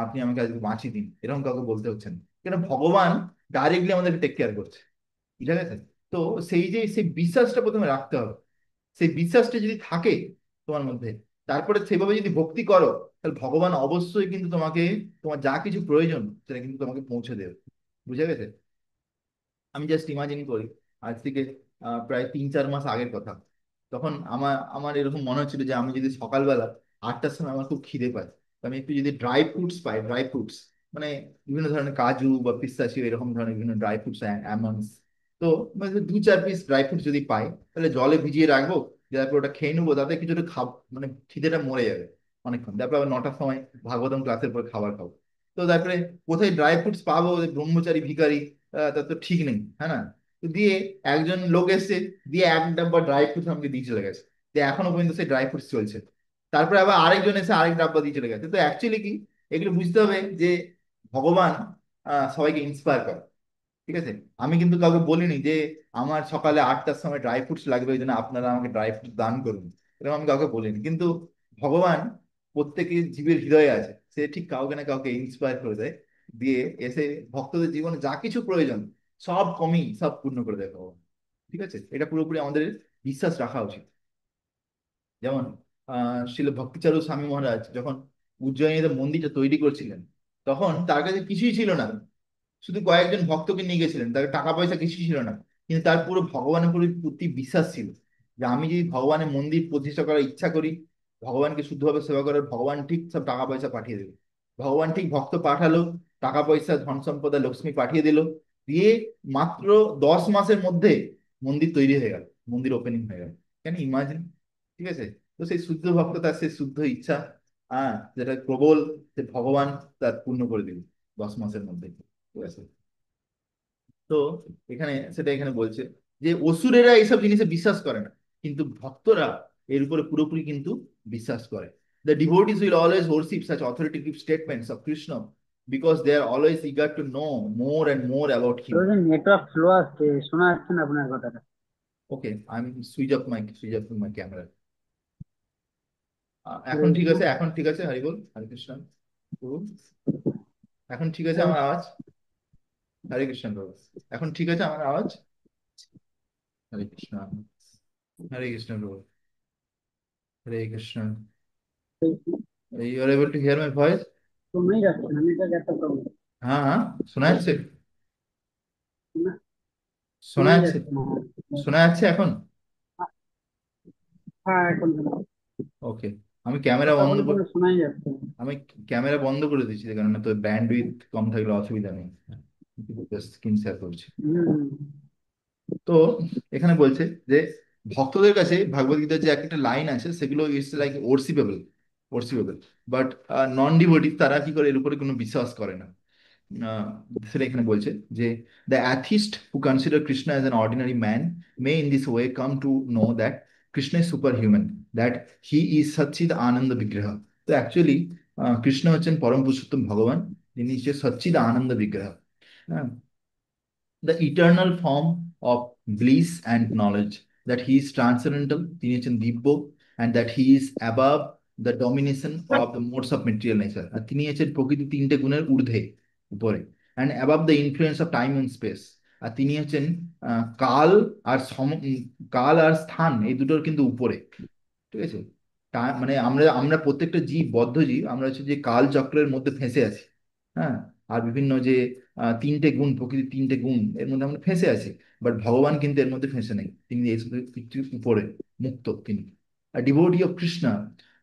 আপনি আমাকে আজকে বাঁচিয়ে দিন, এরকম কাউকে বলতে হচ্ছে না, কেন ভগবান ডাইরেক্টলি আমাদেরকে টেক কেয়ার করছে। ঠিক আছে। তো সেই যে সেই বিশ্বাসটা প্রথমে রাখতে হবে। সেই বিশ্বাসটা যদি থাকে তোমার মধ্যে, তারপরে সেভাবে যদি ভক্তি করো, তাহলে ভগবান অবশ্যই কিন্তু তোমাকে, তোমার যা কিছু প্রয়োজন সেটা কিন্তু তোমাকে পৌঁছে দেবে। বুঝে গেছে। আমি জাস্ট ইমাজিন করি, আজ থেকে প্রায় 3-4 মাস আগের কথা। তখন আমার আমার এরকম মনে হচ্ছিল যে আমি যদি সকালবেলা 8টার সময় আমার খুব খিদে পায়, তো আমি একটু যদি ড্রাই ফ্রুটস পাই, ড্রাই ফ্রুটস মানে বিভিন্ন ধরনের কাজু বা পিস্তাচিও এরকম ধরনের বিভিন্ন ড্রাই ফ্রুটস, অ্যালমন্ডস, তো মানে 2-4 পিস ড্রাই ফ্রুটস যদি পাই, তাহলে জলে ভিজিয়ে রাখবো, তারপর ওটা খেয়ে নেবো, তাতে কিছুটা খাব, মানে খিদেটা মরে যাবে অনেকক্ষণ। তারপর আবার 9টার সময় ভাগবতম ক্লাসের পর খাবার খাবো। তো তারপরে কোথায় ড্রাই ফ্রুটস পাবো, ব্রহ্মচারী ভিখারি, তার তো ঠিক নেই, হ্যাঁ না। তো দিয়ে একজন লোক এসছে, দিয়ে 1 ডাব্বা ড্রাই ফ্রুটস আমাকে দিয়ে চলে গেছে, দিয়ে এখনো পর্যন্ত সেই ড্রাই ফ্রুটস চলছে। তারপরে আবার আরেকজন এসে আরেক ডাব্বা দিয়ে চলে গেছে। তো অ্যাকচুয়ালি কি, এগুলো বুঝতে হবে যে ভগবান সবাইকে ইন্সপায়ার করে। ঠিক আছে। আমি কিন্তু কাউকে বলিনি যে আমার সকালে 8টার সময় ড্রাই ফ্রুটস লাগবে, ওই জন্য আপনারা আমাকে ড্রাই ফ্রুটস দান করুন, এরকম আমি কাউকে বলিনি। কিন্তু ভগবান প্রত্যেকের জীবের হৃদয়ে আছে, সে ঠিক কাউকে না কাউকে ইন্সপায়ার করে দেয়, দিয়ে এসে ভক্তদের জীবনে যা কিছু প্রয়োজন সব কমই সব পূর্ণ করে দেয় ভগবান। ঠিক আছে। এটা পুরোপুরি আমাদের বিশ্বাস রাখা উচিত। যেমন শিল ভক্তিচারু স্বামী মহারাজ যখন উজ্জয়িনীতে মন্দিরটা তৈরি করছিলেন, তখন তার কাছে কিছুই ছিল না, শুধু কয়েকজন ভক্তকে নিয়ে গেছিলেন, তার টাকা পয়সা কিছুই ছিল না, কিন্তু তার পুরো ভগবানের প্রতি বিশ্বাস ছিল, যে আমি যদি ভগবানের মন্দির প্রতিষ্ঠা করার ইচ্ছা করি, ভগবানকে শুদ্ধভাবে সেবা করার, ভগবান ঠিক সব টাকা পয়সা পাঠিয়ে দেবে। ভগবান ঠিক ভক্ত পাঠালো, টাকা পয়সা ধন সম্পদা লক্ষ্মী পাঠিয়ে দিল, দিয়ে মাত্র 10 মাসের মধ্যে মন্দির তৈরি হয়ে গেল, মন্দির ওপেনিং হয়ে গেল। কেন ইমাজিন। ঠিক আছে। তো সেই শুদ্ধ ভক্ত, তার সেই শুদ্ধ ইচ্ছা, যেটা প্রবল, যে ভগবান তার পূর্ণ করে দিল 10 মাসের মধ্যে। ঠিক আছে। তো এখানে সেটা এখানে বলছে যে অসুরেরা এইসব জিনিসে বিশ্বাস করে না, কিন্তু ভক্তরা এর উপরে পুরোপুরি কিন্তু বিশ্বাস করে। The devotees will always worship such authoritative statements of Krishna because they are always eager to know more and more about him. Network slow আসছে, শোনা যাচ্ছে না আপনার কথাটা। Okay, I'm switch off my camera. হরে এখন ঠিক কৃষ্ণ। আছে, এখন ঠিক আছে, হরি বল, হরে কৃষ্ণ প্রভু। এখন ঠিক আছে হরে আমার আওয়াজ? হরে কৃষ্ণ প্রভু। এখন ঠিক আছে আমার আওয়াজ? হরে কৃষ্ণ, হরে কৃষ্ণ প্রভু, হরে Krishna. Krishna. You are able to hear my voice? শোনাই যাচ্ছে না, নেটওয়ার্ক একটা প্রবলেম। হ্যাঁ হ্যাঁ, শোনা যাচ্ছে, শোনা শোনাই যাচ্ছে, যাচ্ছে না। শোনা যাচ্ছে এখন? হ্যাঁ, এখন শোনা। ওকে। আমি ক্যামেরা কথা বন্ধ বলে করে, কোনো শোনাই যাচ্ছে না। আমি ক্যামেরা বন্ধ করে দিচ্ছি, কারণ তো ব্যান্ডউইথ কম থাকলে অসুবিধা নেই। জাস্ট স্ক্রিন শেয়ার করছি। হুম। তো এখানে বলছে যে ভক্তদের কাছে ভাগবত গীতার যে একটা লাইন আছে সেগুলো it's like worshipable, worshipable, but non devotee তারা কি করে এর উপরে কোনো বিশ্বাস করে না। আহ, সেটা এখানে বলছে যে the atheist who consider Krishna as an ordinary man may in this way come to know that Krishna is super human, that he is সচ্চিদ আনন্দ বিগ্রহ। তো অ্যাকচুয়ালি কৃষ্ণ হচ্ছেন পরম পুরুষোত্তম ভগবান, যিনি হচ্ছে সচ্চিদ আনন্দ বিগ্রহ, হ্যাঁ, the eternal form of bliss and knowledge, that he is transcendental, তিনি হচ্ছেন দিব্য, and that he is above the domination of the modes of material nature, আর তিনি হচ্ছেন প্রকৃতি তিনটে গুণের ঊর্ধ্বে, উপরে, and above the influence of time and space, আর তিনি হচ্ছেন কাল আর কাল আর স্থান এই দুটোর কিন্তু উপরে, ঠিক আছে। মানে আমরা আমরা প্রত্যেকটা জীব, বদ্ধ জীব, আমরা হচ্ছে যে কাল চক্রের মধ্যে ফেঁসে আছি, হ্যাঁ, আর বিভিন্ন যে তিনটে গুণ, প্রকৃতির তিনটে গুণ এর মধ্যে আমরা ফেঁসে আছি, বাট ভগবান কিন্তু এর মধ্যে ফেঁসে নেই, তিনি এই পৃথিবীর উপরে মুক্ত তিনি। A devotee of Krishna,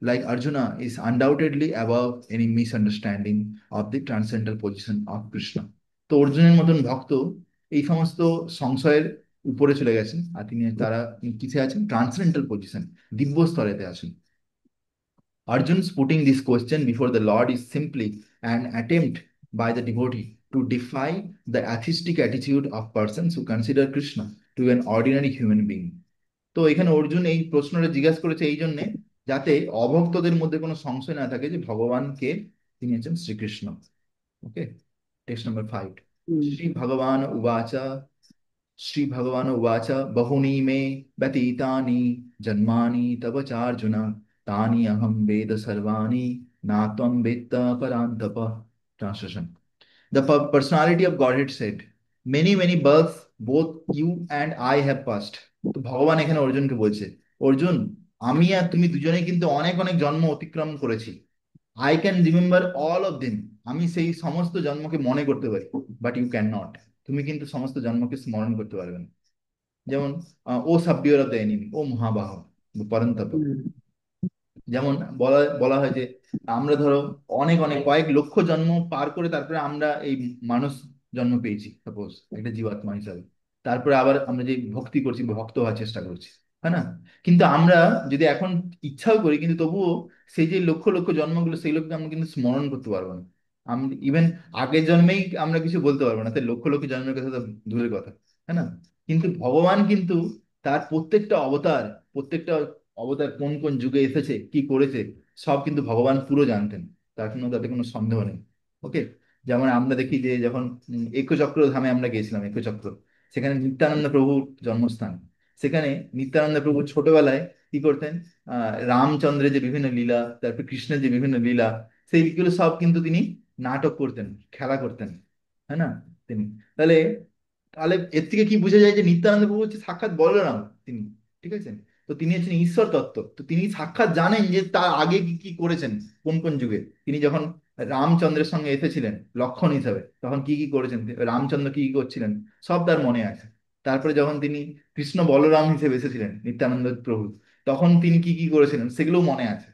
like Arjuna, is undoubtedly above any misunderstanding of the transcendental position of Krishna. তো অর্জুনের মতন ভক্ত এই সমস্ত সংশয়ের উপরে চলে গেছেন, আর তিনি তারা কিসে আছেন? ট্রান্সেন্ডেন্টাল পজিশন, দিব্য স্তরেতে আছেন। Arjun's putting this question before the Lord is simply an attempt by the devotee to defy the atheistic attitude of persons who consider Krishna to an ordinary human being. তো এখানে অর্জুন এই প্রশ্নটা জিজ্ঞাসা করেছে এই জন্যে যাতে অভক্তদের মধ্যে কোনো সংশয় না থাকে যে ভগবানকে, তিনি হচ্ছেন শ্রীকৃষ্ণ। ওকে, টেক্সট নাম্বার 5। হুম। শ্রী ভগবান উবাচ, श्री भगवान उवाच बहूनि मे व्यतीतानि जन्मानि तव चार्जुन तानि अहं वेद सर्वाणि न त्वं वेत्त परान्तप। Translation: The personality of Godhead said, many many births both you and I have passed. তো ভগবান এখানে অর্জুনকে বলছে, অর্জুন, আমি আর তুমি দুজনেই কিন্তু অনেক অনেক জন্ম অতিক্রম করেছি। I can remember all of দিম, আমি সেই সমস্ত জন্মকে মনে করতে পারি, বাট ইউ ক্যান নট, তুমি কিন্তু সমস্ত জন্মকে স্মরণ করতে পারবে না। যেমন ও সাবডিওর অফ দ্য এনিমি, ও মহাবাহ, পরন্তপ। হুম। যেমন বলা বলা হয় যে আমরা ধরো অনেক অনেক কয়েক লক্ষ জন্ম পার করে তারপরে আমরা এই মানুষ জন্ম পেয়েছি, সাপোজ একটা জীবাত্মা হিসাবে, তারপরে আবার আমরা যে ভক্তি করছি, ভক্ত হওয়ার চেষ্টা করছি, হ্যাঁ না? কিন্তু আমরা যদি এখন ইচ্ছাও করি, কিন্তু তবুও সেই যে লক্ষ লক্ষ জন্মগুলো সেইগুলোকে আমরা কিন্তু স্মরণ করতে পারবো না। আমি ইভেন আগের জন্মেই আমরা কিছু বলতে পারবো না, তাই লক্ষ লক্ষ জন্মের কথা তো দূরের কথা, হ্যাঁ না? কিন্তু ভগবান কিন্তু তার প্রত্যেকটা অবতার, প্রত্যেকটা অবতার কোন কোন যুগে এসেছে, কি করেছে, সব কিন্তু ভগবান পুরো জানতেন, তাতে কোনো সন্দেহ নেই। ওকে। যেমন আমরা দেখি যে যখন একচক্র ধামে আমরা গিয়েছিলাম, একচক্র, সেখানে নিত্যানন্দ প্রভুর জন্মস্থান, সেখানে নিত্যানন্দ প্রভু ছোটবেলায় কি করতেন, রামচন্দ্রের যে বিভিন্ন লীলা, তারপর কৃষ্ণের যে বিভিন্ন লীলা, সেইগুলো সব কিন্তু তিনি নাটক করতেন, খেলা করতেন, হ্যাঁ না? তিনি তাহলে, তাহলে এর থেকে কি বোঝা যায় যে নিত্যানন্দ প্রভু হচ্ছে সাক্ষাৎ বলরাম তিনি, ঠিক আছে। তো তিনি হচ্ছেন ঈশ্বর তত্ত্ব, তো তিনি সাক্ষাৎ জানেন যে তার আগে কি কি করেছেন, কোন কোন যুগে তিনি যখন রামচন্দ্রের সঙ্গে এসেছিলেন লক্ষণ হিসাবে, তখন কি কি করেছেন, রামচন্দ্র কি কি করছিলেন, সব তার মনে আছে। তারপরে যখন তিনি কৃষ্ণ বলরাম হিসেবে এসেছিলেন নিত্যানন্দ প্রভু, তখন তিনি কি কি করেছিলেন সেগুলোও মনে আছে।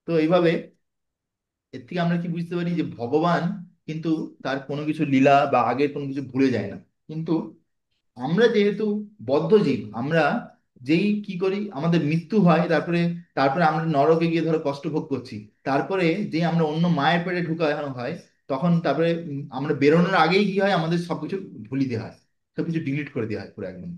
তো এইভাবে এর থেকে আমরা কি বুঝতে পারি যে ভগবান কিন্তু তার কোনো কিছু লীলা বা আগের কোনো কিছু ভুলে যায় না। কিন্তু আমরা যেহেতু বদ্ধ জীব, আমরা যেই কি করি, আমাদের মৃত্যু হয়, তারপরে তারপরে আমরা নরকে গিয়ে ধরো কষ্ট ভোগ করছি, তারপরে যে আমরা অন্য মায়ের পেটে ঢুকানো হয়, তখন তারপরে আমরা বেরোনোর আগেই কি হয়, আমাদের সবকিছু ভুলিয়ে দেওয়া হয়, সবকিছু ডিলিট করে দেওয়া হয় পুরো একদম,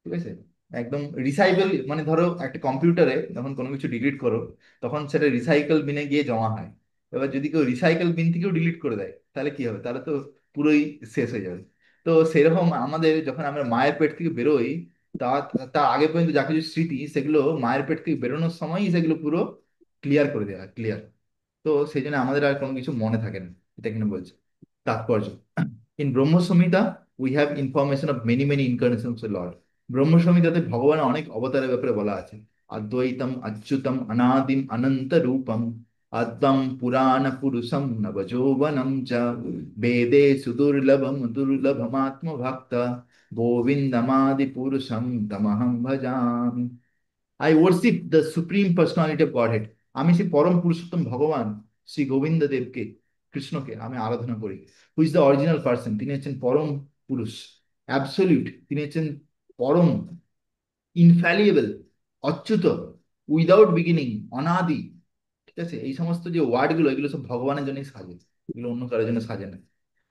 ঠিক আছে। একদম রিসাইকেল, মানে ধরো একটা কম্পিউটারে যখন কোনো কিছু ডিলিট করো, তখন সেটা রিসাইকেল বিনে গিয়ে জমা হয়। এবার যদি কেউ রিসাইকেল বিন থেকেও ডিলিট করে দেয়, তাহলে কি হবে? তাহলে তো পুরোই শেষ হয়ে যাবে। তো সেরকম আমাদের যখন আমরা মায়ের পেট থেকে বেরোই, তা তার আগে পর্যন্ত যা কিছু স্মৃতি, সেগুলো মায়ের পেট থেকে বেরোনোর সময়ই সেগুলো পুরো ক্লিয়ার করে দেওয়া হয়, ক্লিয়ার। তো সেই জন্য আমাদের আর কোনো কিছু মনে থাকে না। এটা এখানে বলছে তাৎপর্য। In Brahma Samhita we have information of many many incarnations of lord. Brahma সংহিতাতে ভগবানের অনেক অবতারের ব্যাপারে বলা আছে। অদ্বৈতম অচ্যুতম অনাদিম অনন্ত রূপম আদ্যম পুরাণ পুরুষম নবযৌবনম চ বেদে সুদুর্লভম দুর্লভমাত্ম ভক্ত গোবিন্দমাদি পুরুষম তমহং ভজামি। I worship the supreme personality of Godhead. আমি সেই পরম পুরুষোত্তম ভগবান শ্রী গোবিন্দ দেবকে, কৃষ্ণকে আমি আরাধনা করি। Who is the original person, তিনি হচ্ছেন পরম পুরুষ, অ্যাবসলিউট, তিনি হচ্ছেন পরম, ইনফ্যালিয়েবল, অচ্যুত, উইদাউট বিগিনিং, অনাদি। ঠিক আছে, এই সমস্ত যে ওয়ার্ডগুলো, এগুলো সব ভগবানের জন্যই সাজে, এগুলো অন্য কারোর জন্য সাজে না।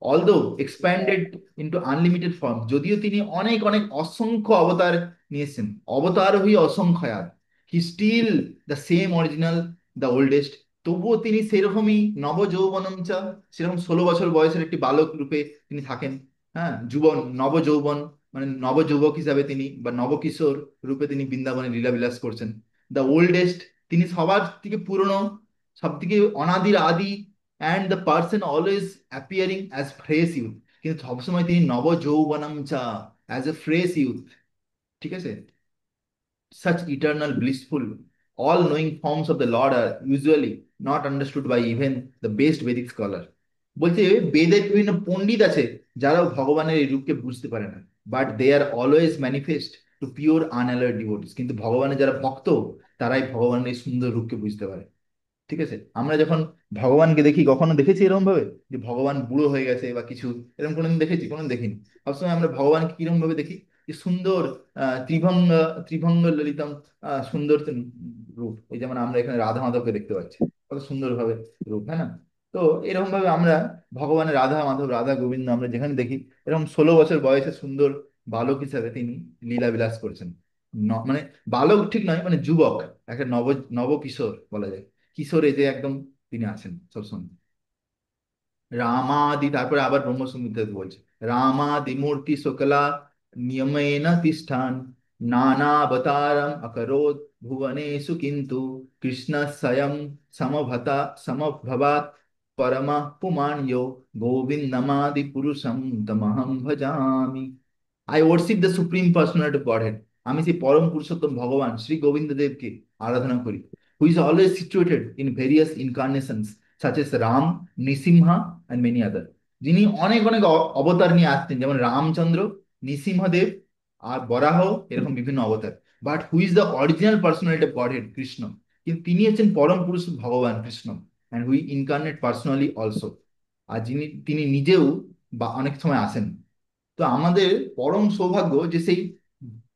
Although expanded into unlimited form, যদিও তিনি অনেক অনেক অসংখ্য অবতার নিয়েছেন, অবতার হই অসংখ্যাত, he still the same original, the oldest. তবুও তিনি সেরকমই নবযৌবনম চা, সেরকম 16 বছর বয়সের একটি বালক রূপে তিনি থাকেন। হ্যাঁ, যুবন নবযৌবন, মানে নবযুবক হিসাবে তিনি, বা নবকিশোর রূপে তিনি বৃন্দাবনে লীলাবিলাস করছেন। দ্য ওল্ডেস্ট, তিনি সবার থেকে পুরনো, সব থেকে অনাদির আদি, and the person always appearing as fresh youth, কিন্তু সবসময় তিনি নব যৌবনম চা, অ্যাজ এ ফ্রেশ ইউথ। ঠিক আছে, such eternal, blissful, all knowing forms of the Lord are usually not understood by even the best Vedic scholar. বলছে বেদের বিভিন্ন পণ্ডিত আছে যারাও ভগবানের এই রূপকে বুঝতে পারে না, but they are always manifest to pure unalloyed devotees. কিন্তু ভগবানের যারা ভক্ত, তারাই ভগবানের এই সুন্দর রূপকে বুঝতে পারে। ঠিক আছে, আমরা যখন ভগবানকে দেখি, কখনো দেখেছি এরকম ভাবে যে ভগবান বুড়ো হয়ে গেছে বা কিছু, এরকম কোনোদিন দেখেছি? কোনোদিন দেখিনি। সবসময় আমরা ভগবানকে কিরকম ভাবে দেখি, যে সুন্দর ত্রিভঙ্গ, ত্রিভঙ্গ ললিতম, সুন্দর রূপ। এই যেমন আমরা এখানে রাধা মাধবকে দেখতে পাচ্ছি, কত সুন্দর ভাবে রূপ, হ্যাঁ না? তো এরকম ভাবে আমরা ভগবানের রাধা মাধব, রাধা গোবিন্দ আমরা যেখানে দেখি, এরকম 16 বছর বয়সে সুন্দর বালক হিসাবে তিনি লীলা বিলাস করছেন। মানে বালক ঠিক নয়, মানে যুবক, একটা নবকিশোর বলা যায়, কিশোরে যে একদম তিনি আছেন সবসময়। রামাদি, তারপরে আবার ব্রহ্মসংহিতাতে বলছে, রামাদি মূর্তি শুক্লা নিয়মেন তিষ্ঠান নানাবতারম অকরোৎ ভুবনেষু কিন্তু কৃষ্ণ স্বয়ং সমভতা সমভবাত পরম পুমান্যো গোবিন্দমাদি পুরুষম তমহং ভজামি। I worship the supreme personality of Godhead. আমি সেই পরম পুরুষোত্তম ভগবান শ্রী গোবিন্দ দেবকে আরাধনা করি। Who is always situated in various incarnations such as Ram, Nrisimha and many other. যিনি অনেক অনেক অবতার নিয়ে আসছেন, যেমন রামচন্দ্র, নৃসিংহদেব আর বরাহ, এরকম বিভিন্ন অবতার। But who is the original personality of Godhead? Krishna. কিন্তু তিনি হচ্ছেন পরম পুরুষ ভগবান Krishna, and who incarnate personally also. আর যিনি, তিনি নিজেও বা অনেক সময় আসেন। তো আমাদের পরম সৌভাগ্য যে সেই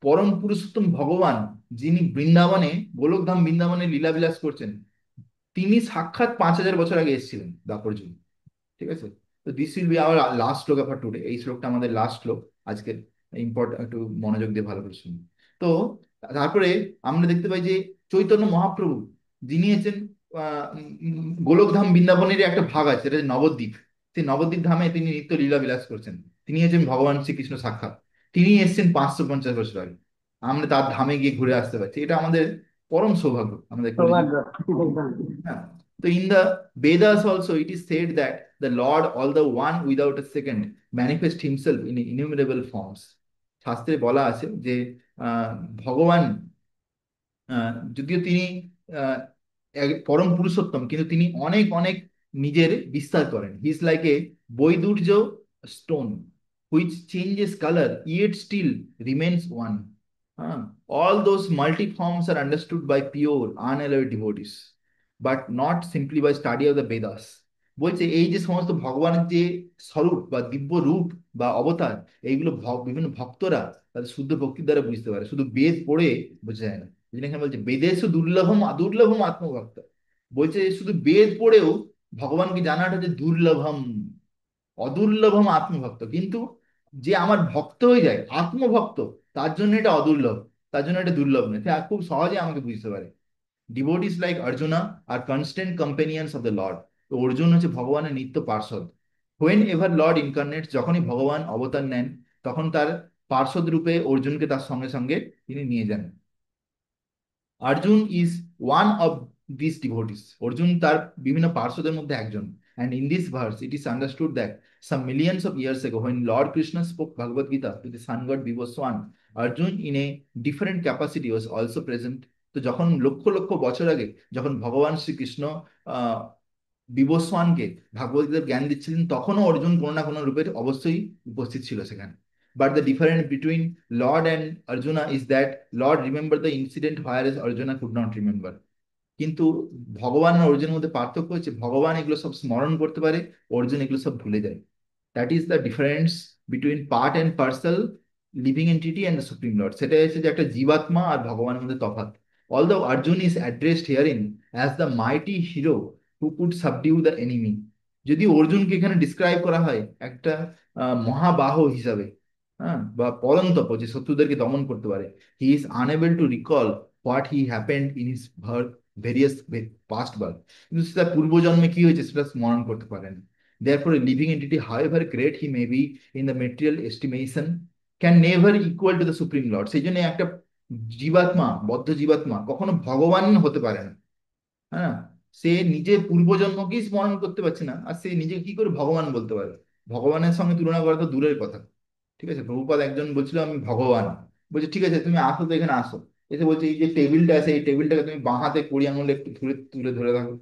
পরম পুরুষোত্তম ভগবান, যিনি বৃন্দাবনে, গোলকধাম বৃন্দাবনে লীলাবিলাস করছেন, তিনি সাক্ষাৎ 5,000 বছর আগে এসেছিলেন দাপর যুগে। ঠিক আছে, তো this will be our last শ্লোক ফর টুডে। এই শ্লোকটা আমাদের লাস্ট শ্লোক আজকে। ইম্পর্টেন্ট, একটু মনোযোগ দিয়ে ভালো করে শুনুন। তো তারপরে আমরা দেখতে পাই যে চৈতন্য মহাপ্রভু, যিনি হচ্ছেন গোলকধাম বৃন্দাবনের একটা ভাগ আছে, যেটা হচ্ছে নবদ্বীপ। সেই নবদ্বীপ ধামে তিনি নিত্য লীলা বিলাস করছেন। তিনি হচ্ছেন ভগবান শ্রীকৃষ্ণ সাক্ষাৎ। তিনি এসেছেন 550 বছর আগে। আমরা তার ধামে গিয়ে ঘুরে আসতে পারছি, এটা আমাদের পরম সৌভাগ্য। আমাদের কলিযুগ। সৌভাগ্য। একদম। হ্যাঁ। তো in the Vedas also it is said that the Lord, although one without a second, manifest himself in innumerable forms. শাস্ত্রে বলা আছে যে আহ, ভগবান, যদিও তিনি আহ, পরম পুরুষোত্তম, কিন্তু তিনি অনেক অনেক নিজের বিস্তার করেন। He is like a vaidurya stone which changes colour yet still remains one. All those multi forms are understood by pure unalloyed devotees, but not simply by study of the Vedas. বলছে এই যে সমস্ত ভগবানের যে স্বরূপ বা দিব্য রূপ বা অবতার, এইগুলো বিভিন্ন ভক্তরা তাদের শুদ্ধ ভক্তির দ্বারা বুঝতে পারে, শুধু বেদ পড়ে বোঝা যায় না। যিনি এখানে বলছে বেদেশু দুর্লভম দুর্লভম আত্মভক্ত, বলছে শুধু বেদ পড়েও ভগবানকে জানাটা হচ্ছে দুর্লভম, অদুর্লভম আত্মভক্ত। কিন্তু যে আমার ভক্ত হয়ে যায়, আত্মভক্ত, তার জন্য এটা অদুর্লভ, তার জন্য এটা দুর্লভ নয়, সে খুব সহজে আমাকে বুঝতে পারে। Devotees like Arjuna are constant companions of the lord. তো অর্জুন হচ্ছে ভগবানের নিত্য পার্ষদ। হোয়েন এভার লর্ড ইনকার্নেট, যখনই ভগবান অবতার নেন, তখন তার পার্ষদ রূপে অর্জুনকে তার সঙ্গে সঙ্গে তিনি নিয়ে যান। Arjun is one of this devotees. Arjun তার বিভিন্ন পার্শ্বদের মধ্যে একজন। And in this verse, it is understood that some millions of years ago, when Lord Krishna spoke Bhagavad Gita to the sun god Vivaswan, Arjun in a different capacity was also present. তো যখন লক্ষ লক্ষ বছর আগে যখন ভগবান শ্রীকৃষ্ণ আহ বিবস্বানকে ভাগবত গীতার জ্ঞান দিচ্ছিলেন, তখনও অর্জুন কোনো না কোনো রূপে অবশ্যই উপস্থিত ছিল সেখানে। But the difference between lord and Arjuna is that lord remember the incident whereas Arjuna could not remember. কিন্তু ভগবান আর অর্জুনের মধ্যে পার্থক্য হচ্ছে ভগবান এগুলো সব স্মরণ করতে পারে, অর্জুন এগুলো সব ভুলে যায়। That is the difference between part and parcel, living entity and the supreme lord. সেটা হচ্ছে যে একটা জীবাত্মা আর ভগবানের মধ্যে তফাৎ। Although Arjun is addressed herein as the mighty hero who could subdue the enemy. যদি অর্জুনকে এখানে ডিসক্রাইব করা হয় একটা মহাবাহ হিসাবে, হ্যাঁ, বা পরন্তপ যে শত্রুদেরকে দমন করতে পারে, he is unable to recall what he happened in his various past birth. কিন্তু সেটা পূর্বজন্মে কি হয়েছে সেটা স্মরণ করতে পারেন। Therefore, a living entity, however great he may be in the material estimation, can never equal to the Supreme Lord. সেই জন্য একটা জীবাত্মা, বদ্ধ জীবাত্মা কখনো ভগবান হতে পারে না। হ্যাঁ, সে নিজে পূর্বজন্মকেই স্মরণ করতে পারছে না, আর সে নিজে কি করে ভগবান বলতে পারে? ভগবানের সঙ্গে তুলনা করা তো দূরের কথা। ঠিক আছে, প্রভুপাদ একজন বলছিল আমি ভগবান। বলছে ঠিক আছে, তুমি আসো তো, এখানে আসো। এসে বলছে এই যে টেবিলটা আছে, এই টেবিলটাকে তুমি বাঁ হাতে 20 আঙুলে একটু তুলে তুলে ধরে রাখো।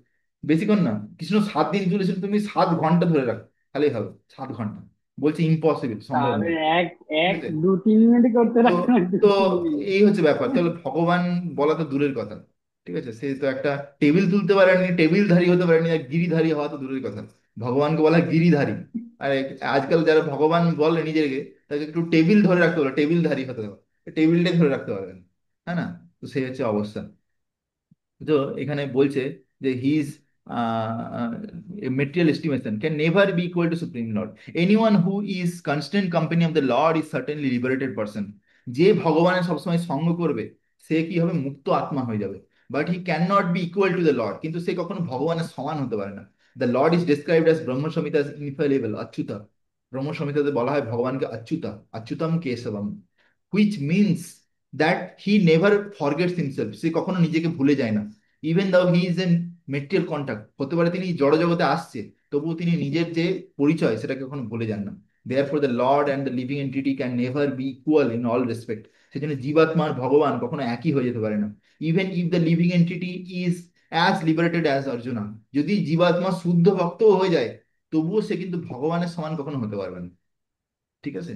বেশিক্ষণ না, কৃষ্ণ 7 দিন তুলেছিল, তুমি 7 ঘন্টা ধরে রাখো, তাহলেই হবে 7 ঘন্টা। বলছে ইম্পসিবল, সম্ভব তাহলে নয়। এক ঠিক এক আছে, 2-3 মিনিট করতে তো লাগবে না, দু তো তিন মিনিট এই হচ্ছে ব্যাপার। তাহলে ভগবান বলা তো দূরের কথা। ঠিক আছে, সে তো একটা টেবিল তুলতে পারেনি, টেবিলধারী হতে পারেনি, আর গিরিধারী হওয়া তো দূরের কথা। ভগবানকে বলা হয় গিরিধারী। আর আজকাল যারা ভগবান বলে নিজেকে, তাকে একটু টেবিল ধরে রাখতে হবে, টেবিলধারী হতে হবে, টেবিলটাই ধরে রাখতে পারবে না। হ্যাঁ না? তো সেই হচ্ছে অবস্থা। তো এখানে বলছে যে his material estimation can never be equal to supreme lord. Anyone who is constant company of the lord is certainly liberated person. যে ভগবানের সবসময় সঙ্গ করবে সে কি হবে? মুক্ত আত্মা হয়ে যাবে। But he can not be equal to the lord, কিন্তু সে কখনো ভগবানের সমান হতে পারে না। The lord is described as Brahma Samhita infallible Achyuta. Brahma সংহিতাতে বলা হয় ভগবানকে অচ্যুতা, অচ্যুতম কেশবম, which means that he never forgets himself. সে কখনো নিজেকে ভুলে যায় না। Even though he is in material contact, হতে পারে তিনি জড় জগতে আসছে, তবুও তিনি নিজের যে পরিচয় সেটাকে কখনো ভুলে যান না। Therefore the Lord and the living entity can never be equal in all respect. সেজন্য জীবাত্মা আর ভগবান কখনো একই হয়ে যেতে পারে না। Even if the living entity is as liberated as Arjuna, যদি জীবাত্মা শুদ্ধ ভক্তও হয়ে যায়, তবুও সে কিন্তু ভগবানের সমান কখনো হতে পারবে না। ঠিক আছে,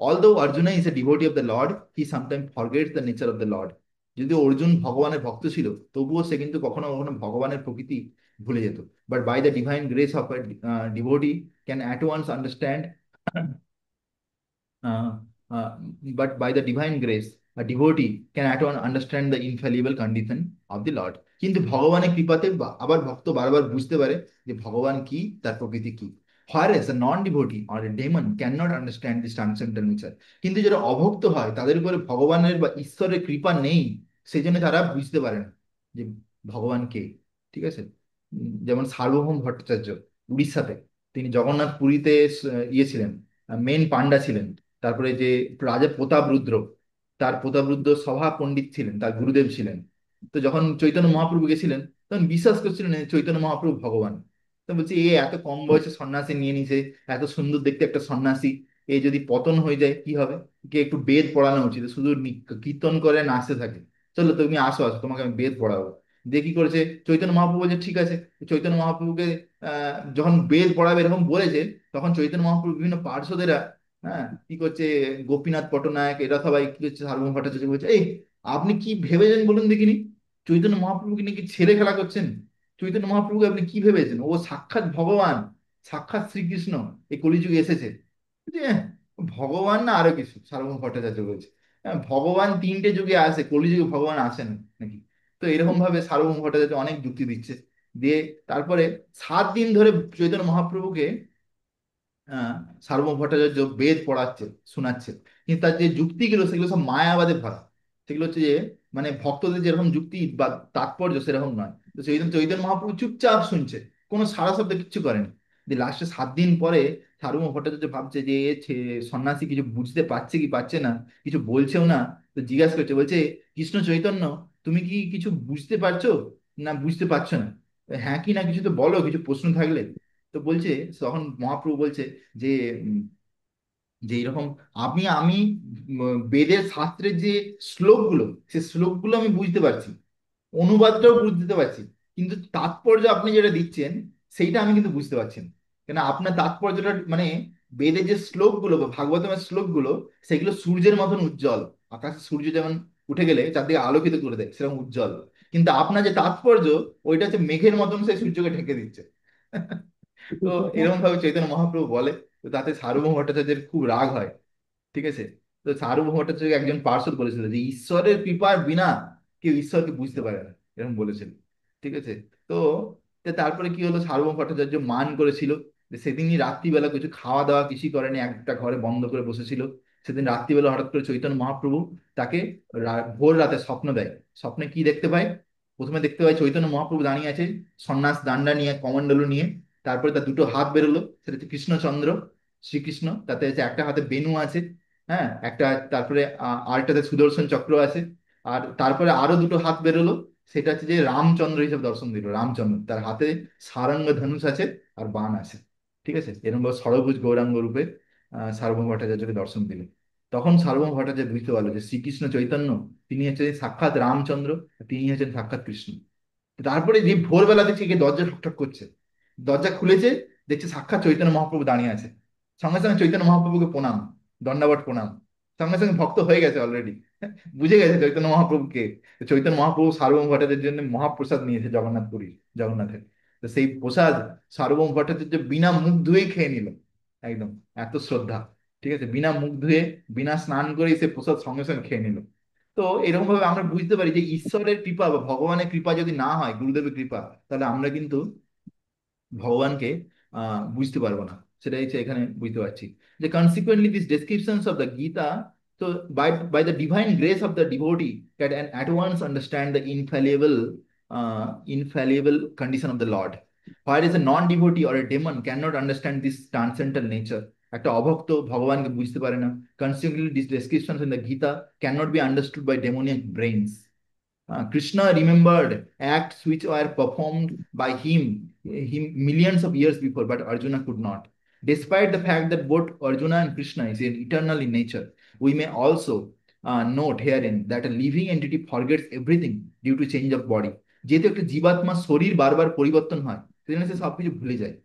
although Arjuna is a devotee of the Lord, he sometime forgets the nature of the Lord. যদি অর্জুন ভগবানের ভক্ত ছিল, তবুও সে কিন্তু কখনো কখনো ভগবানের প্রকৃতি ভুলে যেত। But by the divine grace of devotee can at once understand uh, but by the divine grace, a devotee can at once understand the infallible condition of the Lord. কিন্তু ভগবানের কৃপাতে আবার ভক্ত বারবার বুঝতে পারে যে ভগবান কি, তার প্রকৃতি কি। Whereas a non-devotee or a demon cannot understand this transcendental nature. কিন্তু যারা অভক্ত হয় তাদের উপরে ভগবানের বা ঈশ্বরের কৃপা নেই, সেই জন্য তারা বুঝতে পারে না যে ভগবান কে। ঠিক আছে, যেমন সার্বভৌম ভট্টাচার্য উড়িষ্যাতে, তিনি জগন্নাথ পুরীতে ইয়ে ছিলেন, মেন পান্ডা ছিলেন। তারপরে যে রাজা প্রতাপরুদ্র, তার প্রতাপরুদ্র সভা পণ্ডিত ছিলেন, তার গুরুদেব ছিলেন। তো যখন চৈতন্য মহাপ্রভু গেছিলেন, তখন বিশ্বাস করছিলেন না যে চৈতন্য মহাপ্রভু ভগবান। তো বলছে এ এত কম বয়সে সন্ন্যাসী নিয়ে নিছে, এত সুন্দর দেখতে একটা সন্ন্যাসী, এ যদি পতন হয়ে যায় কি হবে? কে একটু বেদ পড়ানো উচিত, শুধু কীর্তন করে নাচতে থাকে। চলো তুমি আসো আসো, তোমাকে আমি বেদ পড়াবো। দিয়ে কি করেছে চৈতন্য মহাপ্রভু? বলছে ঠিক আছে। চৈতন্য মহাপ্রভুকে যখন বেদ পড়াবে এরকম বলেছে, তখন চৈতন্য মহাপ্রভু বিভিন্ন পার্শ্বদেরা, হ্যাঁ, কি করছে, গোপীনাথ পট্টনায়ক এরা সবাই কি করছে, সার্বভৌম ভট্টাচার্য বলছে এই আপনি কি ভেবেছেন বলুন দেখিনি, চৈতন্য মহাপ্রভুকে নাকি ছেলে খেলা করছেন? চৈতন্য মহাপ্রভুকে আপনি কি ভেবেছেন? ও সাক্ষাৎ ভগবান, সাক্ষাৎ শ্রীকৃষ্ণ এই কলিযুগে এসেছে। যে ভগবান না আরো কিছু, সার্বভৌম ভট্টাচার্য বলছে হ্যাঁ, ভগবান 3টে যুগে আসে, কলিযুগে ভগবান আসেন নাকি? তো এরকম ভাবে সার্বভৌম ভট্টাচার্য অনেক যুক্তি দিচ্ছে। দিয়ে তারপরে 7 দিন ধরে চৈতন্য মহাপ্রভুকে আহ সার্বভৌম ভট্টাচার্য বেদ পড়াচ্ছে, শোনাচ্ছে। কিন্তু তার যে যুক্তিগুলো সেগুলো সব মায়াবাদে ভরা। সেগুলো হচ্ছে যে মানে ভক্তদের যেরকম যুক্তি বা তাৎপর্য সেরকম নয়। তো সেই জন্য চৈতন্য মহাপ্রভু চুপচাপ শুনছে, কোনো সারা শব্দ কিচ্ছু করেনি। যে লাস্টে 7 দিন পরে সার্বভৌম ভট্টাচার্য ভাবছে যে এ সন্ন্যাসী কিছু বুঝতে পারছে কি পারছে না, কিছু বলছেও না। তো জিজ্ঞাসা করছে, বলছে কৃষ্ণ চৈতন্য, তুমি কি কিছু বুঝতে পারছো? না বুঝতে পারছো না, হ্যাঁ কি না কিছু তো বলো, কিছু প্রশ্ন থাকলে। তো বলছে, তখন মহাপ্রভু বলছে যে যে এরকম আমি বেদের শাস্ত্রের যে শ্লোকগুলো, সে শ্লোকগুলো আমি বুঝতে পারছি, অনুবাদটাও বুঝতে পারছি, কিন্তু তাৎপর্য আপনি যেটা দিচ্ছেন সেইটা আমি কিন্তু বুঝতে পারছি না। কেন আপনার তাৎপর্যটা মানে বেদে যে শ্লোকগুলো বা ভাগবতমের শ্লোকগুলো, সেগুলো সূর্যের মতন উজ্জ্বল। আকাশে সূর্য যেমন উঠে গেলে চারদিকে আলোকিত করে দেয় সেরকম উজ্জ্বল, কিন্তু আপনার যে তাৎপর্য ওইটা হচ্ছে মেঘের মতন সেই সূর্যকে ঢেকে দিচ্ছে। তো এরকম ভাবে চৈতন্য মহাপ্রভু বলে। তো তাতে সার্বভৌম ভট্টাচার্যের খুব রাগ হয়। ঠিক আছে। তো সার্বভৌম ভট্টাচার্য একজন পার্ষদ বলেছিল যে ঈশ্বরের কৃপার বিনা কেউ ঈশ্বরকে বুঝতে পারে না, এরকম বলেছিল। ঠিক আছে। তো তো তারপরে কি হলো, সার্বভৌম ভট্টাচার্য মান করেছিল যে সেদিনই রাত্রিবেলা কিছু খাওয়া দাওয়া কিছুই করেনি, একটা ঘরে বন্ধ করে বসেছিল। সেদিন রাত্রিবেলা হঠাৎ করে চৈতন্য মহাপ্রভু তাকে ভোর রাতে স্বপ্ন দেয়। স্বপ্নে কি দেখতে পায়? প্রথমে দেখতে পায় চৈতন্য মহাপ্রভু দাঁড়িয়ে আছে সন্ন্যাস দান্ডা নিয়ে, কমণ্ডলু নিয়ে। তারপরে তার দুটো হাত বেরোলো, সেটা হচ্ছে কৃষ্ণচন্দ্র, শ্রীকৃষ্ণ। তাতে হচ্ছে একটা হাতে বেণু আছে, হ্যাঁ একটা, তারপরে আরেকটাতে সুদর্শন চক্র আছে। আর তারপরে আরো দুটো হাত বেরোলো, সেটা হচ্ছে যে রামচন্দ্র হিসেবে দর্শন দিল। রামচন্দ্র, তার হাতে সারঙ্গ ধনুষ আছে আর বাণ আছে। ঠিক আছে, এরকম ভাবে ষড়ভুজ গৌরাঙ্গ রূপে সার্বভৌম ভট্টাচার্যকে দর্শন দিল। তখন সার্বভৌম ভট্টাচার্য বুঝতে পারলো যে শ্রীকৃষ্ণ চৈতন্য তিনি হচ্ছেন সাক্ষাৎ রামচন্দ্র, আর তিনি হচ্ছেন সাক্ষাৎ কৃষ্ণ। তারপরে যে ভোরবেলা দেখছে কে দরজা ঠকঠক করছে, দরজা খুলেছে, দেখছে সাক্ষাৎ চৈতন্য মহাপ্রভু দাঁড়িয়ে আছে। সঙ্গে সঙ্গে চৈতন্য মহাপ্রভুকে প্রণাম, দণ্ডাবট প্রণাম। সঙ্গে সঙ্গে ভক্ত হয়ে গেছে অলরেডি, বুঝে গেছে চৈতন্য মহাপ্রভুকে। তো চৈতন্য মহাপ্রভু সার্বভৌম ভট্টাচার্যের জন্য মহাপ্রসাদ নিয়েছে জগন্নাথপুরী, জগন্নাথের। তো সেই প্রসাদ সার্বভৌম ভট্টাচার্য বিনা মুখ ধুয়েই খেয়ে নিল, একদম, এত শ্রদ্ধা। ঠিক আছে, বিনা মুখ ধুয়ে বিনা স্নান করেই সে প্রসাদ সঙ্গে সঙ্গে খেয়ে নিল। তো এরকম ভাবে আমরা বুঝতে পারি যে ঈশ্বরের কৃপা বা ভগবানের কৃপা যদি না হয়, গুরুদেবের কৃপা, তাহলে আমরা কিন্তু ভগবানকে বুঝতে পারবো না। সেটাই হচ্ছে এখানে বুঝতে পারছি যে consequently this descriptions of the Gita, তো by the divine grace of the devotee can at once understand the infallible condition of the Lord, whereas a non-devotee or a demon cannot understand this transcendental nature. একটা অভক্ত ভগবানকে বুঝতে পারে না। Consequently, these descriptions in the Gita cannot be understood by demoniac brains. Krishna remembered acts which were performed by him millions of years before, but Arjuna could not. Despite the fact that both Arjuna and Krishna is eternal in nature, we may also note herein that a living entity forgets everything due to change of body. যেহেতু একটা জীবাত্মা শরীর বারবার পরিবর্তন হয়, সেজন্য সে সবকিছু ভুলে যায়।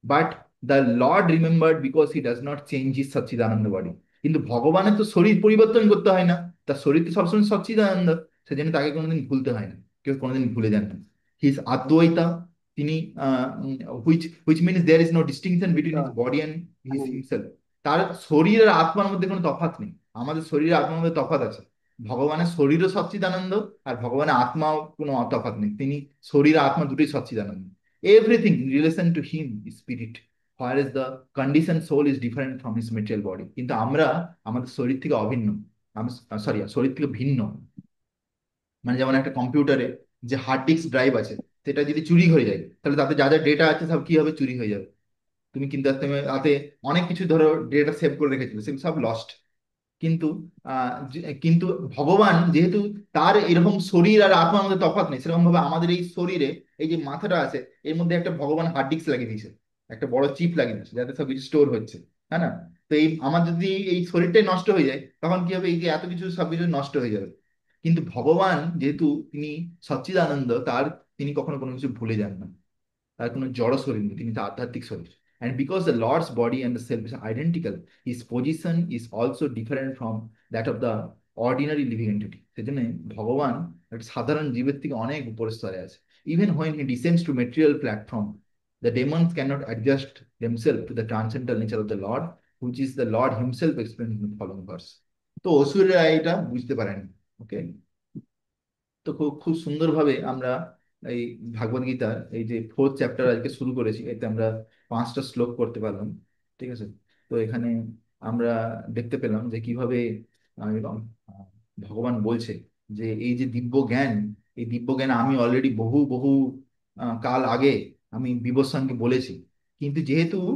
But the Lord remembered because he does not change his Sachchidananda body. কিন্তু ভগবানের তো শরীর পরিবর্তন করতে হয় না, তার শরীর তো সবসময় সচ্চিদানন্দ, সেজন্য তাকে কোনোদিন ভুলতে হয় না, কেউ কোনোদিন ভুলে যান না। হিজ আদ্বৈতা, তিনি which means there is no distinction between his body and his ananda. Himself. তার শরীর আর আত্মার মধ্যে কোনো তফাৎ নেই। আমাদের শরীর আর আত্মার মধ্যে তফাৎ আছে, ভগবানের শরীরও সচ্চিদানন্দ, আর ভগবানের আত্মাও কোনো তফাৎ নেই, তিনি শরীর আর আত্মা দুটোই সচ্চিদানন্দ। Everything in relation to him is spirit, whereas the conditioned soul is different from his material body. কিন্তু আমরা আমাদের শরীর থেকে অভিন্ন, সরি শরীর থেকে ভিন্ন। মানে যেমন একটা কম্পিউটারে যে হার্ড ডিস্ক ড্রাইভ আছে, সেটা যদি চুরি হয়ে যায় তাহলে তাতে যা যা ডেটা আছে সব কি হবে, চুরি হয়ে যাবে। তুমি কিন্তু তাতে অনেক কিছু ধরো ডেটা সেভ করে রেখেছিলে, সেগুলো সব লস্ট। কিন্তু কিন্তু ভগবান যেহেতু তার এরকম শরীর আর আত্মার মধ্যে তফাৎ নেই, সেরকম ভাবে আমাদের এই শরীরে এই যে মাথাটা আছে, এর মধ্যে একটা ভগবান হার্ড ডিস্ক লাগিয়ে দিয়েছে, একটা বড় চিপ লাগিয়ে দিয়েছে যাতে সব কিছু স্টোর হচ্ছে। হ্যাঁ না? তো এই আমার যদি এই শরীরটাই নষ্ট হয়ে যায়, তখন কি হবে, এই যে এত কিছু সবকিছু নষ্ট হয়ে যাবে। কিন্তু ভগবান যেহেতু তিনি সচ্চিদানন্দ, তিনি কখনো কোনো কিছু ভুলে যান না। তার কোনো জড় শরীর নেই, তিনি তো আধ্যাত্মিক শরীর। And because the Lord's body and the self is identical, his position is also different from that of the ordinary living entity. সেজন্য ভগবান একটা সাধারণ জীবের থেকে অনেক উপরের স্তরে আছে। Even when he descends to material platform, the demons cannot adjust themselves to the transcendental nature of the Lord, which is the Lord himself explained in the following verse. তো অসুরেরা এটা বুঝতে পারেনি। ওকে। তো খুব খুব সুন্দরভাবে আমরা এই ভাগবত গীতার এই যে ফোর্থ চ্যাপ্টার আজকে শুরু করেছি, এতে আমরা 5টা শ্লোক করতে পারলাম। ঠিক আছে। তো এখানে আমরা দেখতে পেলাম যে কিভাবে এবং ভগবান বলছে যে এই যে দিব্য জ্ঞান, এই দিব্য জ্ঞান আমি অলরেডি বহু বহু কাল আগে আমি বিবস্বানকে বলেছি, কিন্তু যেহেতু